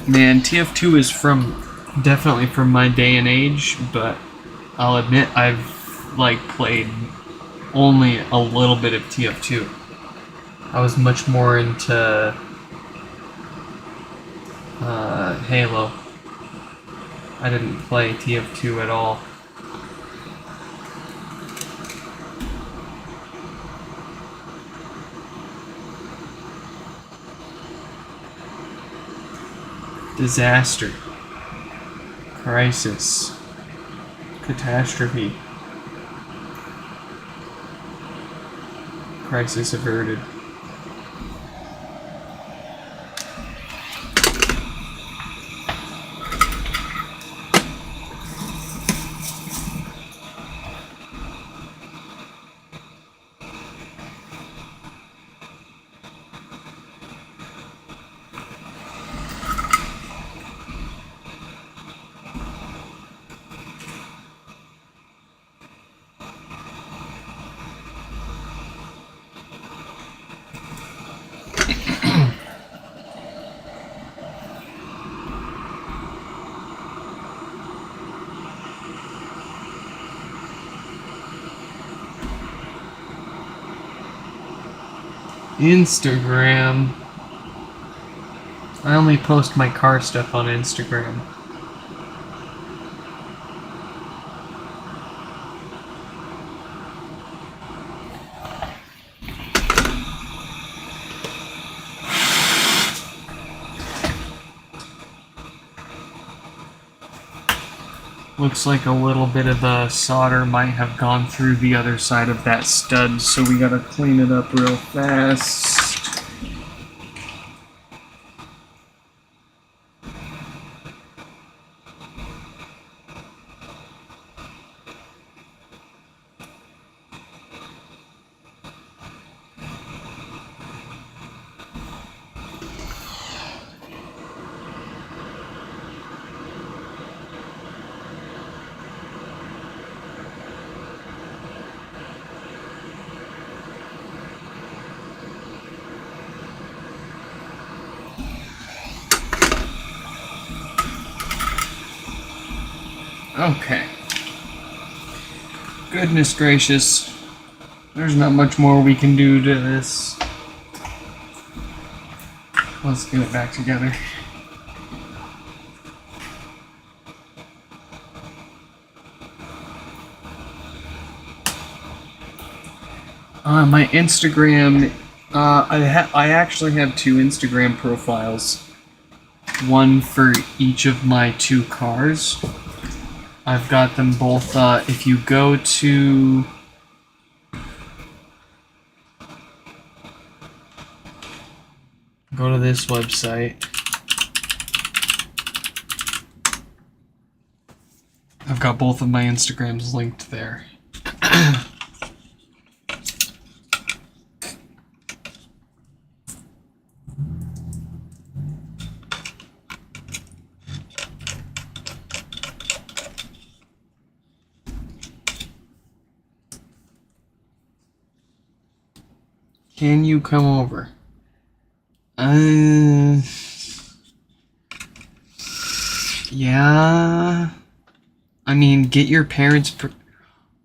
man, TF2 is definitely from my day and age, but I'll admit I've played only a little bit of TF2. I was much more into Halo. I didn't play TF2 at all. Disaster, crisis, catastrophe, crisis averted. Instagram. I only post my car stuff on Instagram. Looks like a little bit of the solder might have gone through the other side of that stud, so we gotta clean it up real fast. Okay. Goodness gracious. There's not much more we can do to this. Let's get it back together. My Instagram, I actually have two Instagram profiles. One for each of my two cars. I've got them both. If you go to this website, I've got both of my Instagrams linked there. Can you come over? Yeah. I mean, get your parents.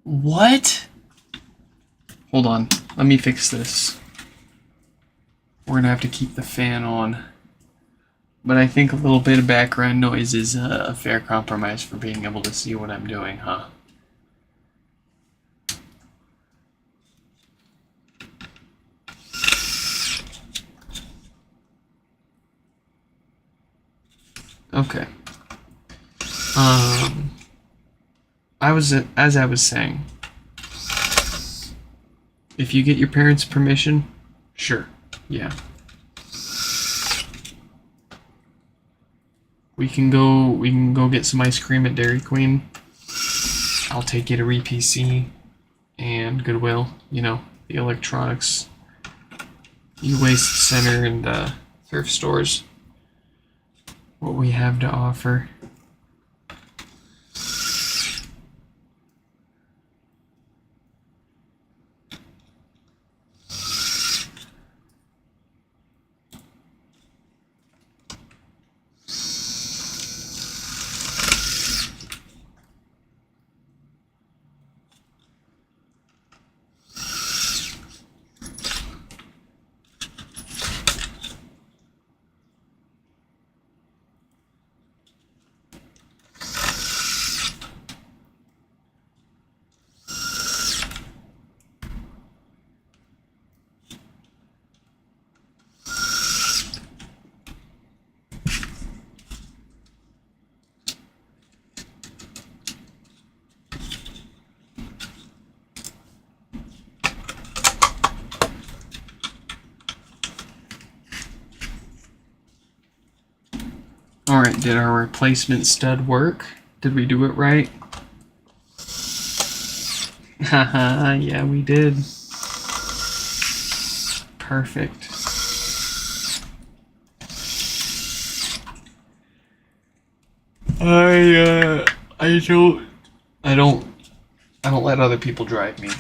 What? Hold on. Let me fix this. We're gonna have to keep the fan on. But I think a little bit of background noise is a fair compromise for being able to see what I'm doing, huh? Okay. As I was saying, if you get your parents' permission, sure, yeah. We can go get some ice cream at Dairy Queen. I'll take you to RePC and Goodwill, you know, the electronics, e-waste center, and thrift stores. What we have to offer. Alright, did our replacement stud work? Did we do it right? Haha, yeah, we did. Perfect. I don't let other people drive me.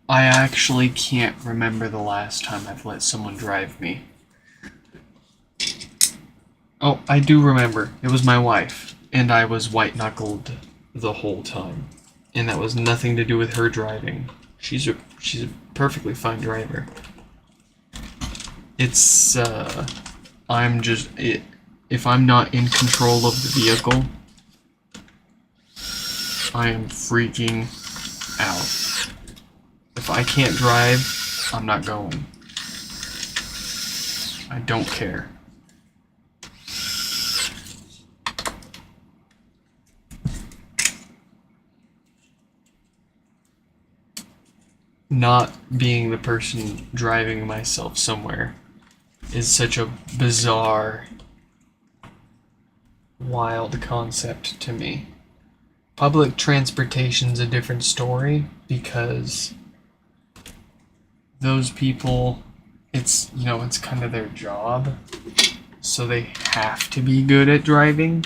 I actually can't remember the last time I've let someone drive me. Oh, I do remember. It was my wife, and I was white-knuckled the whole time. And that was nothing to do with her driving. She's a perfectly fine driver. It's, if I'm not in control of the vehicle, I am freaking out. If I can't drive, I'm not going. I don't care. Not being the person driving myself somewhere is such a bizarre, wild concept to me. Public transportation's a different story because those people, it's kind of their job, so they have to be good at driving.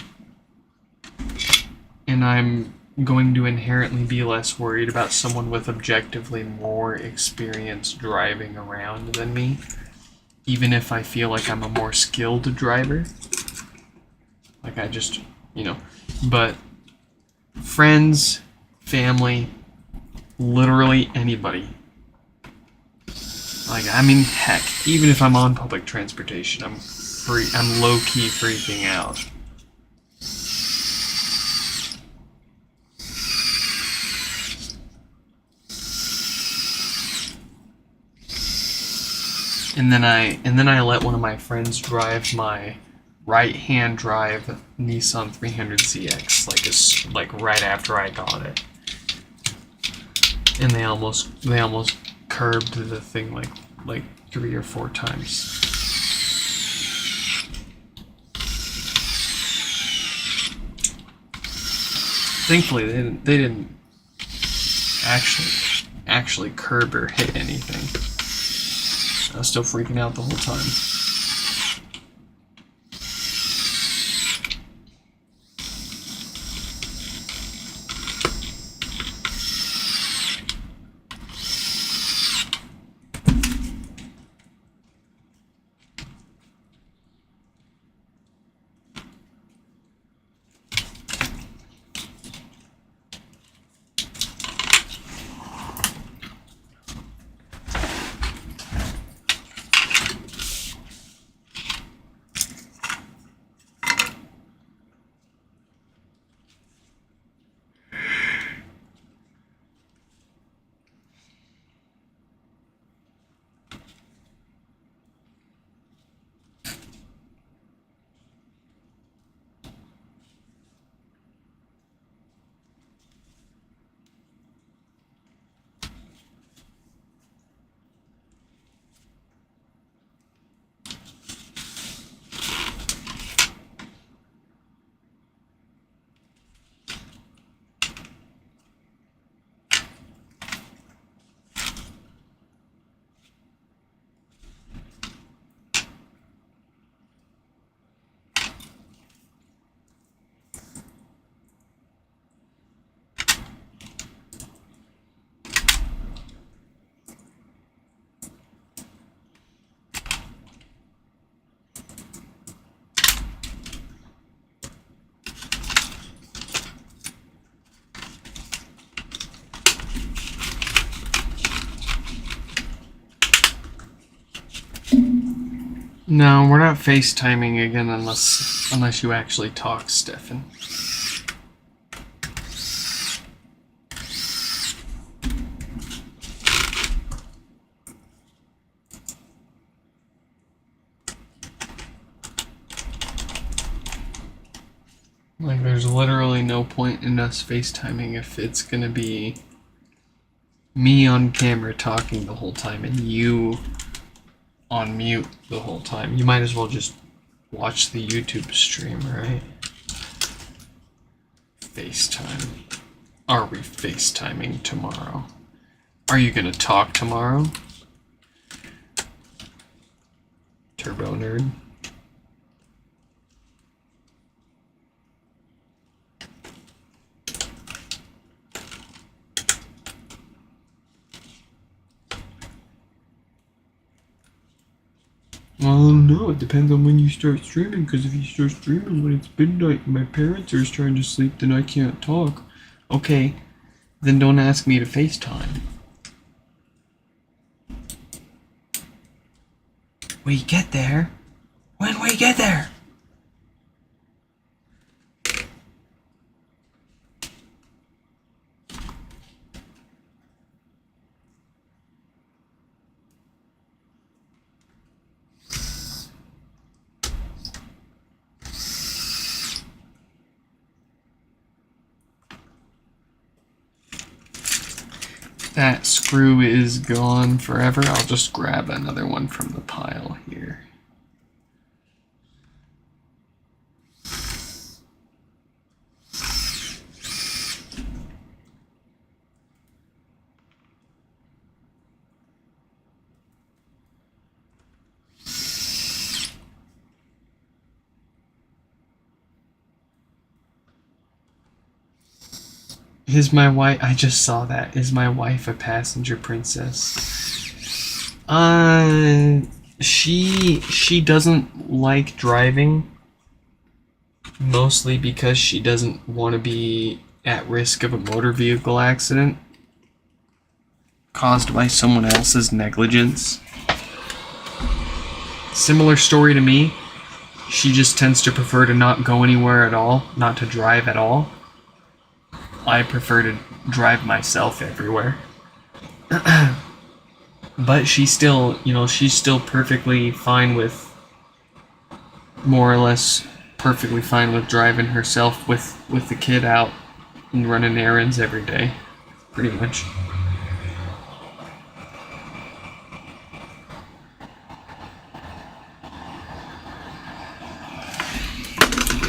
And I'm going to inherently be less worried about someone with objectively more experience driving around than me, even if I feel like I'm a more skilled driver. Like I just, but friends, family, literally anybody. Like, I mean, heck, even if I'm on public transportation, I'm low-key freaking out. And then I let one of my friends drive my right-hand drive Nissan 300ZX, like right after I got it, and they almost curbed the thing like 3 or 4 times. Thankfully, they didn't actually curb or hit anything. I was still freaking out the whole time. No, we're not FaceTiming again unless you actually talk, Stefan. Like, there's literally no point in us FaceTiming if it's gonna be me on camera talking the whole time and you on mute the whole time. You might as well just watch the YouTube stream, right? FaceTime. Are we FaceTiming tomorrow? Are you gonna talk tomorrow? Turbo nerd. Well, no, it depends on when you start streaming, because if you start streaming when it's midnight and my parents are trying to sleep, then I can't talk. Okay, then don't ask me to FaceTime. We get there when we get there. That screw is gone forever. I'll just grab another one from the pile here. Is my wife... I just saw that. Is my wife a passenger princess? She doesn't like driving. Mostly because she doesn't want to be at risk of a motor vehicle accident caused by someone else's negligence. Similar story to me. She just tends to prefer to not go anywhere at all, not to drive at all. I prefer to drive myself everywhere. But she's still, she's still perfectly fine with more or less perfectly fine with driving herself with the kid out and running errands every day, pretty much.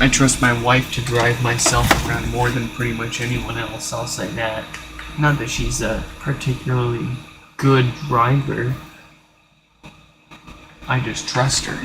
I trust my wife to drive myself around more than pretty much anyone else, I'll say that. Not that she's a particularly good driver. I just trust her.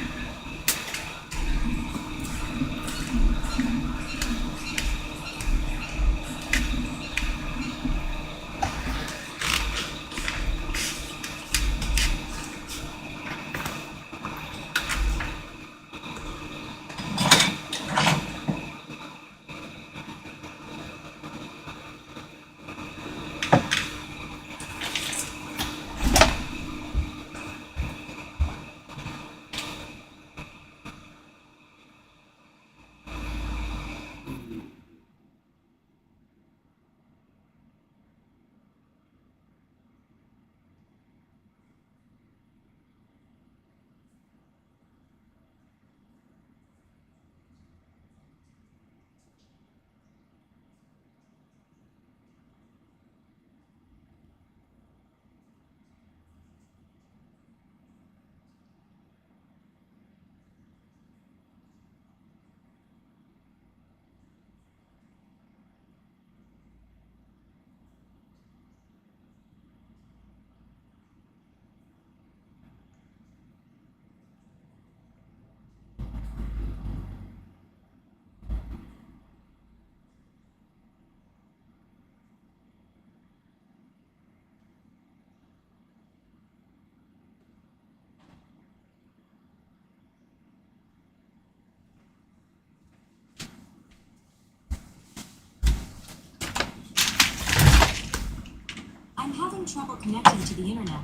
I'm having trouble connecting to the internet.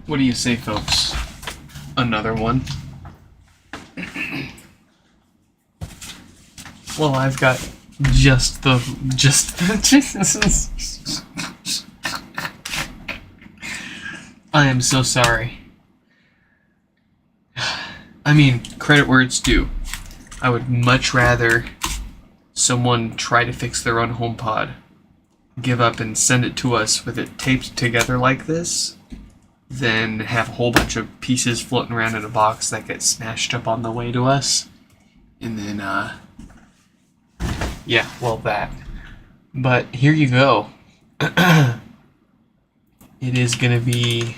What do you say, folks? Another one? Well, I've got just the I am so sorry. I mean, credit where it's due. I would much rather someone try to fix their own HomePod, give up and send it to us with it taped together like this, than have a whole bunch of pieces floating around in a box that get smashed up on the way to us. And then, yeah, well, that. But here you go. It is going to be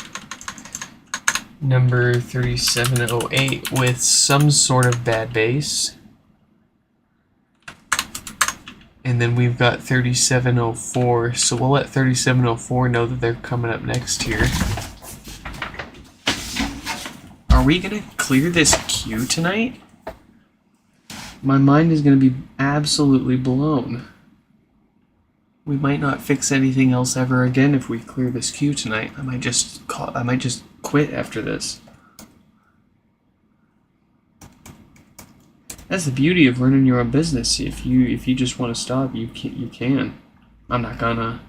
number 3708 with some sort of bad bass. And then we've got 3704, so we'll let 3704 know that they're coming up next here. Are we gonna clear this queue tonight? My mind is gonna be absolutely blown. We might not fix anything else ever again if we clear this queue tonight. I might just quit after this. That's the beauty of running your own business. If you just want to stop, you can. I'm not gonna.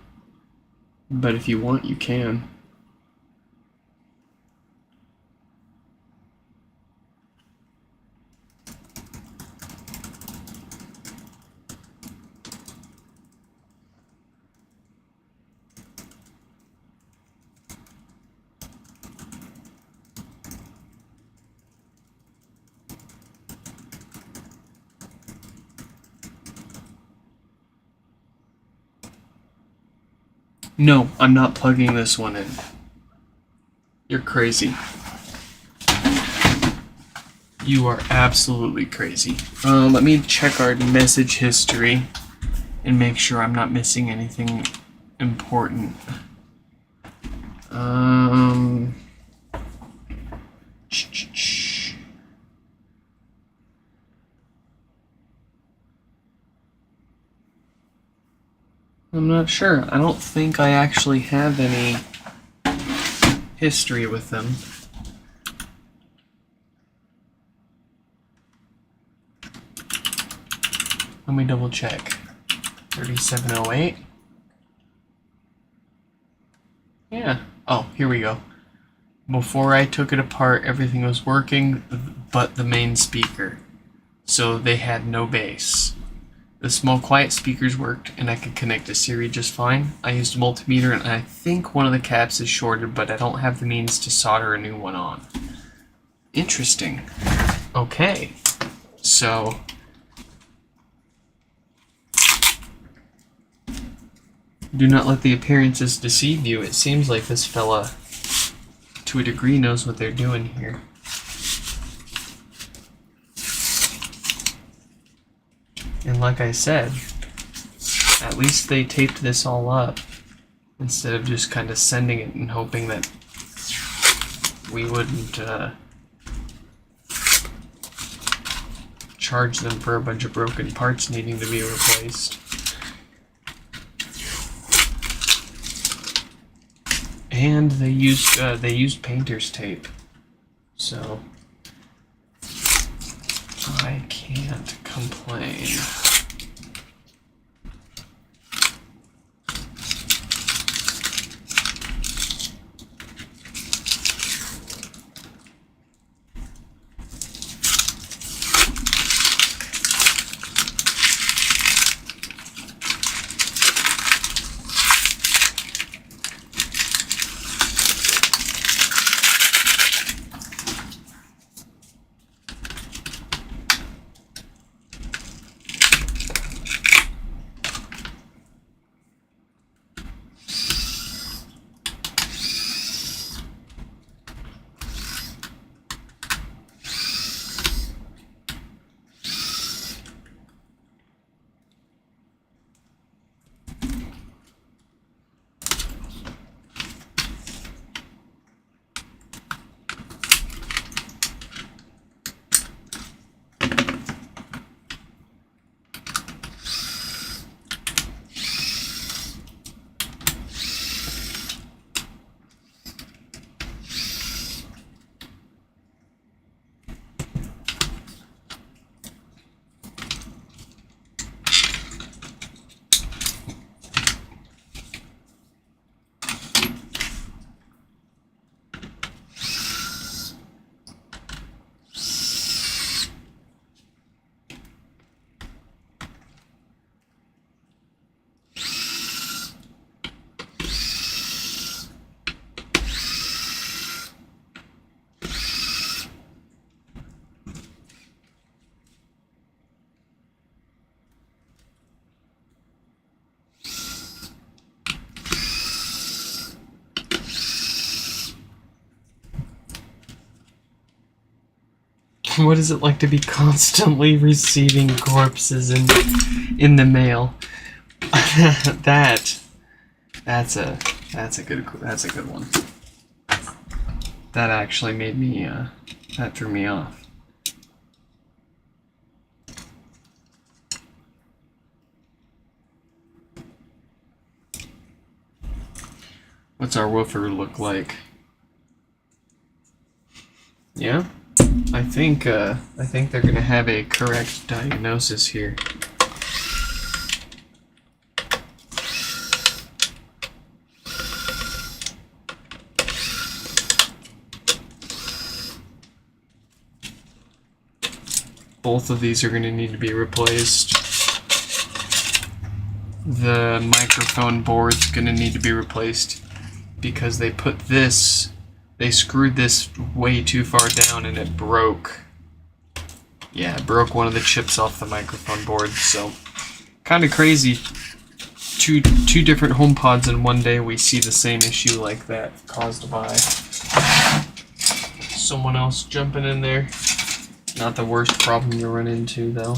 But if you want, you can. No, I'm not plugging this one in. You're crazy. You are absolutely crazy. Let me check our message history and make sure I'm not missing anything important. I'm not sure. I don't think I actually have any history with them. Let me double check. 3708. Yeah. Oh, here we go. Before I took it apart, everything was working but the main speaker. So they had no bass. The small quiet speakers worked, and I could connect to Siri just fine. I used a multimeter, and I think one of the caps is shorted, but I don't have the means to solder a new one on. Interesting. Okay. So... do not let the appearances deceive you. It seems like this fella, to a degree, knows what they're doing here. And like I said, at least they taped this all up instead of just kind of sending it and hoping that we wouldn't charge them for a bunch of broken parts needing to be replaced. And they used painter's tape, so I can't complain. What is it like to be constantly receiving corpses in the mail? that's a good one. That actually made me that threw me off. What's our woofer look like? Yeah? I think they're gonna have a correct diagnosis here. Both of these are gonna need to be replaced. The microphone board's gonna need to be replaced because they screwed this way too far down and it broke. Yeah, it broke one of the chips off the microphone board, so kind of crazy. Two different HomePods in one day we see the same issue like that caused by someone else jumping in there. Not the worst problem you run into though.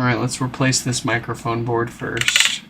Alright, let's replace this microphone board first.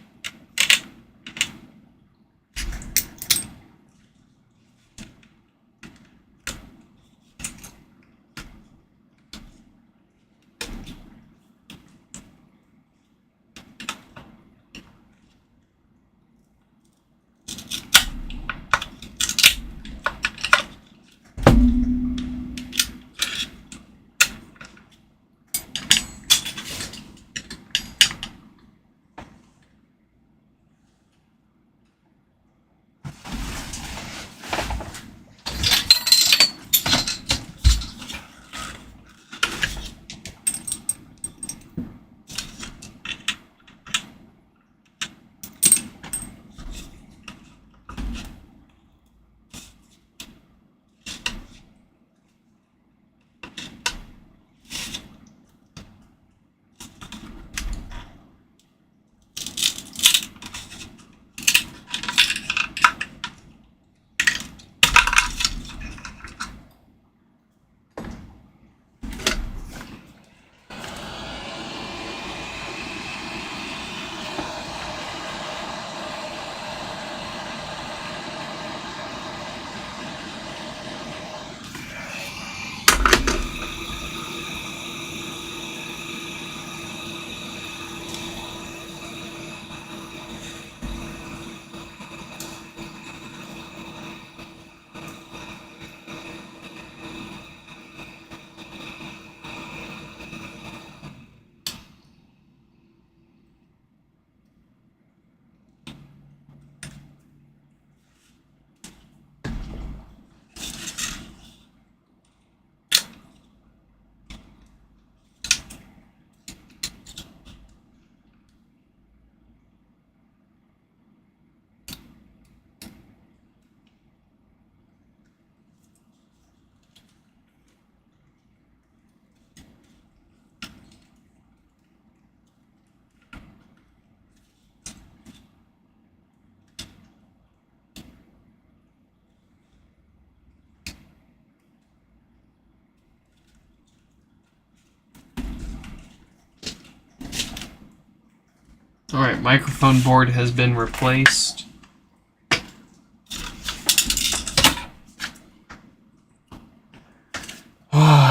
Alright, microphone board has been replaced.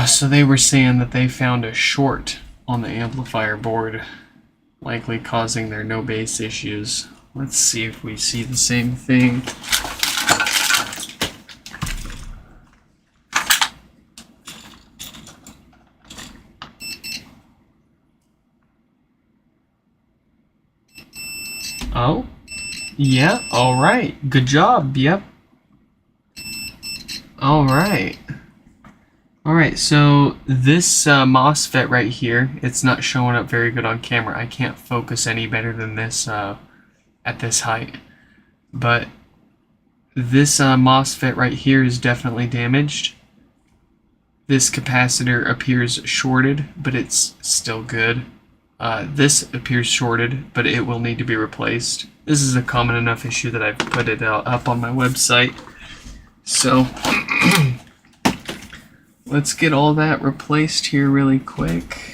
So they were saying that they found a short on the amplifier board, likely causing their no bass issues. Let's see if we see the same thing. Oh, yeah, alright. Good job, yep. Alright. Alright, so this MOSFET right here, it's not showing up very good on camera. I can't focus any better than this at this height. But this MOSFET right here is definitely damaged. This capacitor appears shorted, but it's still good. This appears shorted, but it will need to be replaced. This is a common enough issue that I've put it up on my website. So let's get all that replaced here really quick.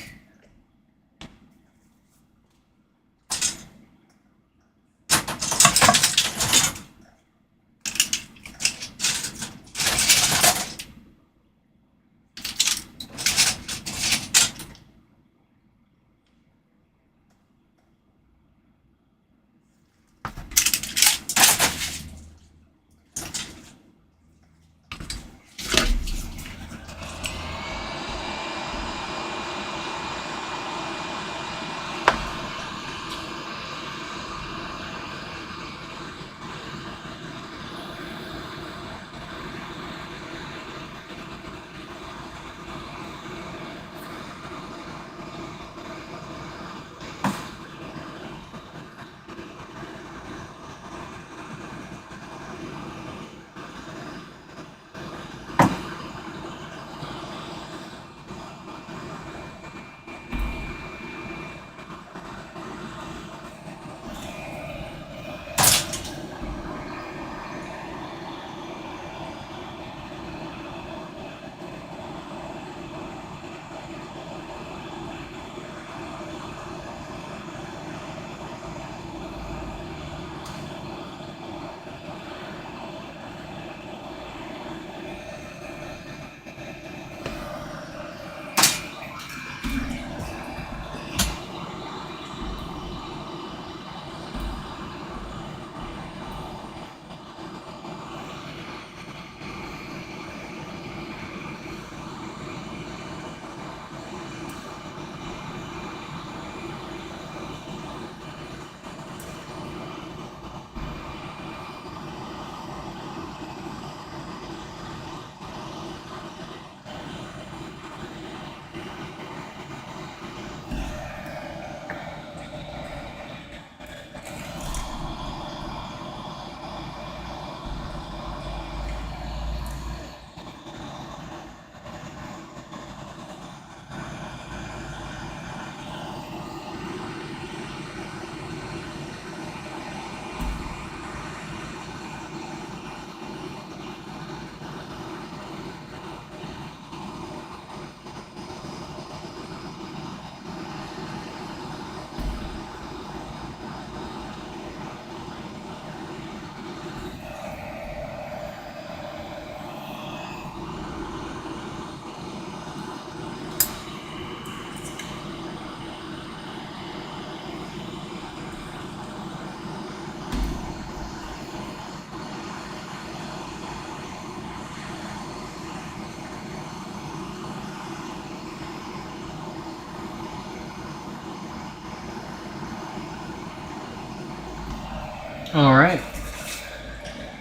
Alright.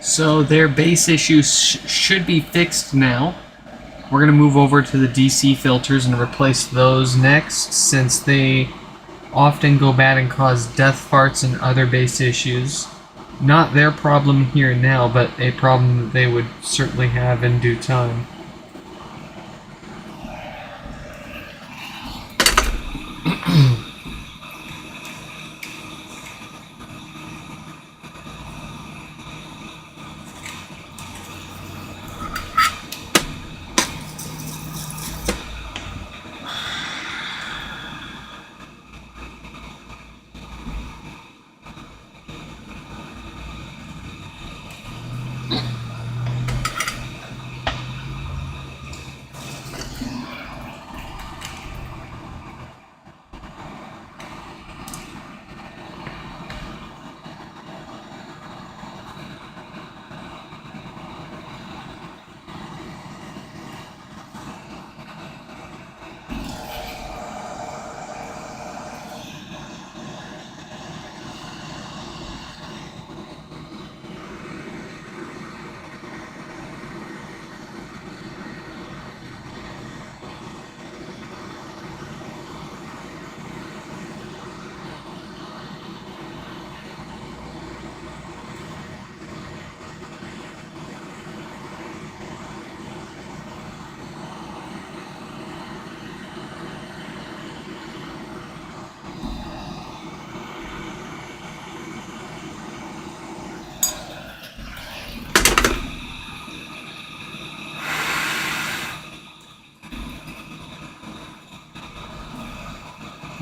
So their base issues should be fixed now. We're going to move over to the DC filters and replace those next, since they often go bad and cause death farts and other base issues. Not their problem here now, but a problem that they would certainly have in due time.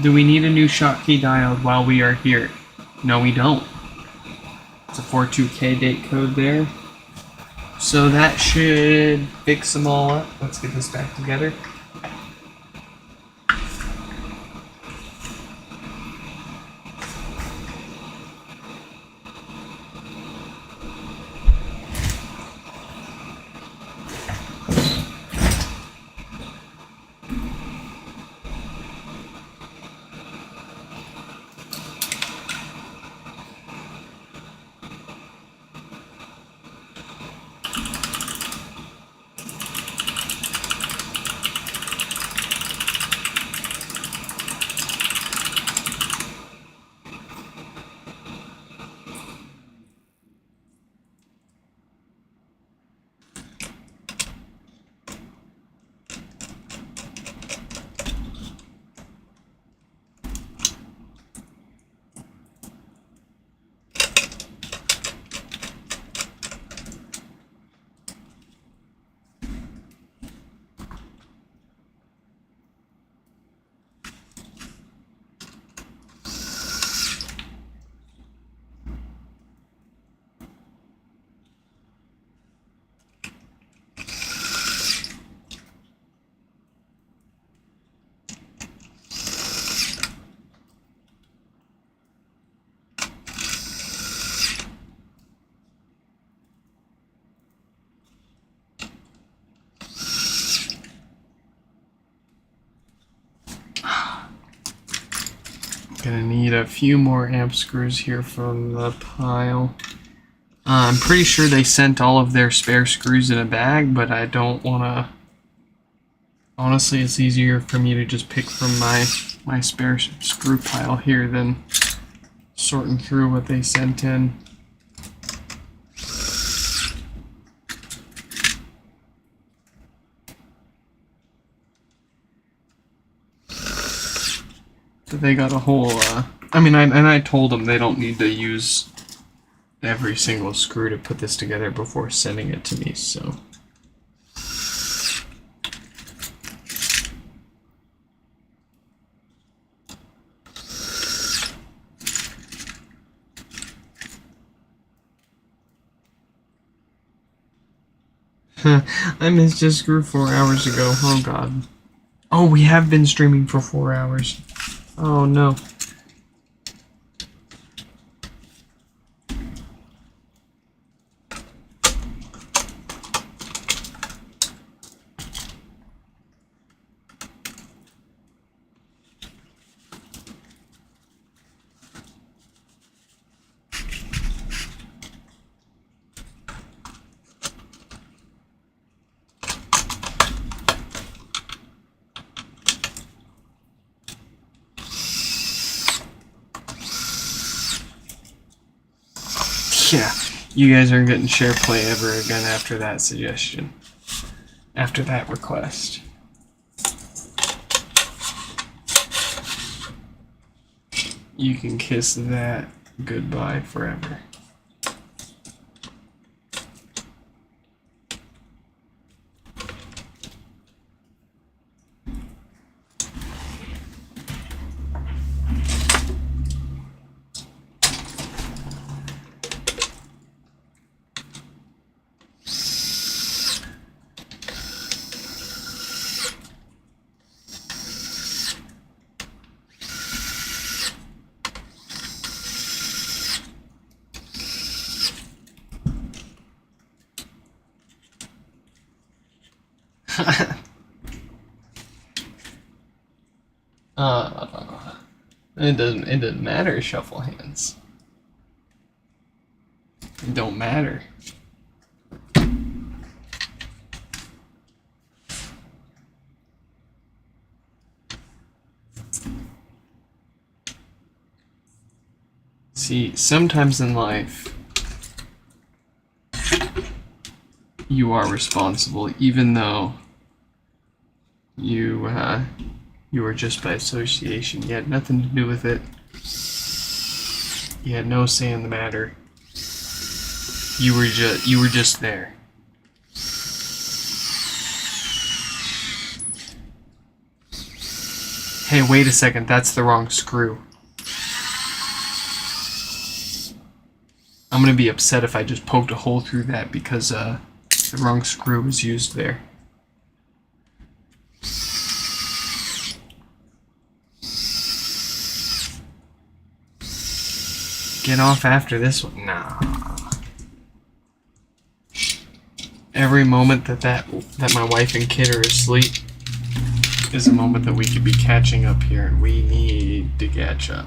Do we need a new Schottky diode while we are here? No, we don't. It's a 42K date code there. So that should fix them all up. Let's get this back together. Gonna need a few more amp screws here from the pile. I'm pretty sure they sent all of their spare screws in a bag, but I don't want to... Honestly, it's easier for me to just pick from my spare screw pile here than sorting through what they sent in. So they got a whole, I told them they don't need to use every single screw to put this together before sending it to me, so. I missed just screw 4 hours ago, oh god. Oh, we have been streaming for 4 hours. Oh no. Yeah, you guys aren't getting share play ever again after that suggestion. After that request. You can kiss that goodbye forever. It doesn't matter, shuffle hands. It don't matter. See, sometimes in life you are responsible, even though you were just by association. You had nothing to do with it. You had no say in the matter. You were just there. Hey, wait a second, that's the wrong screw. I'm gonna be upset if I just poked a hole through that because the wrong screw was used there. Get off after this one. Nah. Every moment that my wife and kid are asleep is a moment that we could be catching up here, and we need to catch up.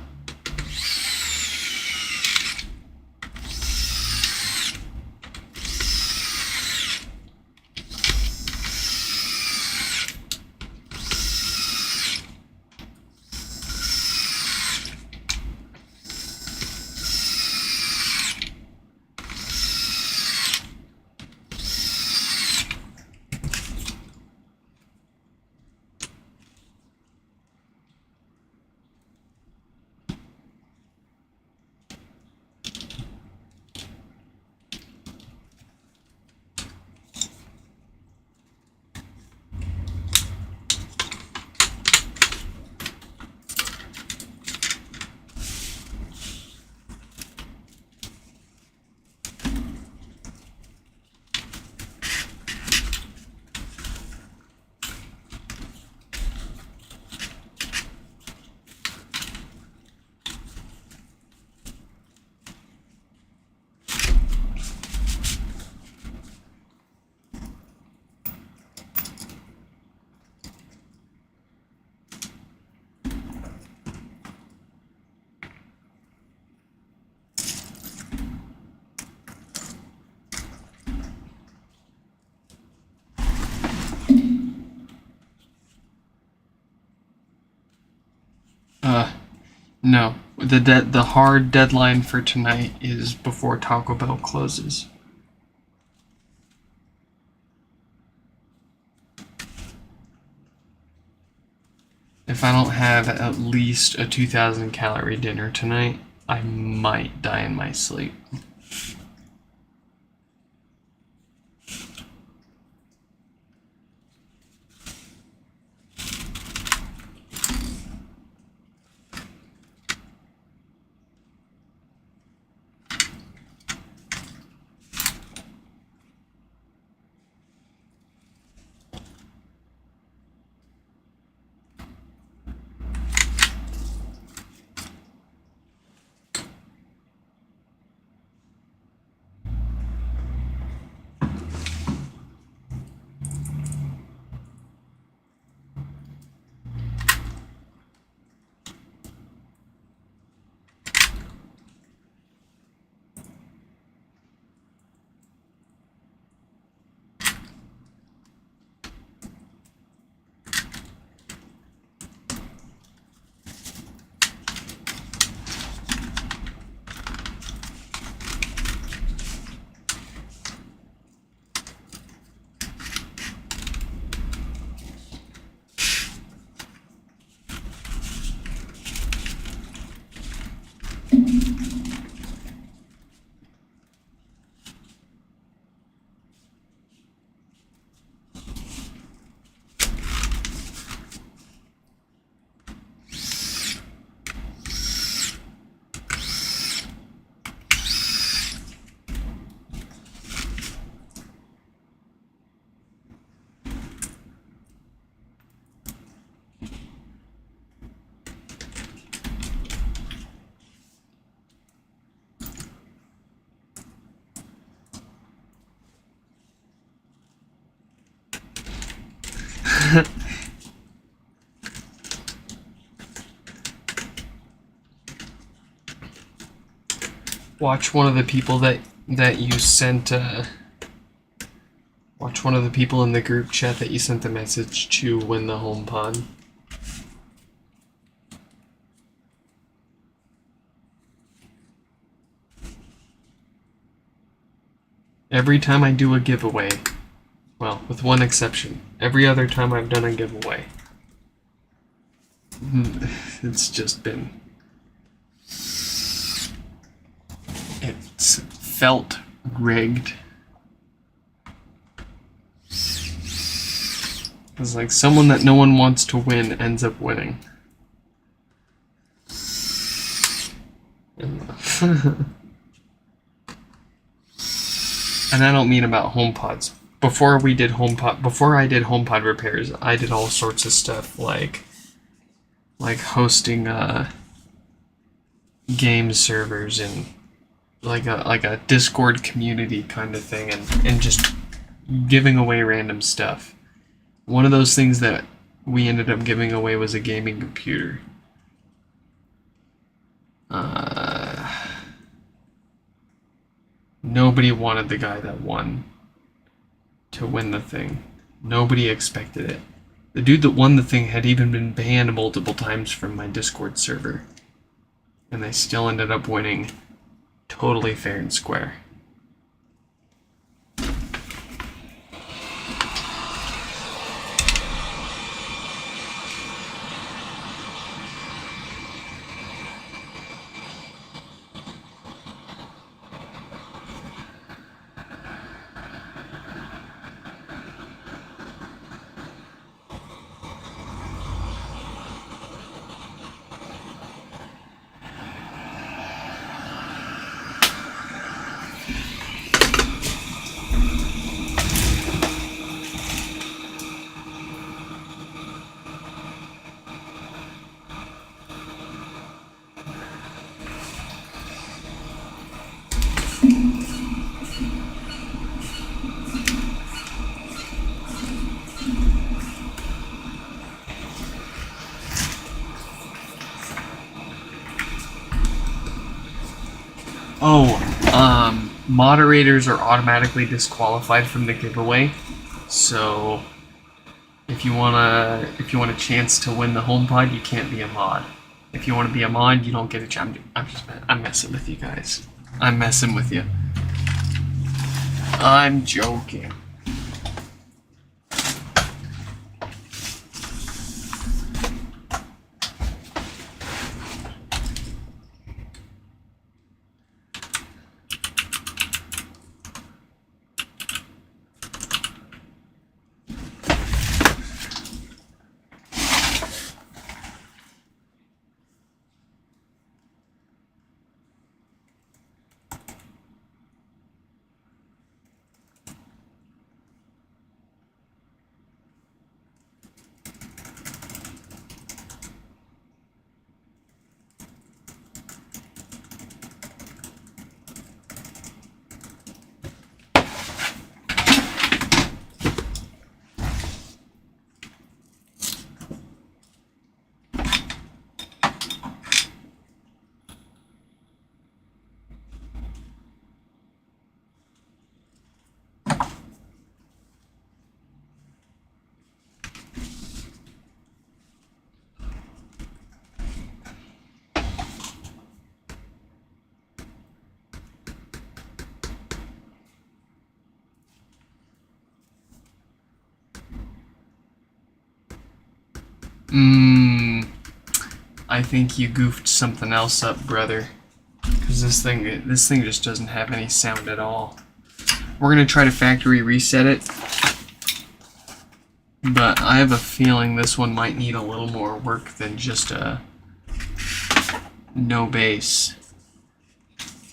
No. The hard deadline for tonight is before Taco Bell closes. If I don't have at least a 2,000 calorie dinner tonight, I might die in my sleep. Watch one of the people that you sent. Watch one of the people in the group chat that you sent the message to win the HomePod. Every time I do a giveaway, well, with one exception, every other time I've done a giveaway, it's just been... It's felt rigged. It's like someone that no one wants to win ends up winning. And I don't mean about HomePods. Before I did HomePod repairs, I did all sorts of stuff like hosting game servers and like a Discord community kind of thing, and just giving away random stuff. One of those things that we ended up giving away was a gaming computer. Nobody wanted the guy that won to win the thing. Nobody expected it. The dude that won the thing had even been banned multiple times from my Discord server. And they still ended up winning totally fair and square. Moderators are automatically disqualified from the giveaway, so if you want a chance to win the HomePod, you can't be a mod. If you want to be a mod, you don't get a chance. I'm messing with you guys. I'm messing with you. I'm joking. I think you goofed something else up, brother. Because this thing just doesn't have any sound at all. We're gonna try to factory reset it, but I have a feeling this one might need a little more work than just a no bass.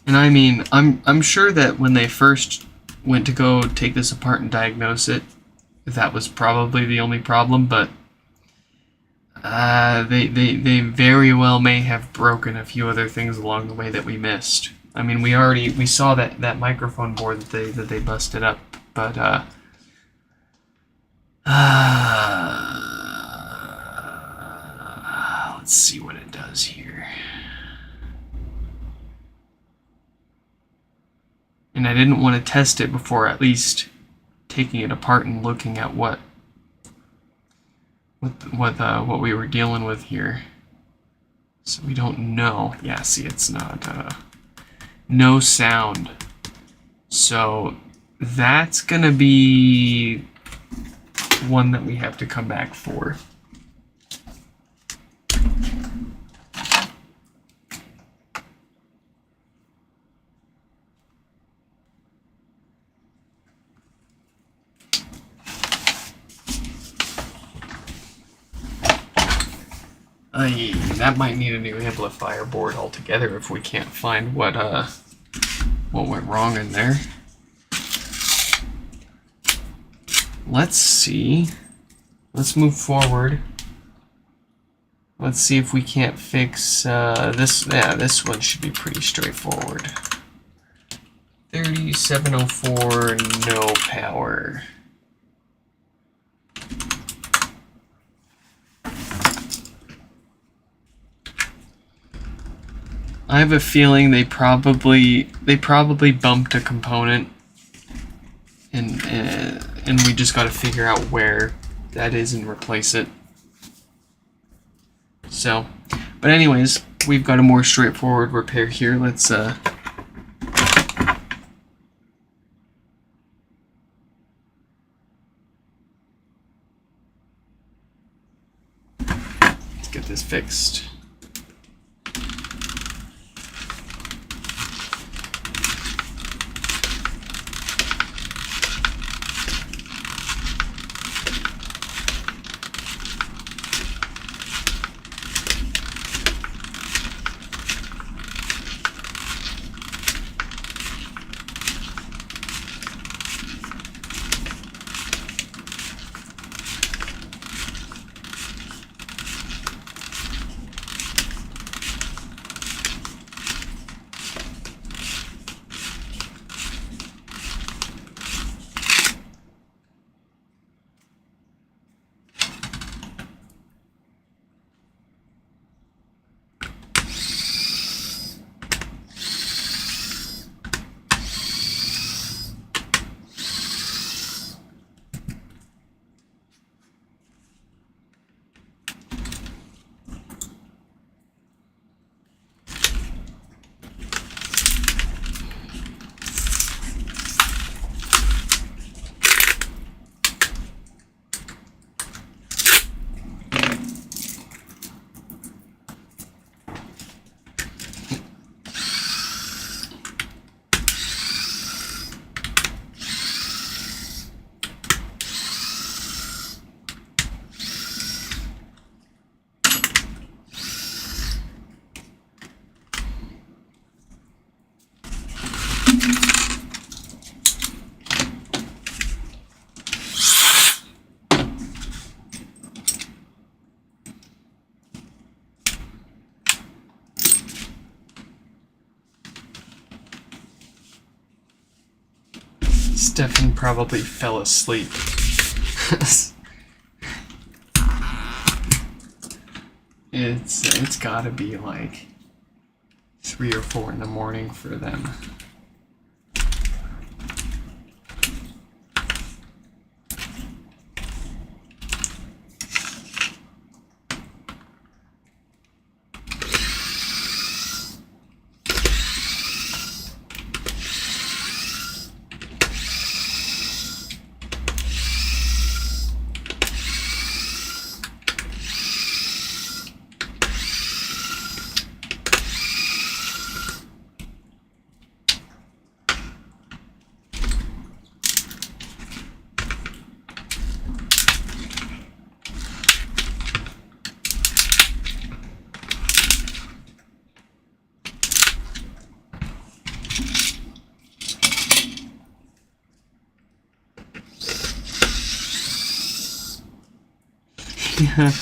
And I mean, I'm sure that when they first went to go take this apart and diagnose it, that was probably the only problem, but they very well may have broken a few other things along the way that we missed. I mean, we saw that microphone board that they busted up, but let's see what it does here. And I didn't want to test it before at least taking it apart and looking at what we were dealing with here. So we don't know. Yeah, see, it's not no sound. So that's gonna be one that we have to come back for. That might need a new amplifier board altogether if we can't find what went wrong in there. Let's see. Let's move forward. Let's see if we can't fix this. Yeah, this one should be pretty straightforward. 3704, no power. I have a feeling they probably bumped a component, and we just got to figure out where that is and replace it. So, but anyways, we've got a more straightforward repair here. Let's get this fixed. Stefan probably fell asleep. It's gotta be like 3 or 4 in the morning for them. Yeah.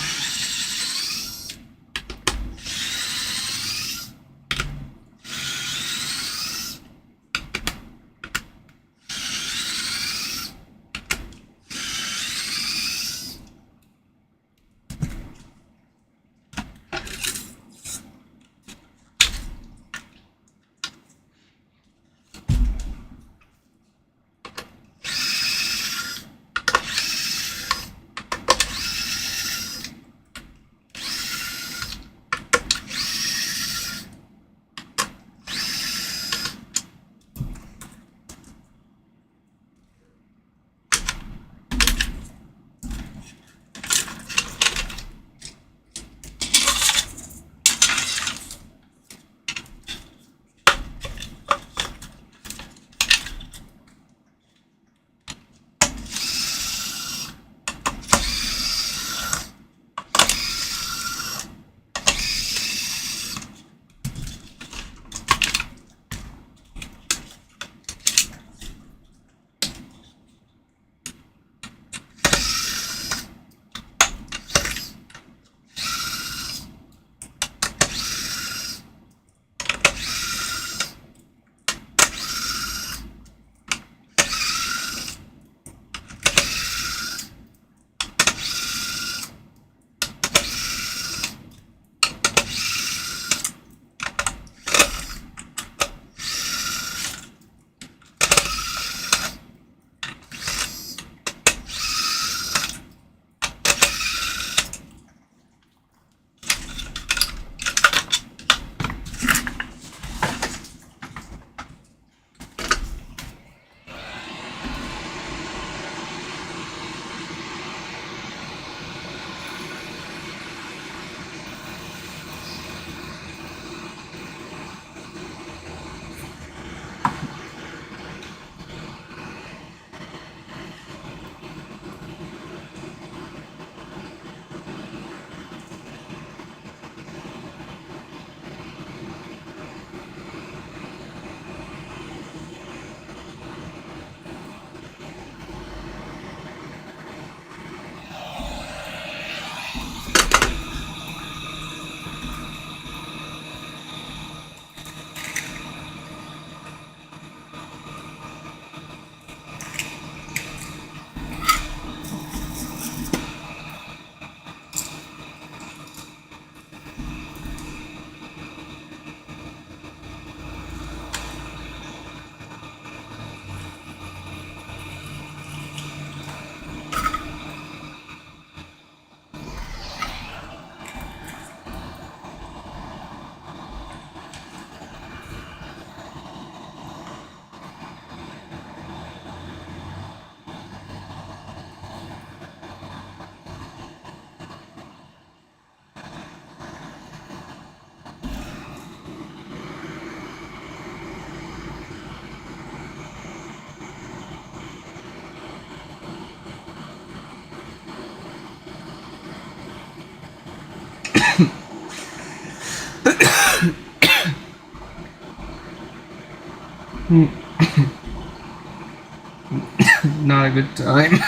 Not a good time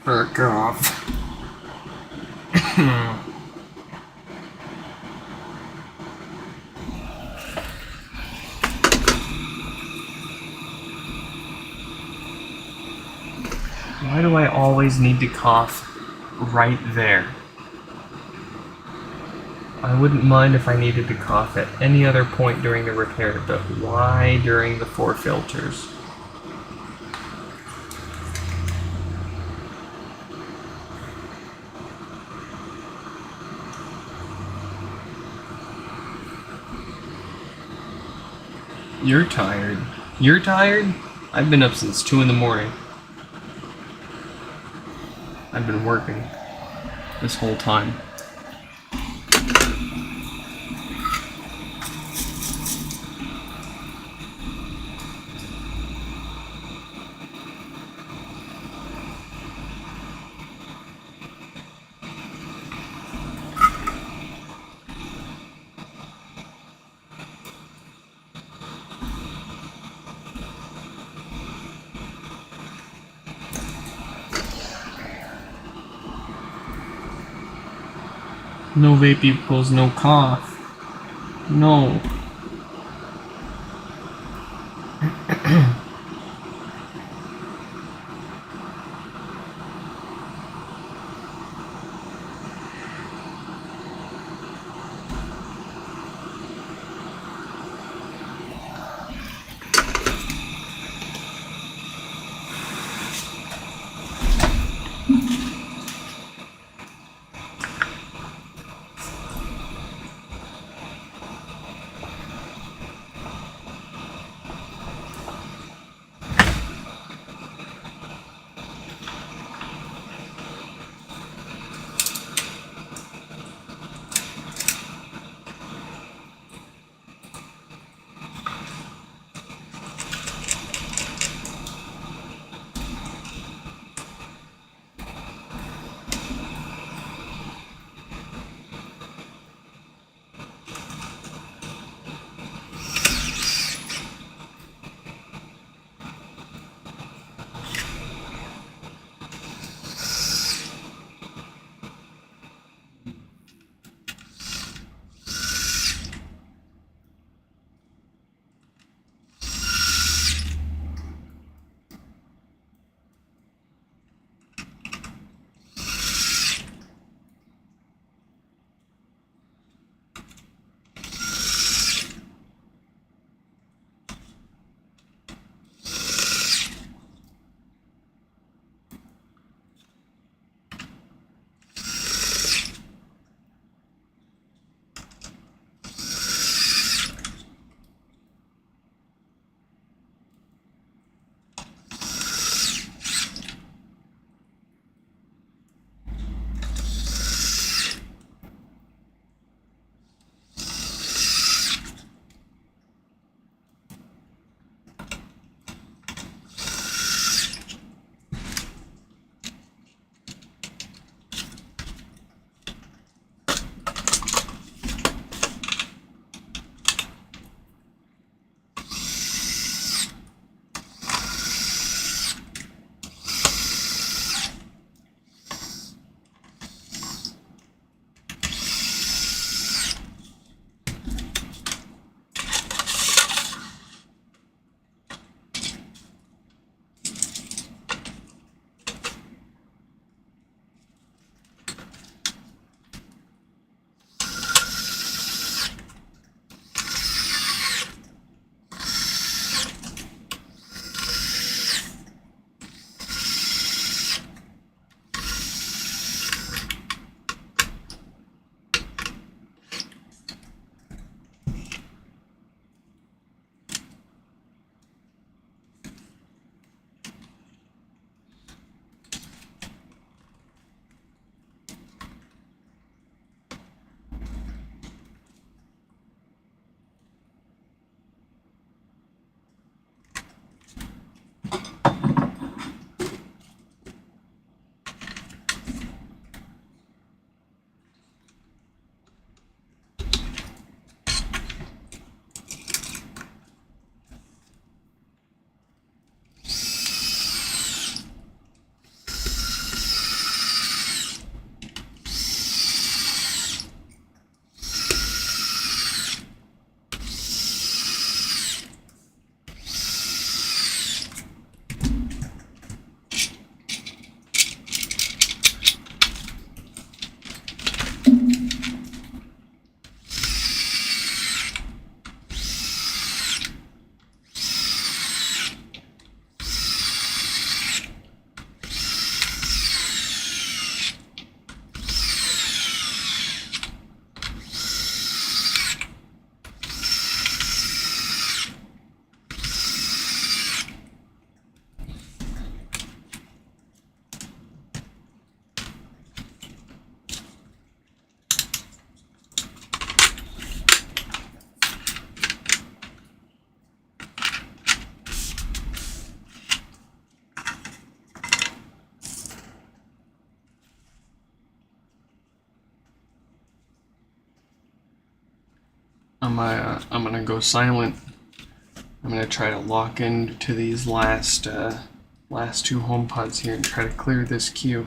for a cough. Why do I always need to cough right there? I wouldn't mind if I needed to cough at any other point during the repair, but why during the 4 filters? You're tired. You're tired? I've been up since 2 in the morning. I've been working this whole time. No vape equals no cough. No. I'm gonna go silent. I'm gonna try to lock into these last two HomePods here and try to clear this queue.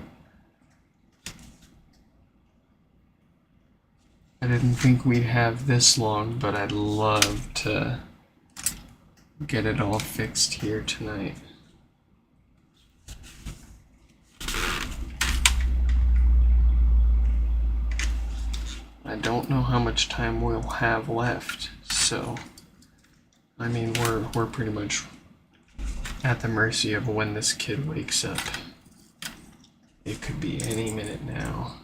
I didn't think we'd have this long, but I'd love to get it all fixed here tonight. I don't know how much time we'll have left, so I mean we're pretty much at the mercy of when this kid wakes up. It could be any minute now.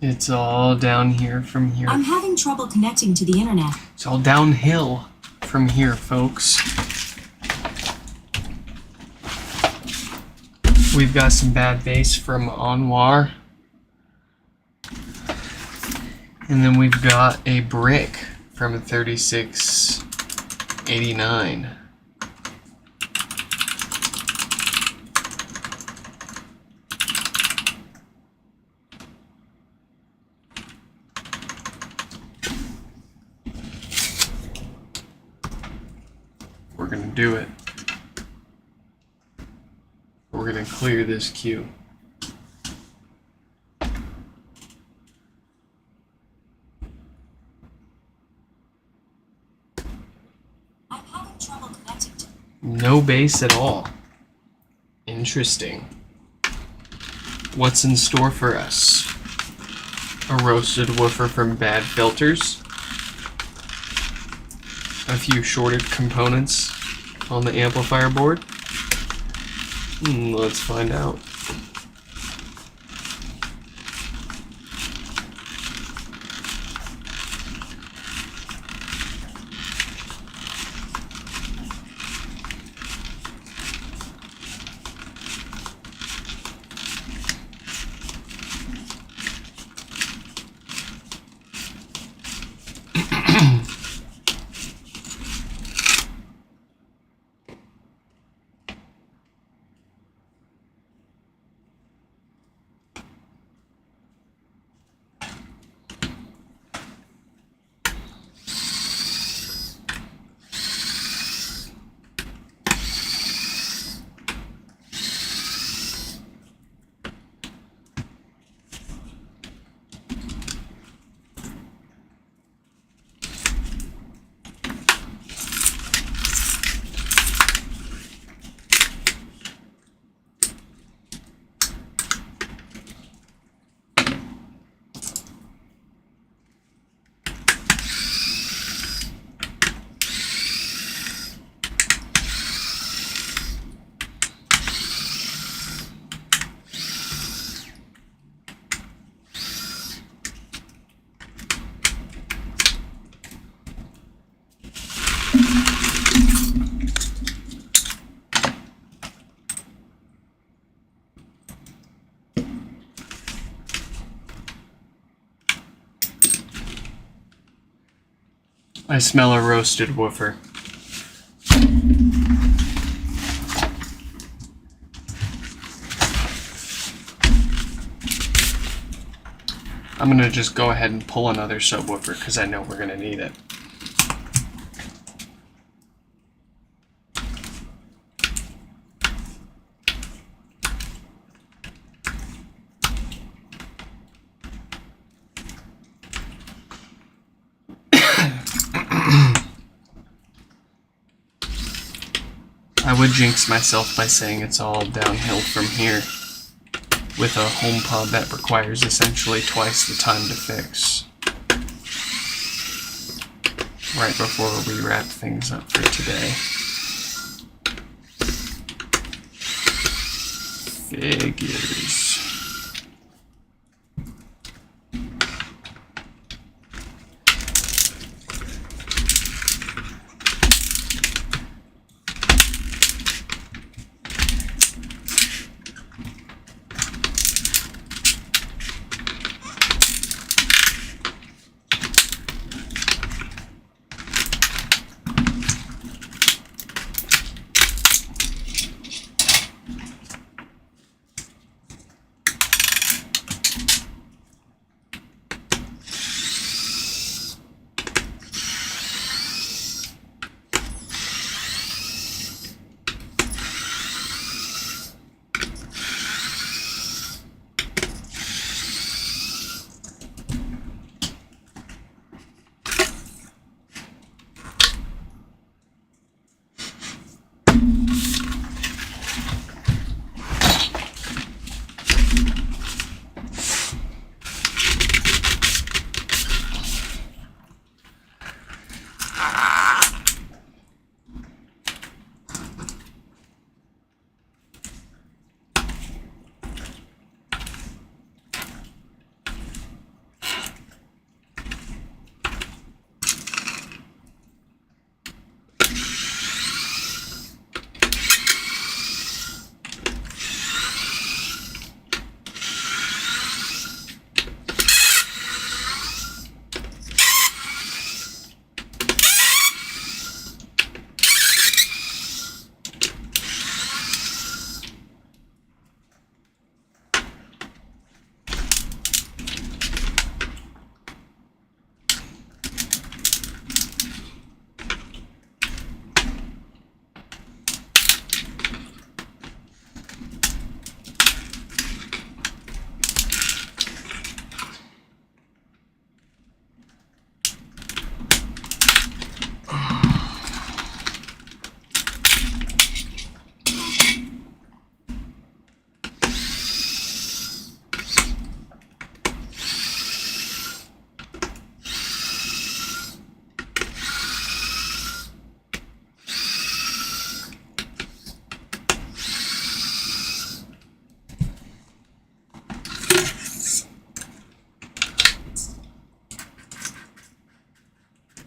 It's all down here from here. I'm having trouble connecting to the internet. It's all downhill from here, folks. We've got some bad bass from Anwar. And then we've got a brick from 3689. We're gonna do it. We're gonna clear this queue. I'm having trouble connecting to... No bass at all. Interesting. What's in store for us? A roasted woofer from Bad Filters. A few shorted components on the amplifier board. Let's find out. I smell a roasted woofer. I'm gonna just go ahead and pull another subwoofer because I know we're gonna need it. I would jinx myself by saying it's all downhill from here, with a HomePod that requires essentially twice the time to fix. Right before we wrap things up for today. Figures.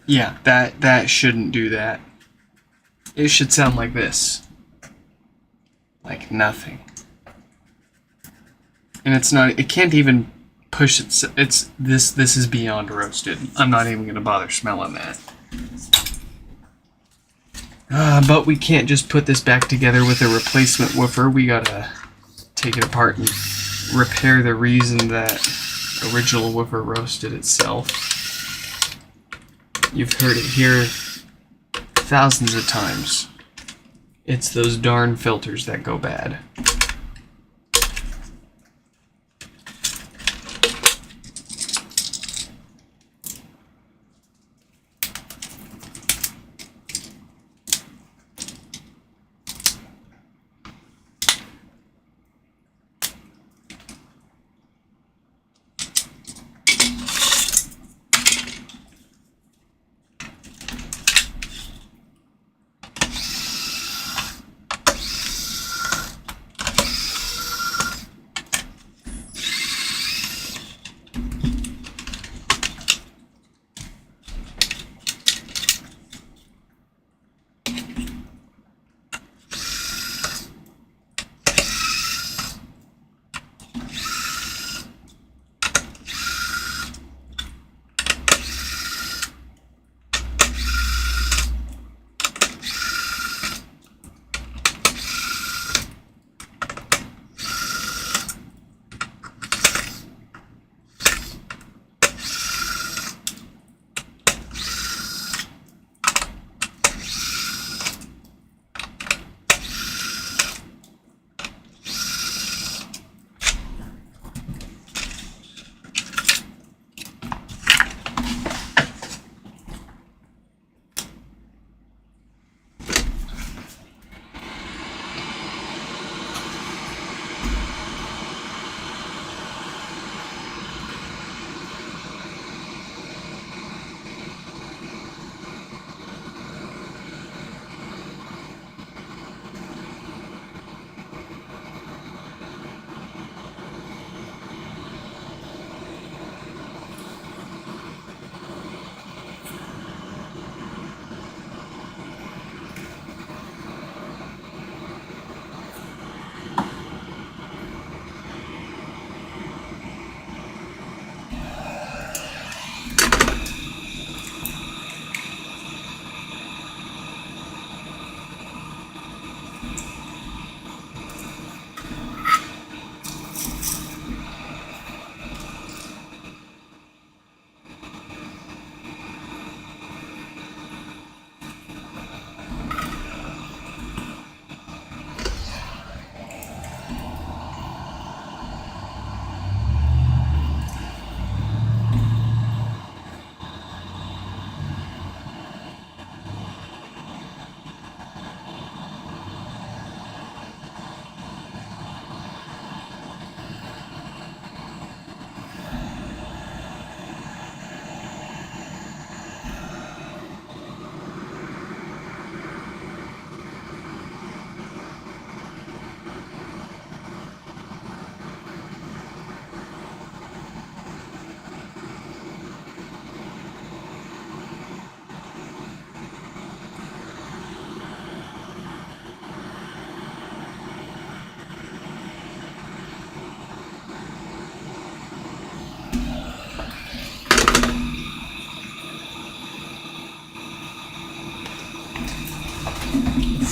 Yeah, that shouldn't do that. It should sound like this. Like nothing. And it's not, it can't even push this is beyond roasted. I'm not even gonna bother smelling that. But we can't just put this back together with a replacement woofer. We gotta take it apart and repair the reason that original woofer roasted itself. You've heard it here thousands of times. It's those darn filters that go bad.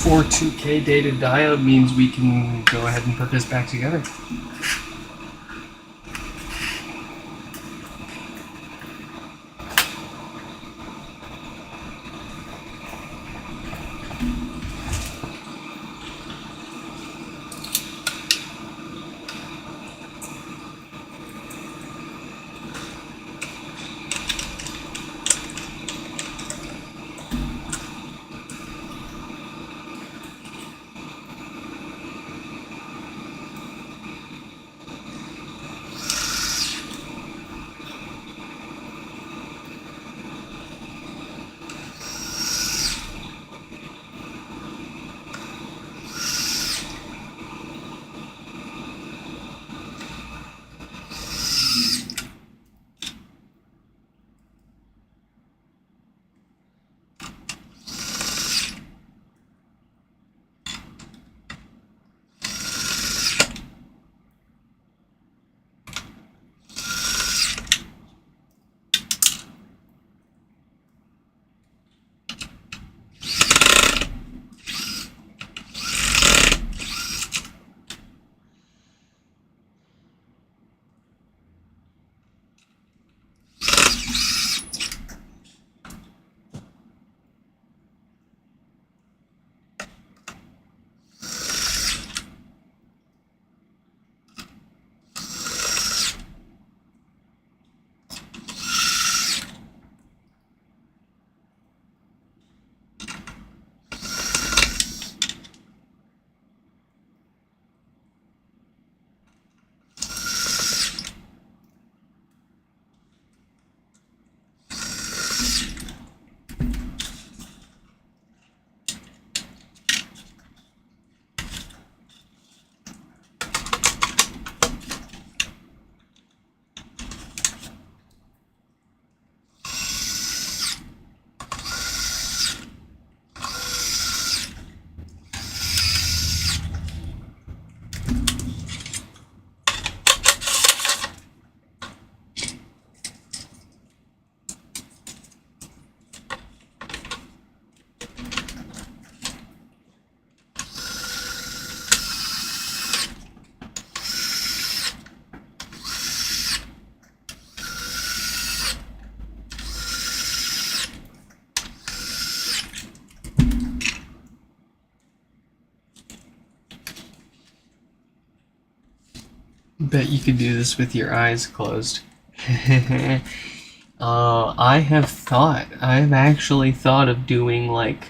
For 2K dated diode means we can go ahead and put this back together. Bet you could do this with your eyes closed. I've actually thought of doing like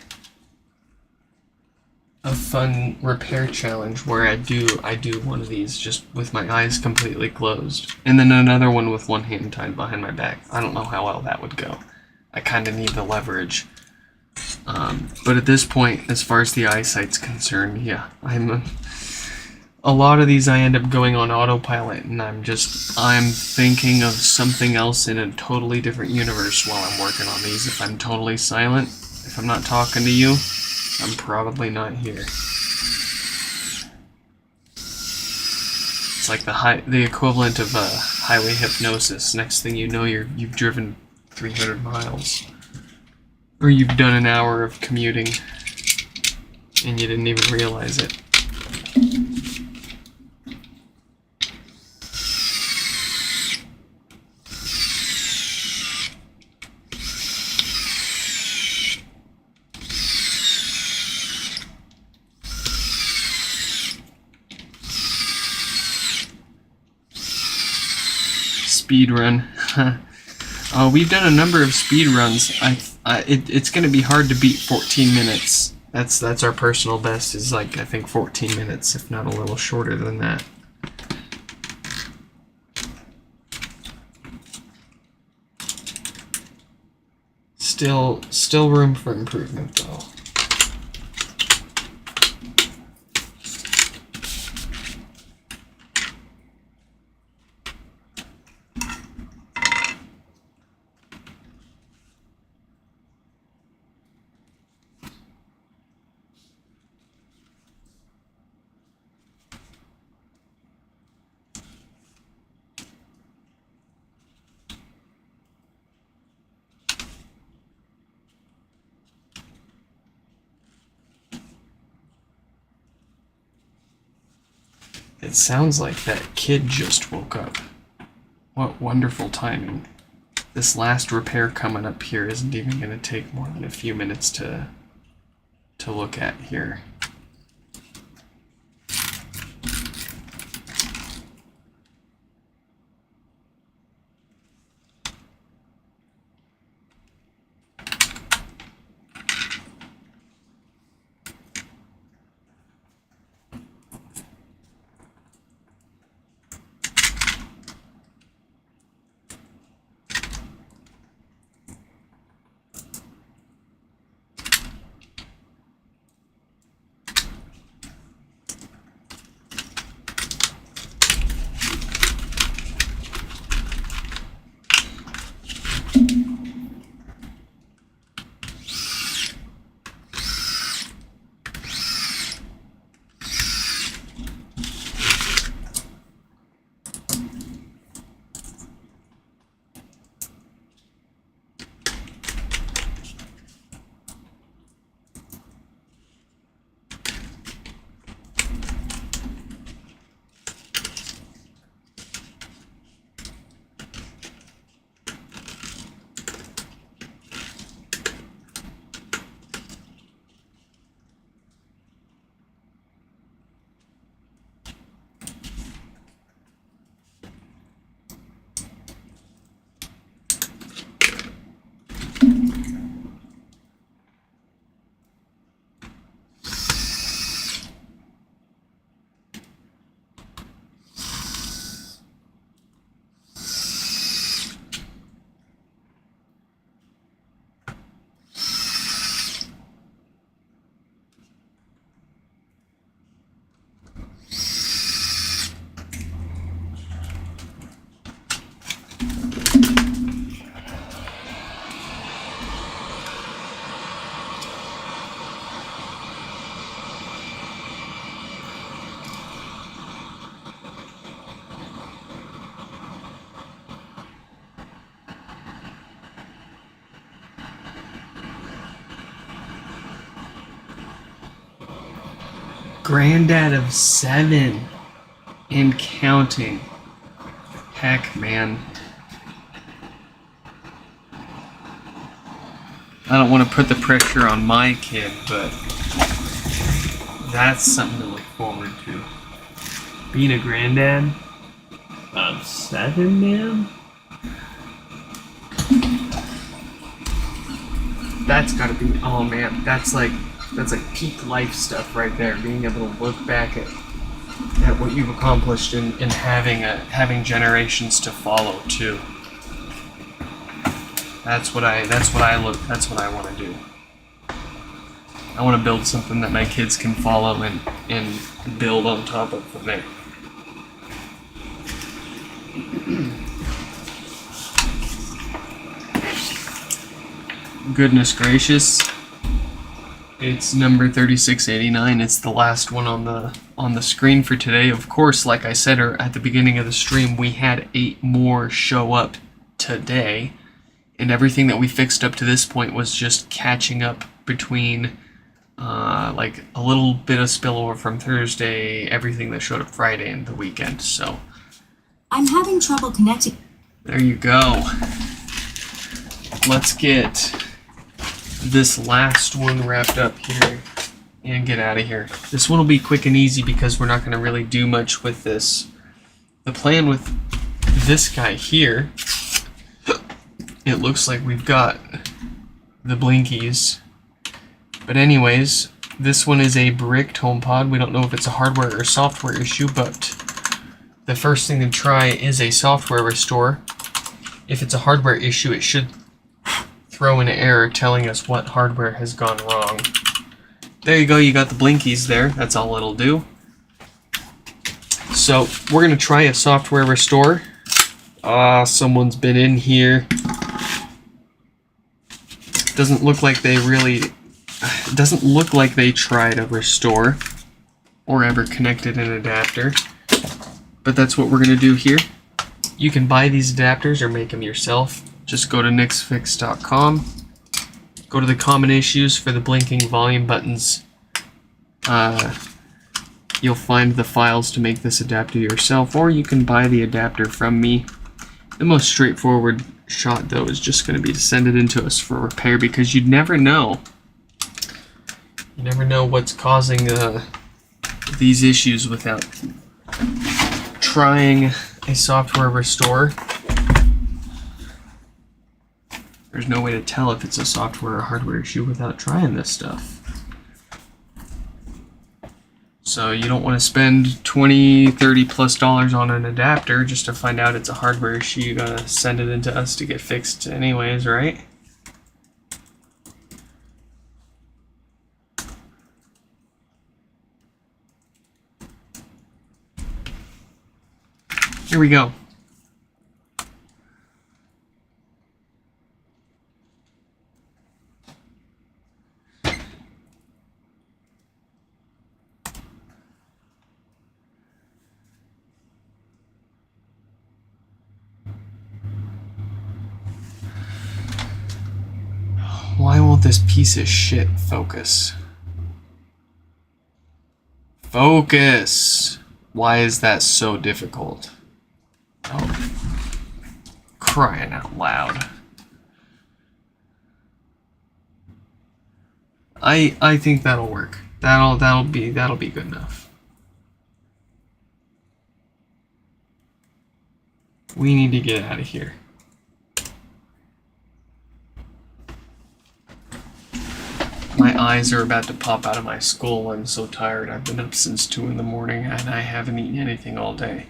a fun repair challenge where I do one of these just with my eyes completely closed, and then another one with one hand tied behind my back. I don't know how well that would go. I kind of need the leverage. But at this point, as far as the eyesight's concerned, yeah, a lot of these I end up going on autopilot, and I'm thinking of something else in a totally different universe while I'm working on these. If I'm totally silent, if I'm not talking to you, I'm probably not here. It's like the equivalent of highway hypnosis. Next thing you know, you've driven 300 miles. Or you've done an hour of commuting, and you didn't even realize it. Speed run. We've done a number of speed runs. It's going to be hard to beat 14 minutes. That's our personal best, is like, I think 14 minutes, if not a little shorter than that. Still room for improvement, though. It sounds like that kid just woke up. What wonderful timing. This last repair coming up here isn't even going to take more than a few minutes to look at here. Granddad of 7 and counting. Heck, man. I don't want to put the pressure on my kid, but that's something to look forward to. Being a granddad, 7, man? That's gotta be, oh man, that's like peak life stuff right there. Being able to look back at what you've accomplished and having generations to follow too. That's what I want to do. I want to build something that my kids can follow and build on top of from there. Goodness gracious. It's number 3689. It's the last one on the screen for today. Of course, like I said at the beginning of the stream, we had 8 more show up today, and everything that we fixed up to this point was just catching up between like a little bit of spillover from Thursday, everything that showed up Friday and the weekend. So I'm having trouble connecting. there you go. Let's get this last one wrapped up here and get out of here. This one will be quick and easy because we're not going to really do much with this. The plan with this guy here, it looks like we've got the blinkies. But anyways, this one is a bricked HomePod. We don't know if it's a hardware or software issue, but the first thing to try is a software restore. If it's a hardware issue, it should throw an error telling us what hardware has gone wrong. There you go, you got the blinkies there. That's all it'll do. So we're gonna try a software restore. Someone's been in here. Doesn't look like they tried a restore or ever connected an adapter. But that's what we're gonna do here. You can buy these adapters or make them yourself. Just go to nixfix.com, go to the common issues for the blinking volume buttons. You'll find the files to make this adapter yourself, or you can buy the adapter from me. The most straightforward shot, though, is just going to be to send it into us for repair, because you'd never know. You never know what's causing these issues without trying a software restore. There's no way to tell if it's a software or hardware issue without trying this stuff. So you don't want to spend $20, $30+ on an adapter just to find out it's a hardware issue. You gotta send it into us to get fixed anyways, right? Here we go. Why won't this piece of shit focus? Focus! Why is that so difficult? Oh, crying out loud. I think that'll work. That'll be good enough. We need to get out of here. My eyes are about to pop out of my skull. I'm so tired. I've been up since 2 in the morning and I haven't eaten anything all day.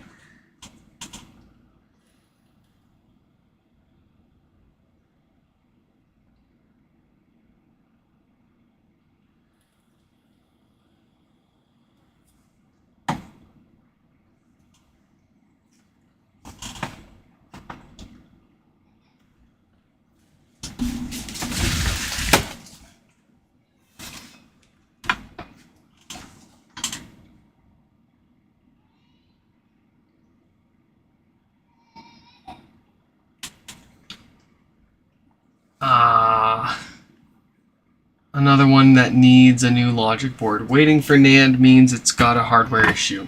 Another one that needs a new logic board. Waiting for NAND means it's got a hardware issue.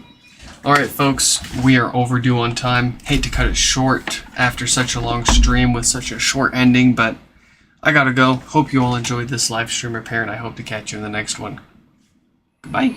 Alright folks, we are overdue on time. Hate to cut it short after such a long stream with such a short ending, but I gotta go. Hope you all enjoyed this live stream repair, and I hope to catch you in the next one. Goodbye.